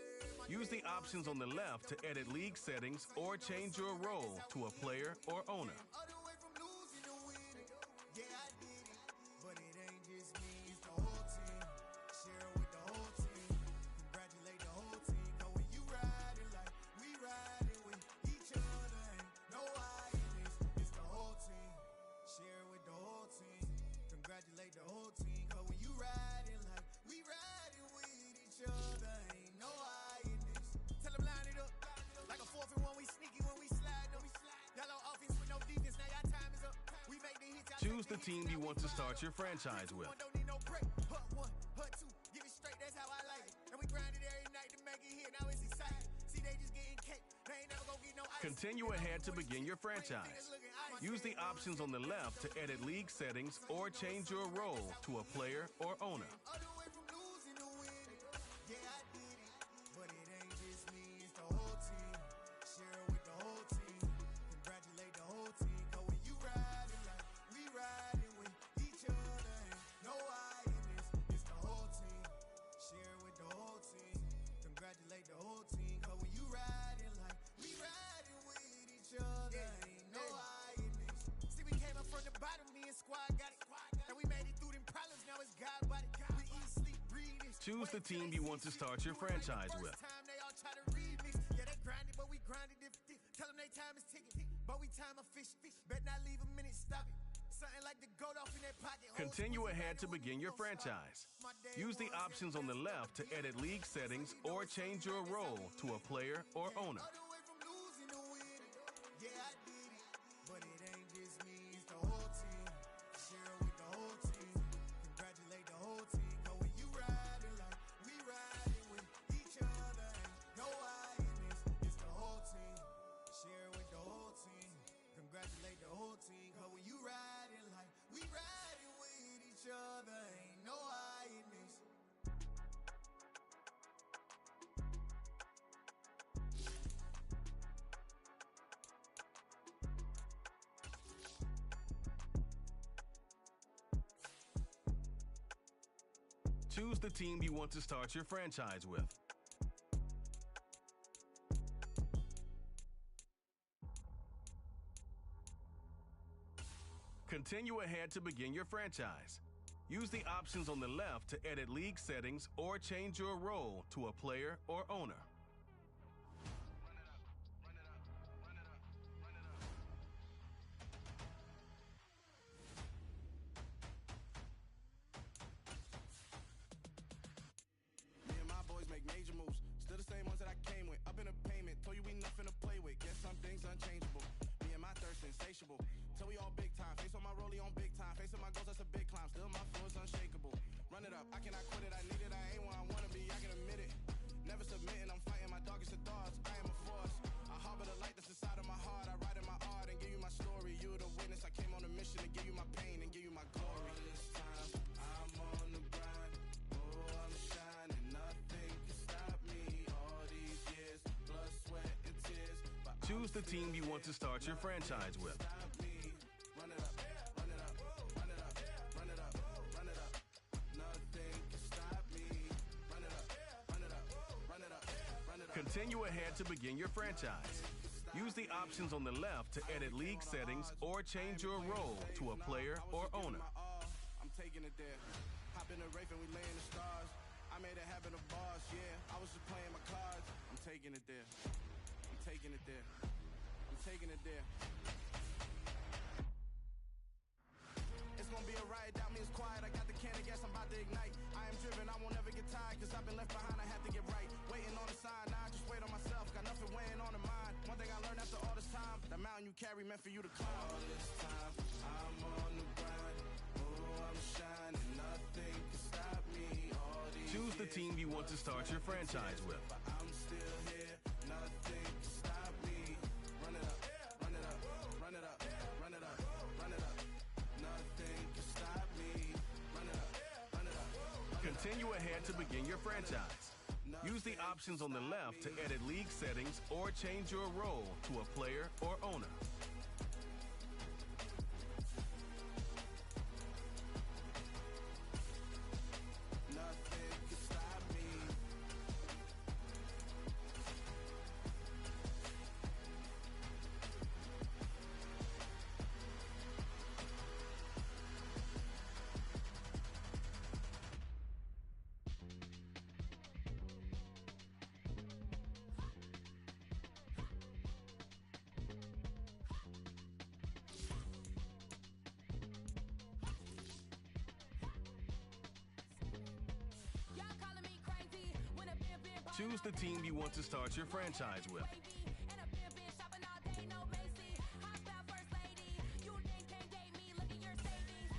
Use the options on the left to edit league settings or change your role to a player or owner. Choose the team you want to start your franchise with. Continue ahead to begin your franchise. Use the options on the left to edit league settings or change your role to a player or owner. Squad got it. And we made it through them problems, now it's God body. We eat Choose the team you want to start your franchise with. Time they all try to read me. Yeah, they grinded, but we grinded different. Tell them they time is ticking, but we time a fish. Bet not leave a minute, stop it. Something like the goat off in their pocket. Continue ahead to begin your franchise. Use the options on the left to edit league settings or change your role to a player or owner. Yeah, I did it, but it ain't just me, it's the whole team. Share it with the whole team. Congratulate the whole team. Cause when you riding like we riding with each other, ain't no I in this, it's the whole team. Share it with the whole team. Congratulate the whole team. Cause when you riding like we riding with each other, ain't no I in this. Choose the team you want to start your franchise with. Continue ahead to begin your franchise. Use the options on the left to edit league settings or change your role to a player or owner. Me and my boys make major moves. Still the same ones that I came with. Up in the payment. Told you we nothing to play with. Guess some things unchangeable. Me and my thirst insatiable. Till we all big time. Face on my rollie on big time. Facing my goals, that's a big climb. Still my flow is unshakable. Run it up. I cannot quit it. I need it. I ain't where I wanna be. I can admit it. Never submitting. I'm fighting my darkest of thoughts. I am a force. I harbor the light that's inside of my heart. I write in my art and give you my story. You the witness. I came on a mission to give you my pain and give you my glory. All this time, I'm on the grind. Oh, I'm shining. Nothing can stop me. All these years, blood, sweat, and tears. But Choose the team you want to start your franchise with. run it up, run it up, run it up, run it up, run it up. Nothing can stop me. Run it up, run it up, run it up, run it up. Continue ahead to begin your franchise. Use the options on the left to edit league settings or change your role to a player or owner. I'm taking it there. Hop in the Wraith and we lay in the stars. I made it happen, a boss, yeah. I was just playing my cards. I'm taking it there. I'm taking it there. I'm taking it there. It's gonna be a riot, doubt me it's quiet. I got the can of gas, I'm about to ignite. I am driven, I won't ever get tired. Cause I've been left behind, I have to get right. Waiting on the sign, now I just wait on myself. Got nothing weighing on the mind. One thing I learned after all this time, the mountain you carry meant for you to climb. All this time, I'm on the grind. Oh, I'm shining, nothing can stop me. All these Choose the team you want to start your franchise with. but I'm still here, nothing can stop me. Run it up, run it up, run it up, run it up, run it up. Nothing can stop me. Run it up, run it up. Continue ahead to begin your franchise. Use the options on the left to edit league settings or change your role to a player or owner. Nothing can stop me. Choose the team you want to start your franchise with.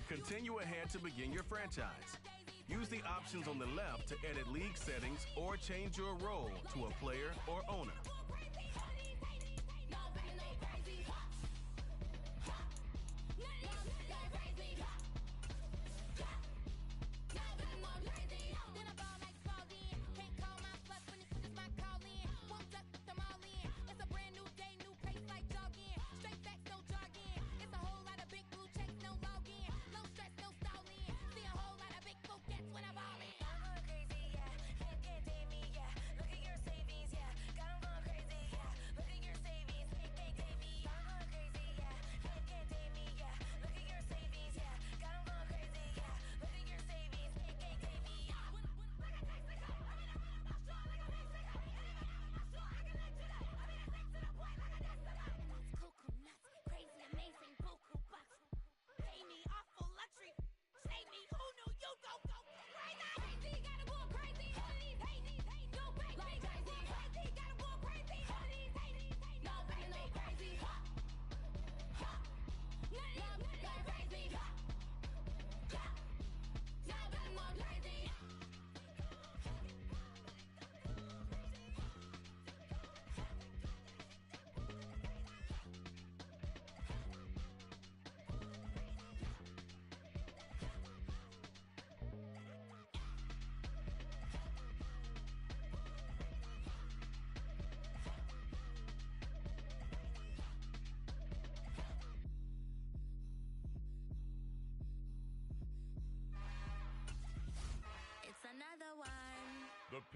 Continue ahead to begin your franchise. Use the options on the left to edit league settings or change your role to a player or owner. When I ball in, can't get me, yeah. Look at your savings, yeah. Got 'em going crazy.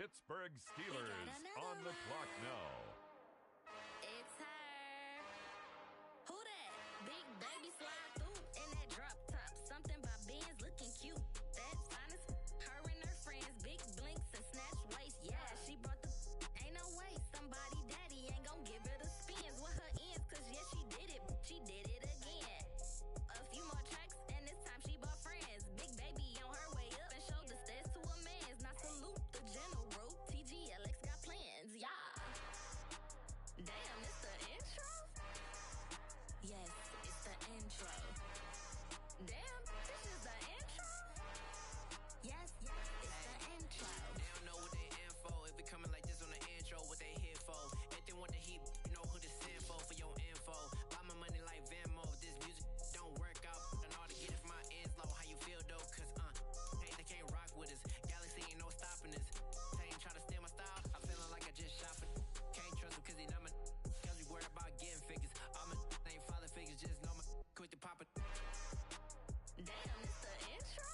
Pittsburgh Steelers on the clock now. It's her. Who that? Big baby slide through in that drop top. Something by Benz looking cute. That's honest. Her and her friends, big blinks and snatch waist. Yeah, she brought the. Ain't no way somebody daddy ain't gon' give her the spins with her ends. Cause yeah, she did it. She did it again. A few more tracks and this time she bought friends. Big baby on her way up and showed the stairs to a man's. Now salute the general. TGLX got plans. Yeah. Damn, it's the intro? Yes, it's the intro. Damn, this is the intro? Yes, it's the intro. They don't know what they in for. If we coming like this on the intro, what they here for? If they want the heat, you know who to send for your info. Buy my money like Venmo. This music don't work out. And all to get it from my ends low. How you feel though? Cause hey, they can't rock with us. Galaxy ain't no stopping us. They ain't try to steal my style. I'm feeling like I just shot for. Can't trust him cause he not my. Cause we worried about getting figures. All my ain't father figures. Just know my quick to pop it. Damn, it's the intro?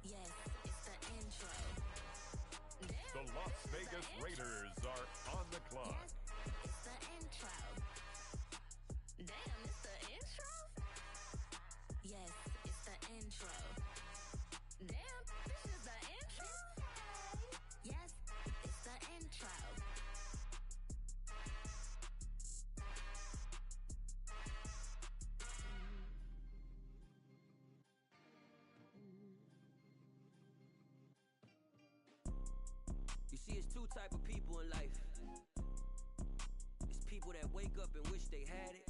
Yes, it's the intro. Damn, The Las Vegas Raiders are on the clock. it's the intro. Damn, it's the intro? Yes, it's the intro. Damn, this is the intro? Yes, it's the intro. You see, it's two type of people in life. It's people that wake up and wish they had it.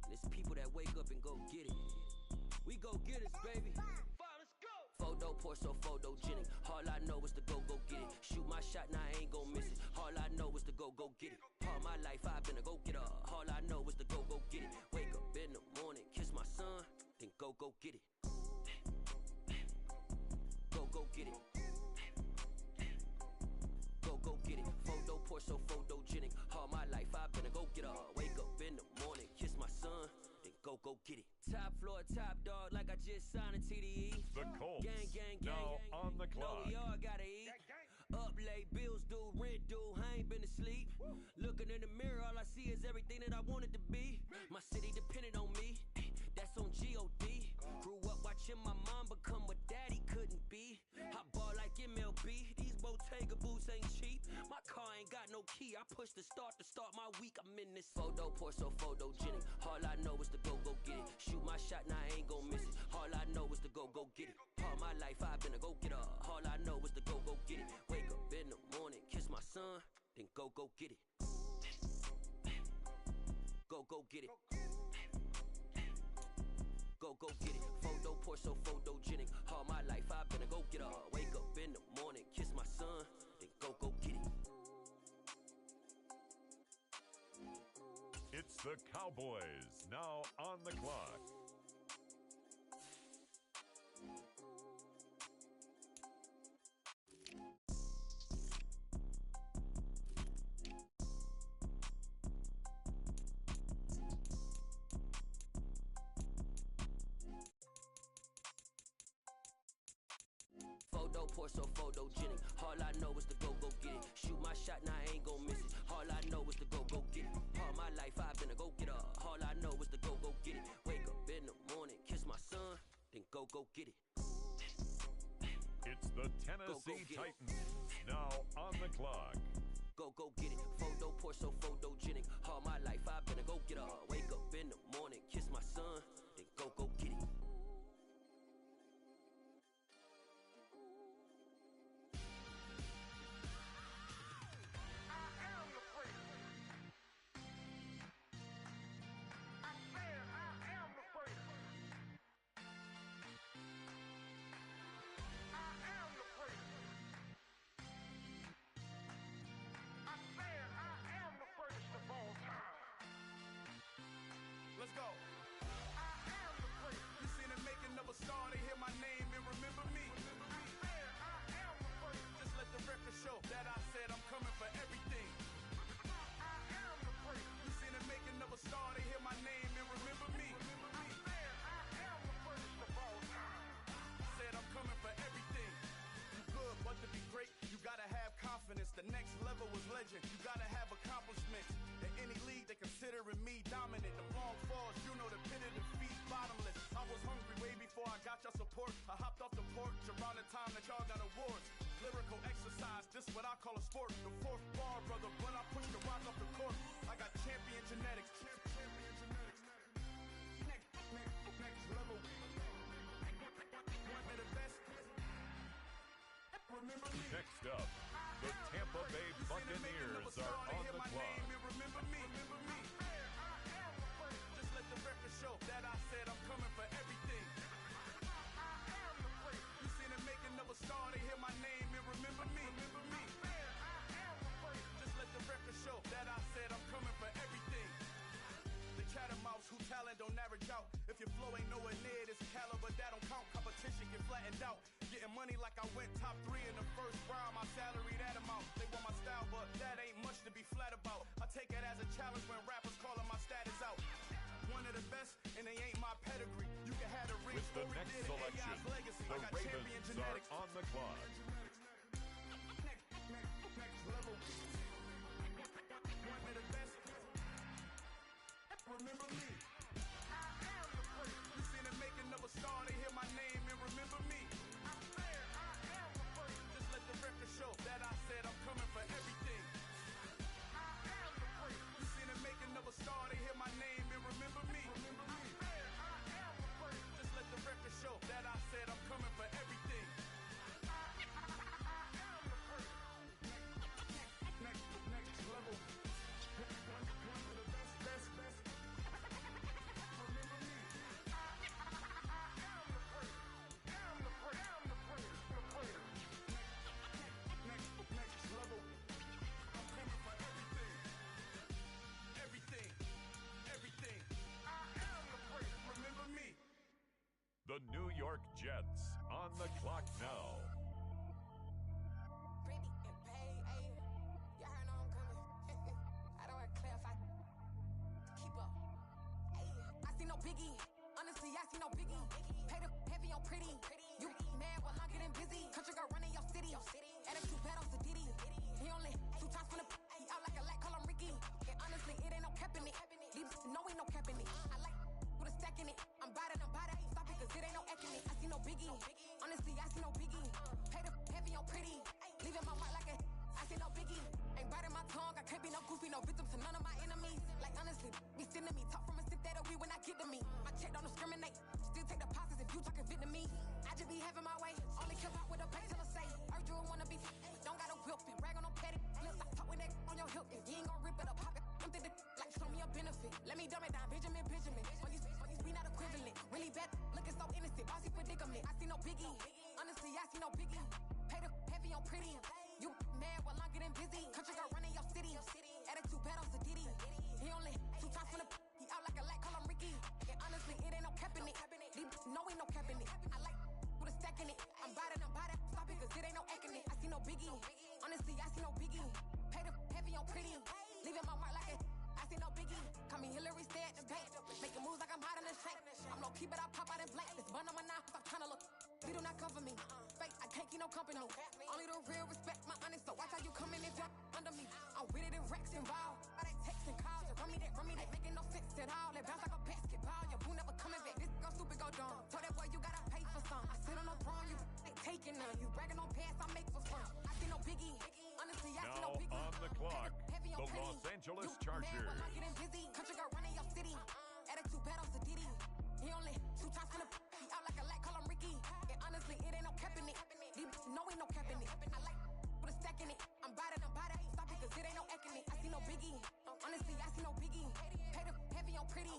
And it's people that wake up and go get it. We go get it, baby. Photo pour so photogenic. All I know is to go get it. Shoot my shot, now I ain't gon' miss it. All I know is to go get it. All my life I've been a go getter. All I know is to go get it. Wake up in the morning, kiss my son, then go get it. Go get it. Go get it. Photo pour so photogenic. All my life I've been a go getter. Wake up in the morning, kiss my son, then go get it. Top floor, top dog, like I just signed a TDE. The Colts Gang. now on the clock. No, we all gotta eat. Up late, bills due, rent due, I ain't been asleep. Looking in the mirror, all I see is everything that I wanted to be. My city depended on me, that's on G.O.D. Grew up watching my mom become what daddy couldn't be. I ball like MLB, these Bottega boots ain't cheap. My car ain't got no key, I push the start to start my week. I'm in this photo pour so photogenic. All I know is to go get it. Shoot my shot, now I ain't gon' miss it. All I know is to go get it. All my life I've been a go getter. All I know is to go get it. Wake up in the morning, kiss my son, then go get it. Go get it. Go get it. Photo pour so photogenic. All my life I've been a go getter. Wake up in the morning, kiss my son, then go get it. It's the Cowboys now on the clock. Photo pour so photogenic. All I know is to go get it. Shoot my shot, now I ain't gon' miss it. All I know is to go get it. All my life I've been a go getter. All I know is to go get it. Wake up in the morning, kiss my son, then go get it. It's the Tennessee Titans now on the clock. Go get it. Photo pour so photogenic. All my life I've been a go getter. Wake up in the morning, kiss my son, then go get it. call a sport. The fourth bar, brother, but I push the rock up the court. I got champion genetics. Next level. One of the best. Remember me. Next up, the Tampa Bay Buccaneers are on the clock. Remember me. Just let the record show that I said I'm coming for everything. You seen the making of a star, they hear my name and remember me. Just let the record show that I said I'm coming for everything. The chattermouths who talent don't average out. If your flow ain't nowhere near this caliber, that don't count. Competition get flattened out. Getting money like I went top 3 in the first round. My salary that amount. They want my style, but that ain't much to be flat about. I take it as a challenge when rappers calling my status out. One of the best, and they ain't my pedigree. You can have the ring. With the next selection, the Ravens are on the clock. Next level. One of the best. Remember me. You seen the making of a star, they hear my name and remember me. Just let the record show that I said I'm coming for everything. You seen the making of a star, they hear my name and remember me. Just let the record show that I said I'm coming for everything. Next level. One of the best. Remember me. Next level. I'm coming for everything. Everything. I am the great. Remember me. The New York Jets on the clock now. Pretty and pay, ayy. Y'all heard know I'm coming. I don't want to clarify. Keep up. Ayy. I see no biggie. Honestly, I see no biggie. Pay the heavy on pretty. You mad while I'm getting busy. Country girl running your city. Attitude bad on the Diddy. He only 2 times from the he out like a light, call him Ricky. And honestly, it ain't no cap in it. These know ain't no cap in it. I like with a stack in it. I'm bad. Stop it, cause it ain't no act in it. I see no biggie. Honestly, I see no biggie. Pay the heavy on pretty. Leaving my mark like a I see no biggie. Ain't biting my tongue. I can't be no goofy, no victim to none of my enemies. Like honestly, be sending me talk from a sip that'll be when I get to me. My check don't discriminate. Still take deposits if you talking Vietnamese. I just be having my way. Only kill out with a pay till I say. Urge you wanna be. Don't got no whip and rag on no petty. Lips like talk with that on your hip. If you ain't gon' rip it up, pop it. I'm thinking like show me a benefit. Let me dumb it down, Benjamin. All these we not equivalent. Really bad, looking so innocent. Bossy predicament. I see no biggie. Honestly, I see no biggie. Pay the heavy on pretty. You mad while I'm getting busy. Country girl running your city. Attitude bad on the Diddy. He only 2 times from the he out like a light, call him Ricky. And honestly, it ain't no cap in it. These know ain't no cap in it. I like with a stack in it. I'm bad. Stop it, cause it ain't no act in it. I see no biggie. Honestly, I see no biggie. Pay the heavy on pretty. Leaving my mark like a I see no biggie. Call me Hillary, stay at the bank. Making moves like I'm hot in the shank. I'm low key, but I pop out in blank. This bun on my knife, I'm trying to look. They do not cover me. Fake, I can't keep no company. Only the real respect my honest. So watch how you come in if you're under me. I'm with it in Rex involved. All that text and calls, you run me that. Making no sense at all. They bounce like a basketball. Your boo never coming back. This go stupid, go dumb. Told that boy you gotta pay for some. I sit on no throne, you ain't taking none. You bragging on pants, I make for fun. I see no biggie. Honestly, I see no biggie. Now on the clock, the Los Angeles Chargers. Getting busy, country girl running your city. Attitude bad on the Diddy. He only 2 times from the he out like a light, call him Ricky. And honestly, it ain't no cap in it. These know ain't no cap in it. I like with a stack in it. I'm bad. Stop it, cause it ain't no act in it. I see no biggie. Honestly, I see no biggie. Pay the heavy on pretty.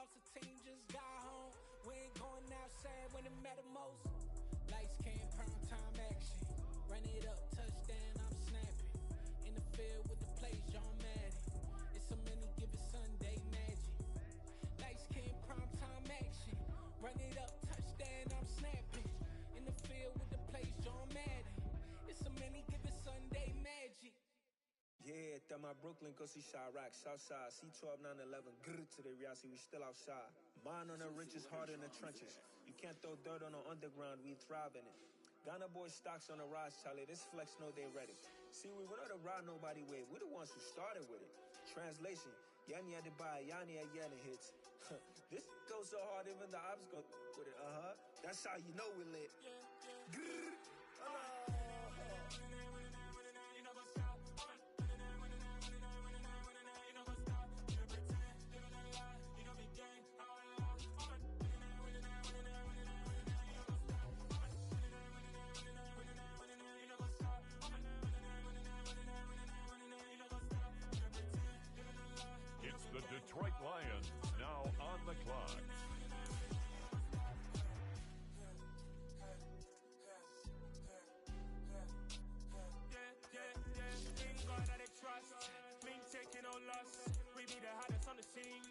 lost a team, just got home. We ain't going outside when it matter most. Lights came, prime time action. Run it up, touchdown, I'm snapping. In the field with the plays, John Madden. It's so many, give it Sunday magic. Lights came, prime time action. Run it up, touchdown, I'm snapping. In the field with the plays, John Madden. It's so many, give it Sunday magic. Yeah, that my Brooklyn, go see Chirac, Southside, C12, 911, grrr to the reality, we still outside. Mine on the riches, hard in the trenches. You can't throw dirt on the underground, we thrive in it. Ghana boys stocks on the rise, Charlie, this flex know they ready. See, we not to ride nobody with, we the ones who started with it. Translation, Yanni had to buy, Yanni had Yanni hits. This goes so hard, even the ops go with it, That's how you know we lit. Grrr. It's the Detroit Lions now on the clock. Taking no loss, we be the hottest on the scene.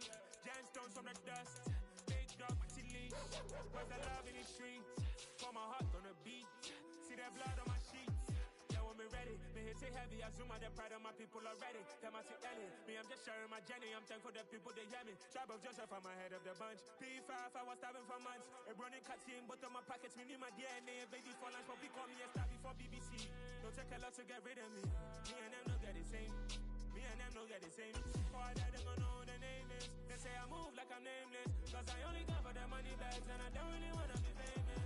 Gemstones from the dust, big dog with leash. Where's the love in the streets? Pour my heart on the beat. See that blood on my sheets. Yeah, when we ready, me hit it heavy. I zoom out the pride of my people already. Them I see Ellie, me I'm just sharing my journey. I'm thankful that people they hear me. Tribe of Joseph, I'm ahead of the bunch. P5, I was starving for months. A running cutscene, but on my pockets, me need my DNA. Invaded for lunch, but we call me a star before BBC. Don't take a lot to get rid of me. Me and them don't get the same. Me and them don't get the same. All that them gonna know who the name is. They say I move like I'm nameless. Cause I only come for the money bags and I don't really wanna be famous.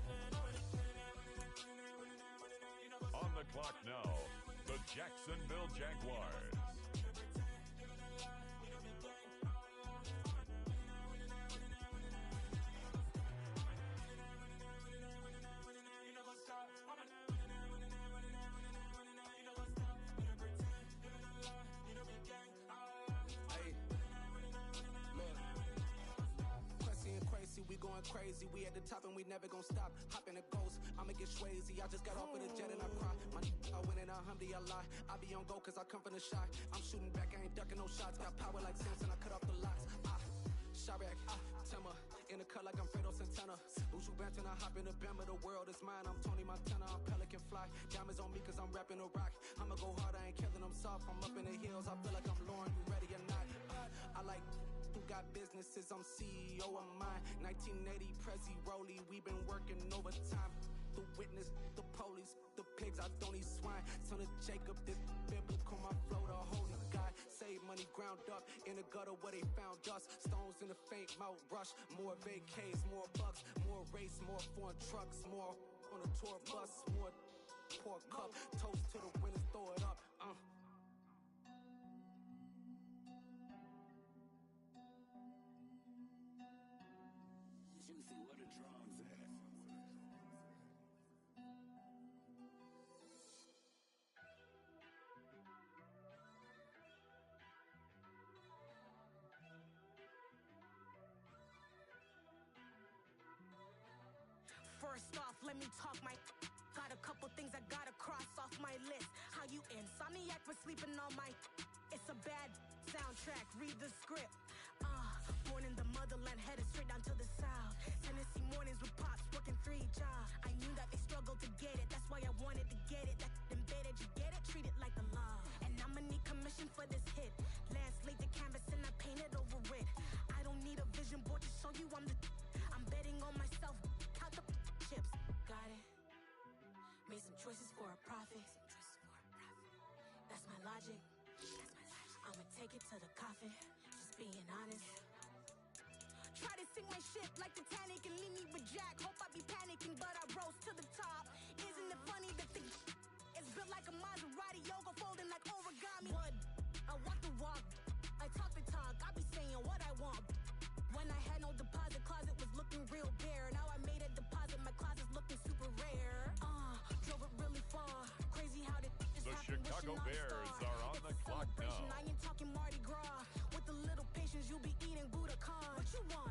On the clock now, the Jacksonville Jaguars. We going crazy, we at the top and we never gonna stop. Hop in a ghost, I'ma get swayzy. I just got off with a jet and I cry. My I win in alhamdulillah. I be on go cause I come from the shot. I'm shooting back, I ain't ducking no shots. Got power like Samson, I cut off the locks. Chirac, Timmer, in the cut like I'm Fredo Santana. Uju Banton, I hop in the Bama, the world is mine. I'm Tony Montana, I'm Pelican Fly. Diamonds on me cause I'm rapping a rock. I'ma go hard, I ain't killing them soft. I'm up in the hills, I feel like I'm Lauren, you ready or not? I like who got businesses, I'm CEO of mine. 1980 Prezi Rolly, we been working overtime. The witness, the police, the pigs, I don't eat swine. Son of Jacob, this biblical, my flow, the holy God. Save money ground up in the gutter where they found dust. Stones in the faint mouth rush. More vacays, more bucks, more race, more foreign trucks, more on a tour bus, more pour cup. Toast to the winners, throw it up. Juicy, what a drums at. First off, let me talk my. Got a couple things I gotta cross off my list. How you insomniac for sleeping on my. It's a bad soundtrack, read the script. Born in the motherland, headed straight down to the south. Tennessee mornings with pops, working 3 jobs. I knew that they struggled to get it, that's why I wanted to get it. That embedded, you get it, treat it like a law. And I'ma need commission for this hit. Lance laid the canvas and I painted over it. I don't need a vision board to show you I'm the. I'm betting on myself, count the chips. Got it. Made some choices for a profit. That's my logic. I'ma take it to the coffin, just being honest. Try to sing my ship like Titanic and leave me with Jack. Hope I be panicking, but I rose to the top. Isn't it funny that the is built like a Maserati, yoga folding like origami? What? I walk the walk, I talk the talk, I be saying what I want. When I had no deposit, closet was looking real bare. Now I made a deposit, my closet's looking super rare. Drove it really far, crazy how did this The happen? Chicago Bears are on the clock now. I ain't talking Mardi Gras. With a little patience, you'll be eating Budokan. What you want?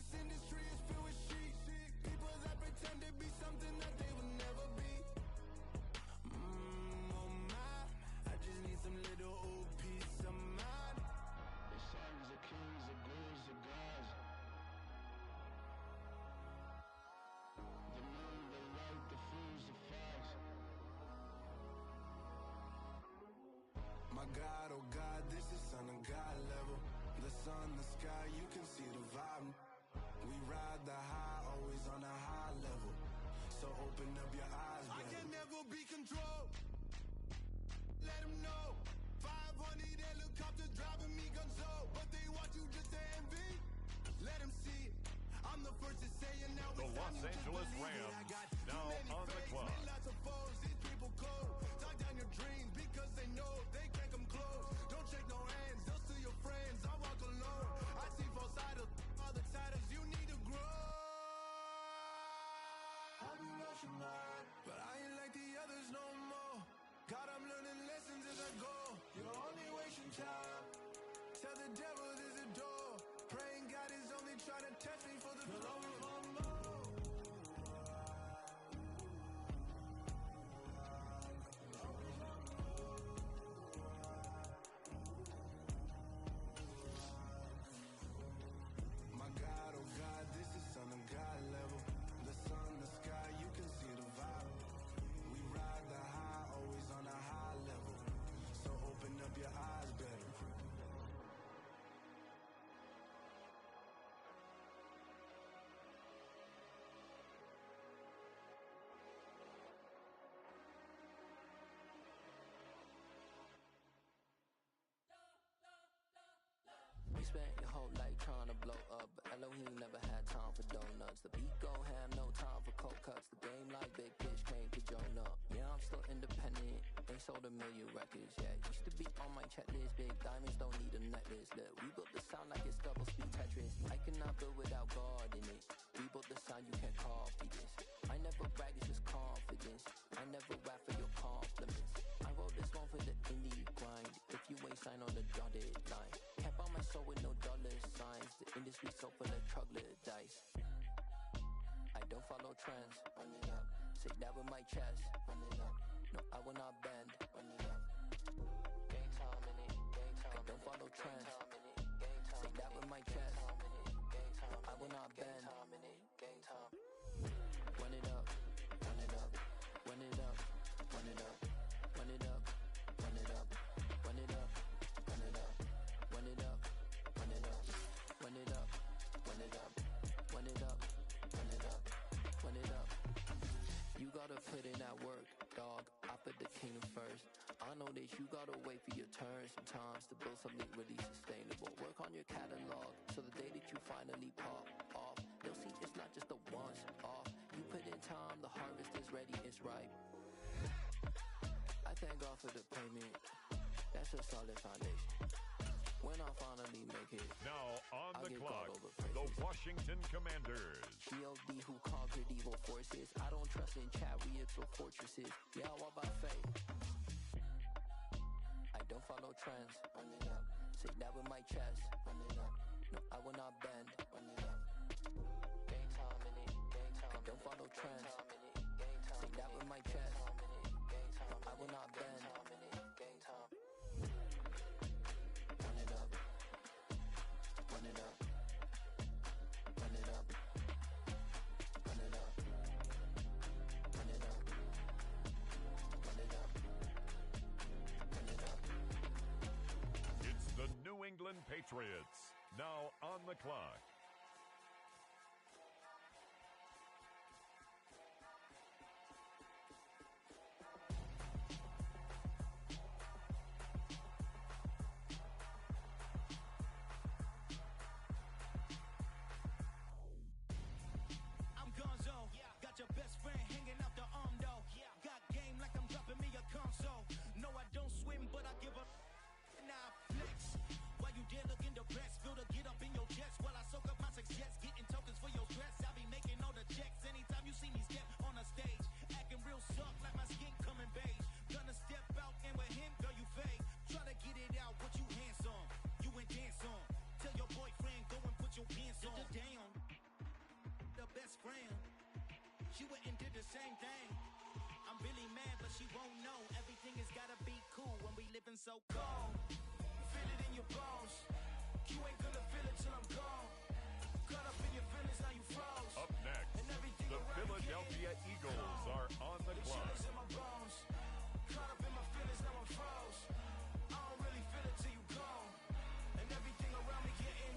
sky, you can see the vibe. We ride the high, always on a high level. So open up your eyes, I baby. can never be controlled. Let them know. 500 helicopter driving me gunzo, but they want you just to envy. Let them see it. I'm the first to say it now. The Los Angeles Rams, now on the clock. Lots of foes, these people cold. Talk down your dreams because they know they can't come close. Don't shake no hands, they'll steal your friends. I walk alone. I see false idols, all the titles you need to grow. I've been rushing mine, but I ain't like the others no more. God, I'm learning lessons as I go. You're only wasting time. Tell the devil there's a door. Praying God is only trying to test me for the glory of Allah. My God, oh God, this is Son of God level. The sun, the sky, you can see the vibe. We ride the high, always on a high level. So open up your eyes, baby. You spent your whole life trying to blow up, but Elohim never had time for donuts. The beat go ham, no time for cold cuts. The game like Big Fish came to join up. Yeah, I'm still independent, ain't sold a million records yet. Used to be on my checklist, big diamonds don't need a necklace. Look, we built the sound like it's double speed Tetris. I cannot build without God in it. We built the sound, you can't copy this. I never brag, it's just confidence. I never rap for your compliments. I wrote this one for the indie grind. If you ain't signed on the dotted line, can't buy my soul with no dollar signs. The industry so full of troglodytes. I don't follow trends. Run it up. Say that with my chest. Run it up. No, I will not bend. Run it up. Game time in it. Game time. I don't follow trends. Say that with my chest. No, I will not bend. Game time. Run it up. Run it up. Run it up. Run it up. Run it up. Run it up. Run it up. Run it up. Run it up. Run it up. Run it up. Run it up. Run it up. Run it up. Run it up. You gotta put in that work, dog. I put the kingdom first. I know that you gotta wait for your turn sometimes to build something really sustainable. Work on your catalog so the day that you finally pop off, they'll see it's not just a once off. You put in time, the harvest is ready, it's ripe. I thank God for the payment. That's a solid foundation. When I finally make it, Now on I'll the give clock, God over the praises. Washington Commanders. GOD who conquered evil forces. I don't trust in chariots or fortresses. Yeah, I walk by faith. I don't follow trends. Run it up. Say that with my chest. Run it up. No, I will not bend. Run it up. Game time in it. Game time. I don't follow trends. Say that with my chest. No, I will not bend. Game time. Run it up. Run it up. Run it up. Run it up. Run it up. Run it up. Run it up. It's the New England Patriots, now on the clock. I'm Gonzo. Got your best friend hanging out the arm though. Got game like I'm dropping me a console. No, I don't swim, but I give a now flex. While you there looking depressed, feel the get up in your chest while I soak up my success, getting tokens for your stress. I be making all the checks anytime you see me step on a stage, acting real soft like my skin coming beige. Gonna step out and with him, girl, you fade. Try to get it out, what you handsome, you ain't dance on. Tell your boyfriend go and put your pants on. Down. The best friend, she went and did the same thing. I'm really mad, but she won't know. Everything has gotta be cool when we living so cold. Feel it in your bones. You ain't gonna feel it till I'm gone. Caught up in your feelings, now you froze. Up next, And everything the around me Philadelphia getting Eagles cold. are on the The clock. chills in my bones. Caught up in my feelings, now I'm froze. I don't really feel it till you gone. And everything around me getting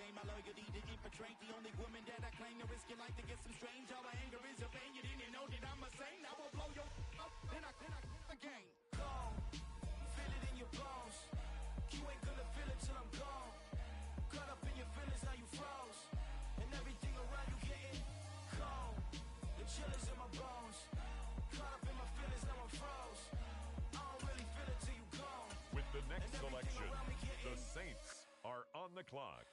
game. My loyalty to infiltrate. The only woman that I claim to risk your life to get some strange. All my anger is a pain. You didn't know that I'm a saint. I will blow your up. Then I the game. Gone. Feel it in your bones. You ain't gonna feel it till I'm gone. Caught up in your feelings, now you froze. And everything around you getting cold. The chill is in my bones. Caught up in my feelings, now I'm froze. I don't really feel it till you gone. With the next selection, the Saints are on the clock.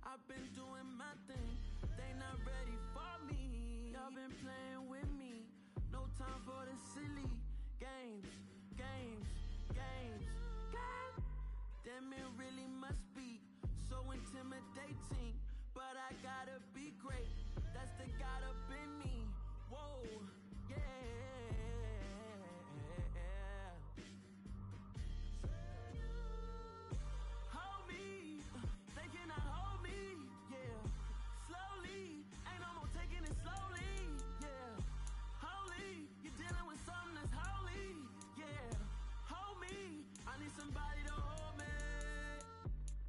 I've been doing my thing, they not ready for me. Y'all been playing with me, no time for the silly games. Damn, it really must be so intimidating, but I gotta be great, that's the God up in me. Whoa, yeah. Hold me, they cannot hold me, yeah. Slowly, ain't no more taking it slowly, yeah. Holy, you're dealing with something that's holy, yeah. Hold me, I need somebody to hold me.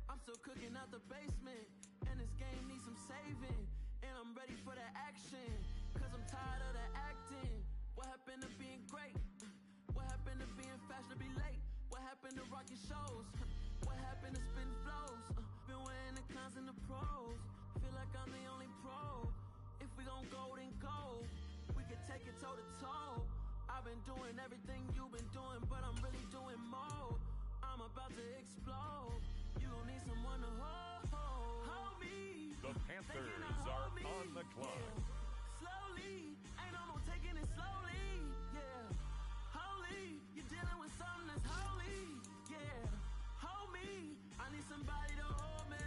I'm still cooking out the basement, and this game needs some saving, and I'm ready for the action, cause I'm tired of the acting. What happened to being great? What happened to being fashionably late? What happened to rocking shows? What happened to spin flows? Been wearing the cons and the pros. Feel like I'm the only pro. If we gon' go, then go. We can take it toe to toe. I've been doing everything you've been doing, but I'm really doing more. I'm about to explode. You gon' need someone to hold me. The Panthers are on the clock. Yeah. Slowly, ain't no more taking it slowly, yeah. Holy, you're dealing with something that's holy, yeah. Hold me, I need somebody to hold me.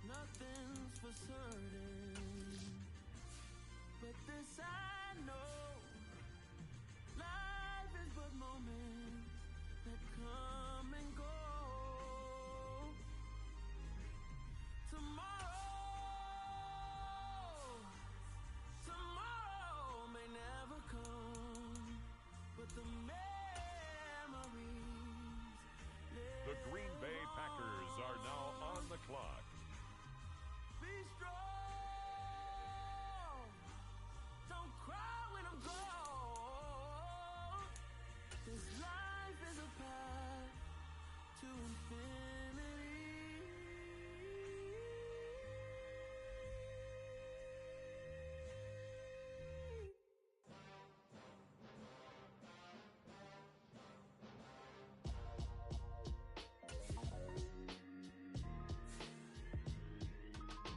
Nothing's for certain, but this I know. Life is but moments that come and go. Tomorrow may never come, but the memories. The Green Bay Packers are now on the clock. Be strong. Don't cry when I'm gone. This life is a path to infinity.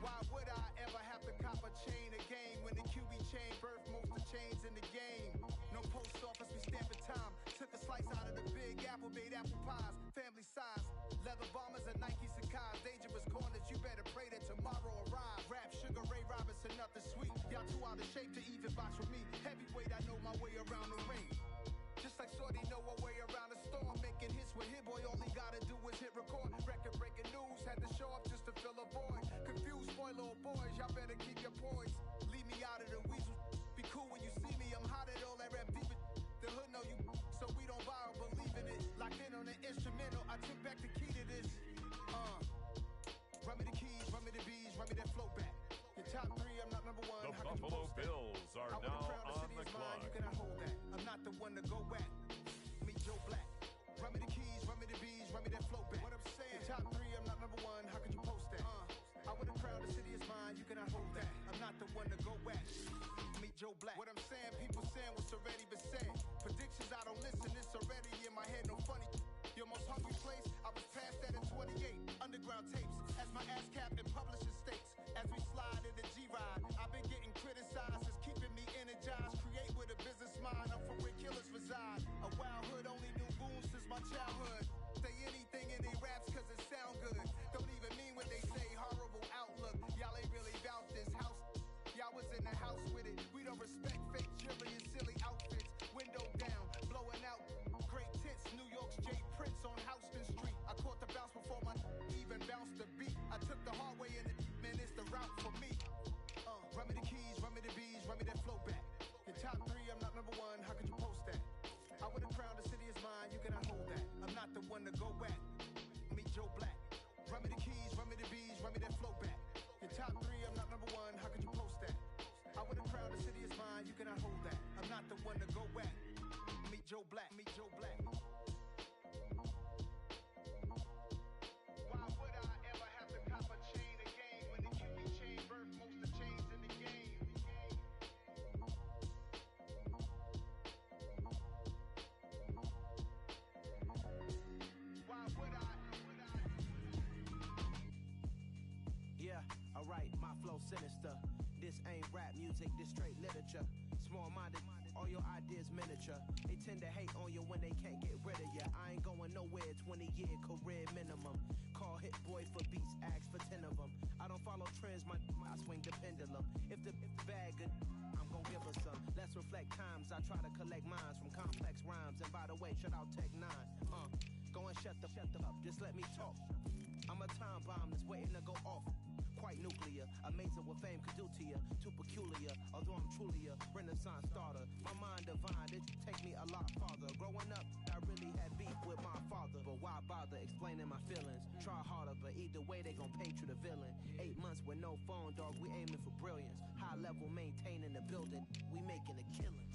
Why would I ever have to cop a chain again when the QB chain birthed most of the chains in the game? No post office, we stamping time. Took a slice out of the big apple, made apple pies, family size. Leather bombers and Nike Sacai's, dangerous corners, you better pray that tomorrow arrives. Rap Sugar Ray Robinson, nothing sweet. Y'all too out of shape to even box with me. Heavyweight, I know my way around the ring. Just like Shorty know her way around the storm. Making hits with Hit Boy, all he gotta do is hit record. Record breaking news, had to show up just to fill a void. Confused boy, little boys, y'all better keep your poise. Leave me out of the weasel. Be cool when you see me, I'm hot at all that rap deep. The hood know you, so we don't borrow, believe in it. Locked in on the instrumental, I took back the key to this. Run me the the one to go back. Meet Joe Black. Run me the keys, run me the bees, run me that flow back. What I'm saying, top 3, I'm not number 1, how could you post that? I would have crowned the city is mine, you cannot hold that. I'm not the one to go back. Meet Joe Black. What I'm saying, people saying what's already been said. Predictions, I don't listen, it's already in my head, no funny. Your most hungry place, I was past that in 28. Underground tapes, as my ass cap in publishing states. As we slide in the G-Ride, I've been getting criticized, it's keeping me energized. Create with a business mind, I'm from where killers reside. A wild hood, only knew goons since my childhood. Say anything in they raps cause it sound good. Don't even mean what they say, horrible outlook. Y'all ain't really about this house. Y'all was in the house with it. We don't respect fake jewelry and silly outfits. Window down, blowing out great tits. New York's J. Prince on Houston Street. I caught the bounce before my even bounced the beat. I took the hard way in it, man, it's the route for me. Run me the keys, run me the bees, run me that flow back. Your top 3, I'm not number 1, how could you post that? I would have crowned the city is mine, you cannot hold that. I'm not the one to go back. Meet Joe Black. Run me the keys, run me the bees, run me that flow back. Your top 3, I'm not number 1, how could you post that? I would have crowned the city is mine, you cannot hold that. I'm not the one to go back. Meet Joe Black, meet Joe Black. Why would I ever have to cop a chain again when the QB chain birth most of chains in the game? Why would I? Yeah, alright, my flow sinister. This ain't rap music, this straight literature. Small-minded, all your ideas miniature. They tend to hate on you when they can't get rid of you. I ain't going nowhere, 20-year career minimum. Call hit boy for beats, ask for 10 of them. I don't follow trends, I swing the pendulum. If the bag good, I'm gon' give her some. Let's reflect times, I try to collect minds from complex rhymes. And by the way, shout out Tech 9. Go and shut the up, just let me talk. I'm a time bomb that's waiting to go off. Quite nuclear, amazing what fame could do to you. Too peculiar, although I'm truly a renaissance starter. My mind divine, it take me a lot farther. Growing up, I really had beef with my father. But why bother explaining my feelings? Try harder, but either way they gon' paint you the villain. 8 months with no phone, dog, we aiming for brilliance. High level maintaining the building, we making a killing.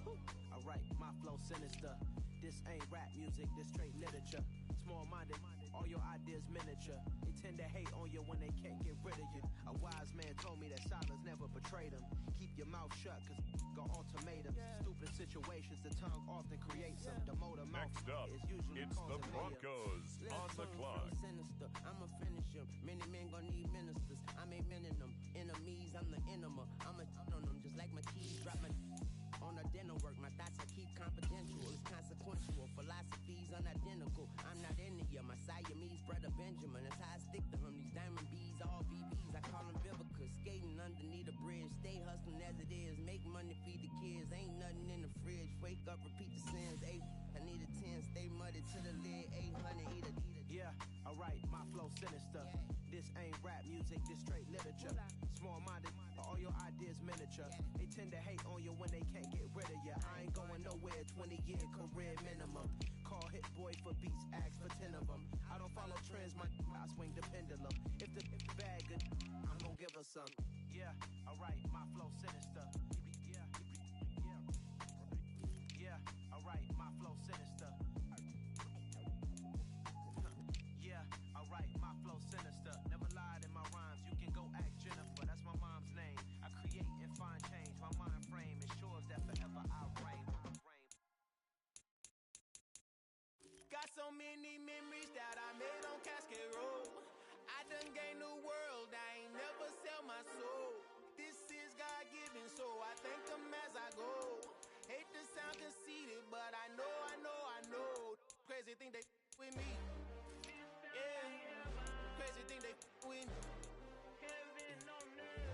Alright, my flow sinister. This ain't rap music, this straight literature. Small-minded, all your ideas miniature. They tend to hate on you when they can't get rid of you. A wise man told me that silence never betrayed him. Keep your mouth shut, cause got ultimatums. Stupid situations, the tongue often creates them. The motor mouth Next up, is usually it's the Broncos on the clock. Sinister, I'ma finish him. Many men gon' need ministers. I'm aiming them. Enemies, I'm the enema. I'ma on them just like my keys. Drop my on a dinner work. My thoughts I keep confidential. It's consequential. Philosophies unidentical. I'm not in it. My Siamese brother Benjamin. That's how I stick to him. These diamond bees, all BBs. I call them Vivica. Skating underneath a bridge. Stay hustling as it is. Make money, feed the kids. Ain't nothing in the fridge. Wake up, repeat the sins. I need a 10. Stay muddy to the lid. 800. Eat a. Yeah, alright, my flow sinister. This ain't rap music, this straight literature. Small-minded, all your ideas miniature. They tend to hate on you when they can't get rid of you. I ain't going nowhere, 20-year career minimum. Call hit boy for beats, ask for 10 of them. I don't follow trends, I swing the pendulum. If the bag good, I'm gon' give her some. Yeah, alright, my flow sinister. Yeah, alright, my flow sinister. Yeah, alright, my flow sinister. Never lied in my rhymes. You can go ask Jennifer, that's my mom's name. I create and find change. My mind frame ensures that forever I reign. Got so many memories that I made on Cascade Road. I done gained the world, I ain't never sell my soul. This is God-given, so I thank him as I go. Hate to sound conceited, but I know. Crazy thing they with me. Yeah, crazy thing they with me.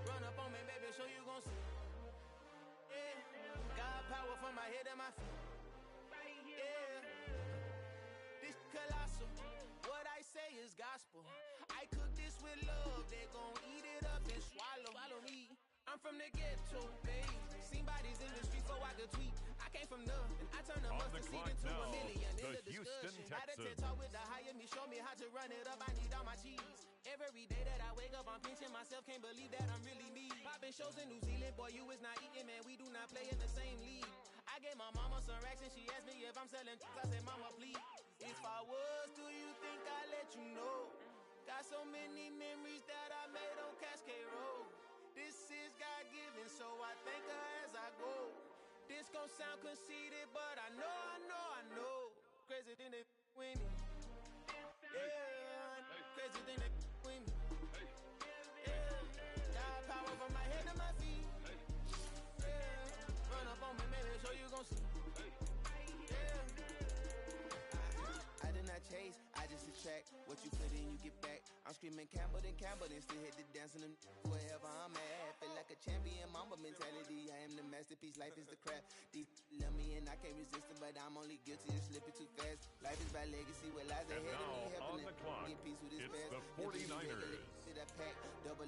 Run up on me, baby, show you gon' see. Yeah, God power from my head and my feet. Yeah, this colossal. What I say is gospel. I cook this with love, they gon' eat it up and swallow me. I'm from the ghetto, babe. Seen bodies in the streets so I could tweet. I came from nothing. I turned a mustard seed into a million in the discussion. Had a TED talk with the hire me, show me how to run it up. I need all my cheese. Every day that I wake up, I'm pinching myself. Can't believe that I'm really me. Popping shows in New Zealand, boy, you is not eating, man. We do not play in the same league. I I gave my mama some racks and she asked me if I'm selling. I said, mama, please. If I was, do you think I let you know? Got so many memories that I made on Cascade Road. This is God-given, so I thank her as I go. This gon' sound conceited, but I know. Crazy thing they with me. Yeah, crazy thing they with me. Yeah, got power from my head to my feet. Yeah, run up on me, maybe so you gon' see. I did not chase, I just attract. What you put in, you get back. I'm screaming Campbell, then still hit the dance and wherever I'm at. Feel like a champion, mamba mentality. I am the masterpiece, life is the craft. These love me and I can't resist it, but I'm only guilty of slipping too fast. Life is by legacy, what lies ahead of me. On the clock, get peace with this it's past. the 49ers. That pack 007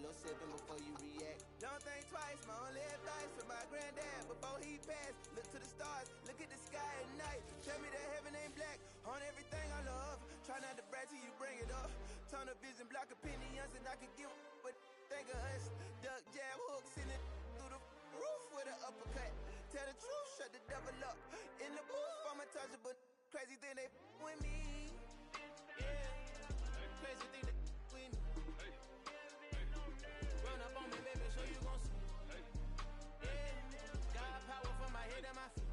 before you react. Don't think twice, my only advice from my granddad before he passed. Look to the stars, look at the sky at night. Tell me that heaven ain't black on everything I love. Try not to brag till you bring it up. Tunnel vision, block opinions, and I can give what think of us. Duck jab hooks in it through the roof with an uppercut. Tell the truth, shut the devil up. In the booth, I'm untouchable. Crazy thing they with me. Yeah, crazy thing they with me. Run up on me, baby, so you gon' see. Yeah, got power from my head and my feet.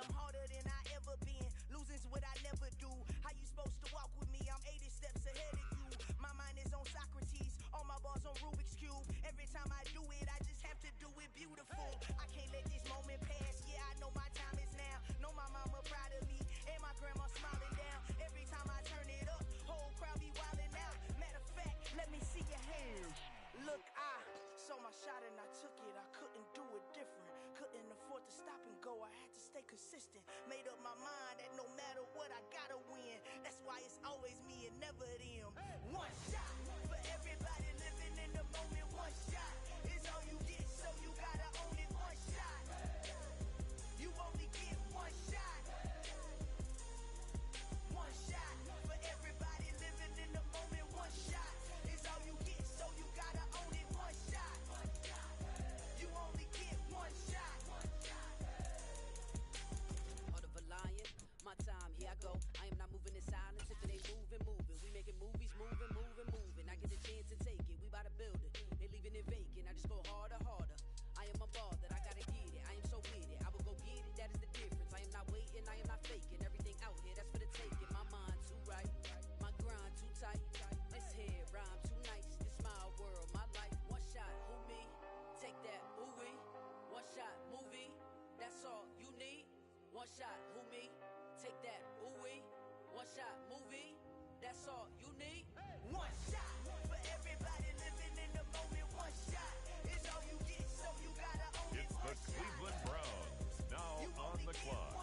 I'm harder than I ever been. Losing's what I never do. How you supposed to walk with me? I'm 80 steps ahead of you. My mind is on Socrates. All my bars on Rubik's Cube. Every time I do it, I just have to do it beautiful. I can't let this moment pass. Yeah, I know my time is now. Know my mama proud of me. And my grandma smiling down. Every time I turn it up, whole crowd be wilding out. Matter of fact, let me see your hands. Look, I saw my shot and I took it. I couldn't do it different. Couldn't afford to stop and go. I had to stay consistent. Made up my mind that no matter what, I gotta win. That's why it's always me and never them. One shot for everybody living in the moment. One shot is all you get, so you gotta own it. One shot. You only get one shot. One shot for everybody living in the moment. One shot is all you get, so you gotta own it. One shot. You only get one shot. Heart of a lion, my time, here I go. I am not moving in silence. If it ain't moving. We making movies, moving. I get a chance to take it. We bout to build it. They leaving it vacant. I just go harder. I am a ball that I gotta get it. I am so with it. I will go get it. That is the difference. I am not waiting. I am not faking. Everything out here, that's for the taking. My mind too right. My grind too tight. This head rhyme too nice. This my world, my life. One shot, who me? Take that, ooh wee. One shot, movie. That's all you need. One shot, who me? Take that, ooh wee. One shot, movie. That's all you need. One shot for everybody living in the moment. One shot is all you get, so you gotta own it. It's the Cleveland Browns now on the clock.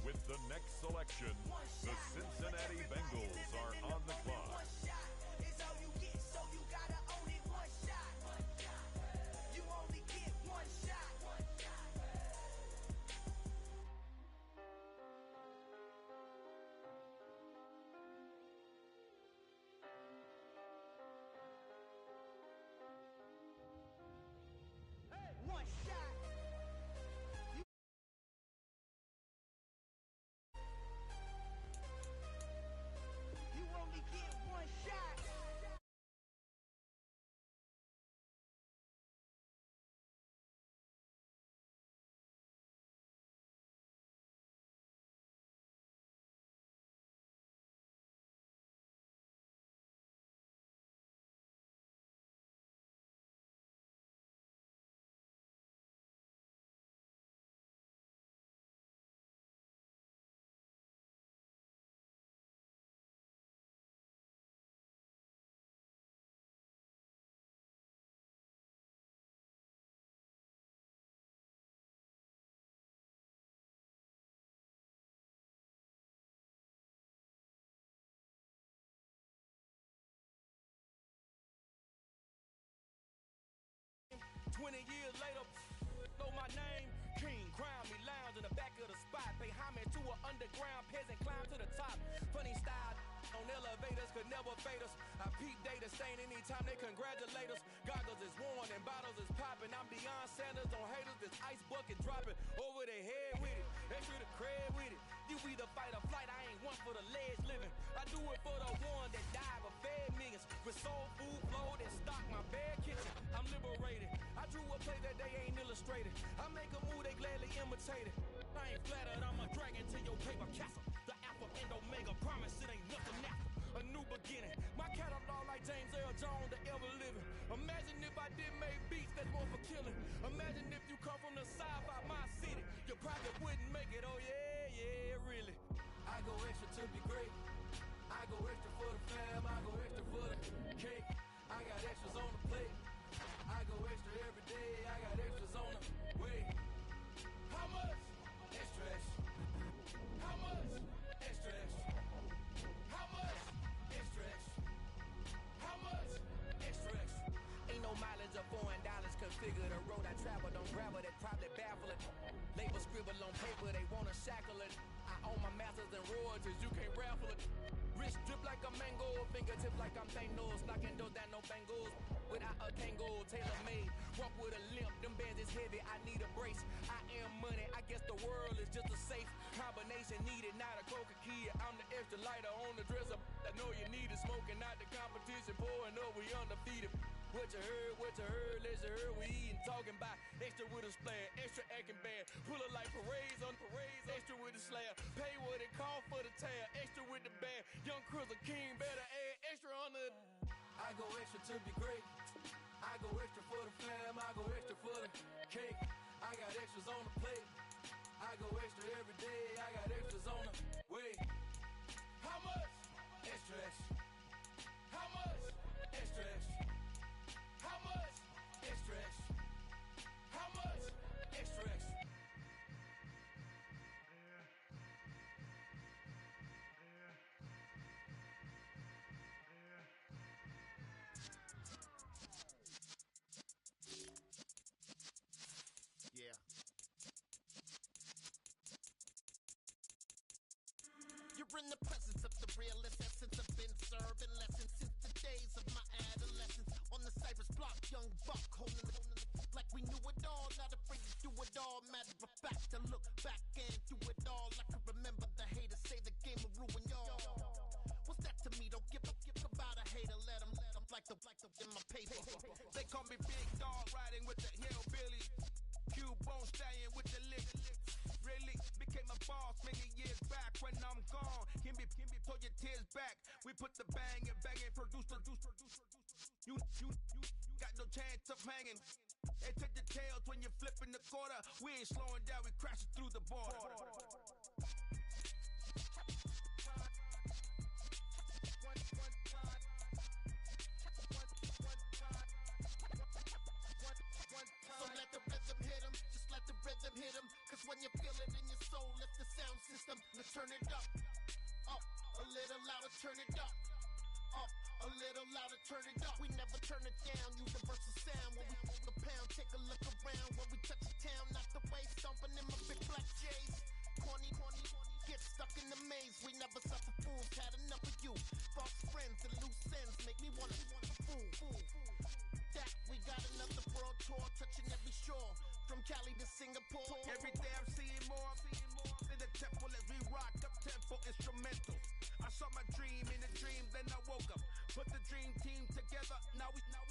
With the next selection, the Cincinnati Bengals are on the clock. One shot is all you get, so you gotta own it. One shot. You only get one shot. One shot. years later, know my name. King, crown me, lounge in the back of the spot. Pay homage to an underground peasant, climb to the top. Funny style on elevators could never fade us. I peep data stain anytime they congratulate us. Goggles is worn and bottles is popping. I'm beyond Sanders on haters. This ice bucket dropping over their head with it. Extra the cred with it. You either fight or flight. I ain't one for the ledge living. I do it for the one that died but fed millions. With soul food flowed and stock my bare kitchen. I'm liberated. I drew a play that they ain't illustrated. I make a move they gladly imitate it. I ain't flattered. I'm a dragon to your paper castle. The alpha and omega promise it ain't nothing after. A new beginning. My catalog like James Earl Jones, the ever living. Imagine if I didn't make beats that's more for killing. Imagine if you come from the sci-fi my city. You probably wouldn't make it. Oh yeah, yeah, really. I go extra to be great. I go extra for the fam. I go extra for the cake. I got extras on the plate. I go extra every day. I got extras on the way. How much? Extra, extra. How much? Extra, extra. How much? Extra, extra. How much? Extra, extra. Ain't no mileage or $4 configure the road I travel. Don't gravel that probably baffle it. Label scribble on paper, they wanna shackle it. I own my masters and royalties, you can't raffle it. Wrist drip like a mango, fingertip like I'm Thanos. Knocking those down, no bangles. Without a tango, tailor made. Walk with a limp, them bands is heavy, I need a brace. I am money, I guess the world is just a safe combination needed, not a coca key. I'm the extra lighter on the dresser. I know you need it, smoking out the competition, pouring up, we undefeated. What you heard, let's you heard, we eating, talking about extra with a splash, extra acting bad. Pull it like parades on parades, extra with the slab. Pay what it cost for the tab, extra with the bag. Young Cruiser King, better add extra on the. I go extra to be great. I go extra for the fam, I go extra for the cake. I got extras on the plate. I go extra every day, I got extras on the way. How much? Extra, extra. How much? Extra, extra. How much? Extra, extra. How much? Extra, extra. Yeah. You're in the presence of the realest essence. I've been serving lessons since the days of my adolescence. On the Cypress block, young buck holding the like we knew it all. Not afraid to do it all. Matter of fact, to look back and do it all. I can remember the haters say the game will ruin y'all. What's that to me? Don't give about a hater. Let them like the in my paper. They call me Big Dog, riding with the hillbilly. Q-Bone stallion with the lick. Really became a boss many years back. When I'm gone, can be pull your tears back. We put the bang and produce. You got no chance of hanging. They take the tails when you're flipping the quarter. We ain't slowing down, we crashing through the border. So let the rhythm hit 'em, just let the rhythm hit 'em. Cause when you feel it in your soul, lift the sound system. Now turn it up, a little louder, turn it up. A little louder, turn it up. We never turn it down, universal sound. When we move the pound, take a look around. When we touch the town, not the way, stomping in my big black J's. Corny, get stuck in the maze. We never suffer fools, had enough of you. False friends and loose ends make me wanna fool. That we got another world tour, touching every shore. From Cali to Singapore. Every day I'm seeing more in the temple as we rock up tempo instrumentals. I saw my dream in a dream, then I woke up. Put the dream team together, now we one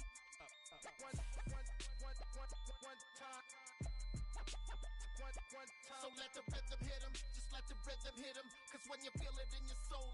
time. So let the rhythm hit 'em, just let the rhythm hit 'em. Cause when you feel it in your soul,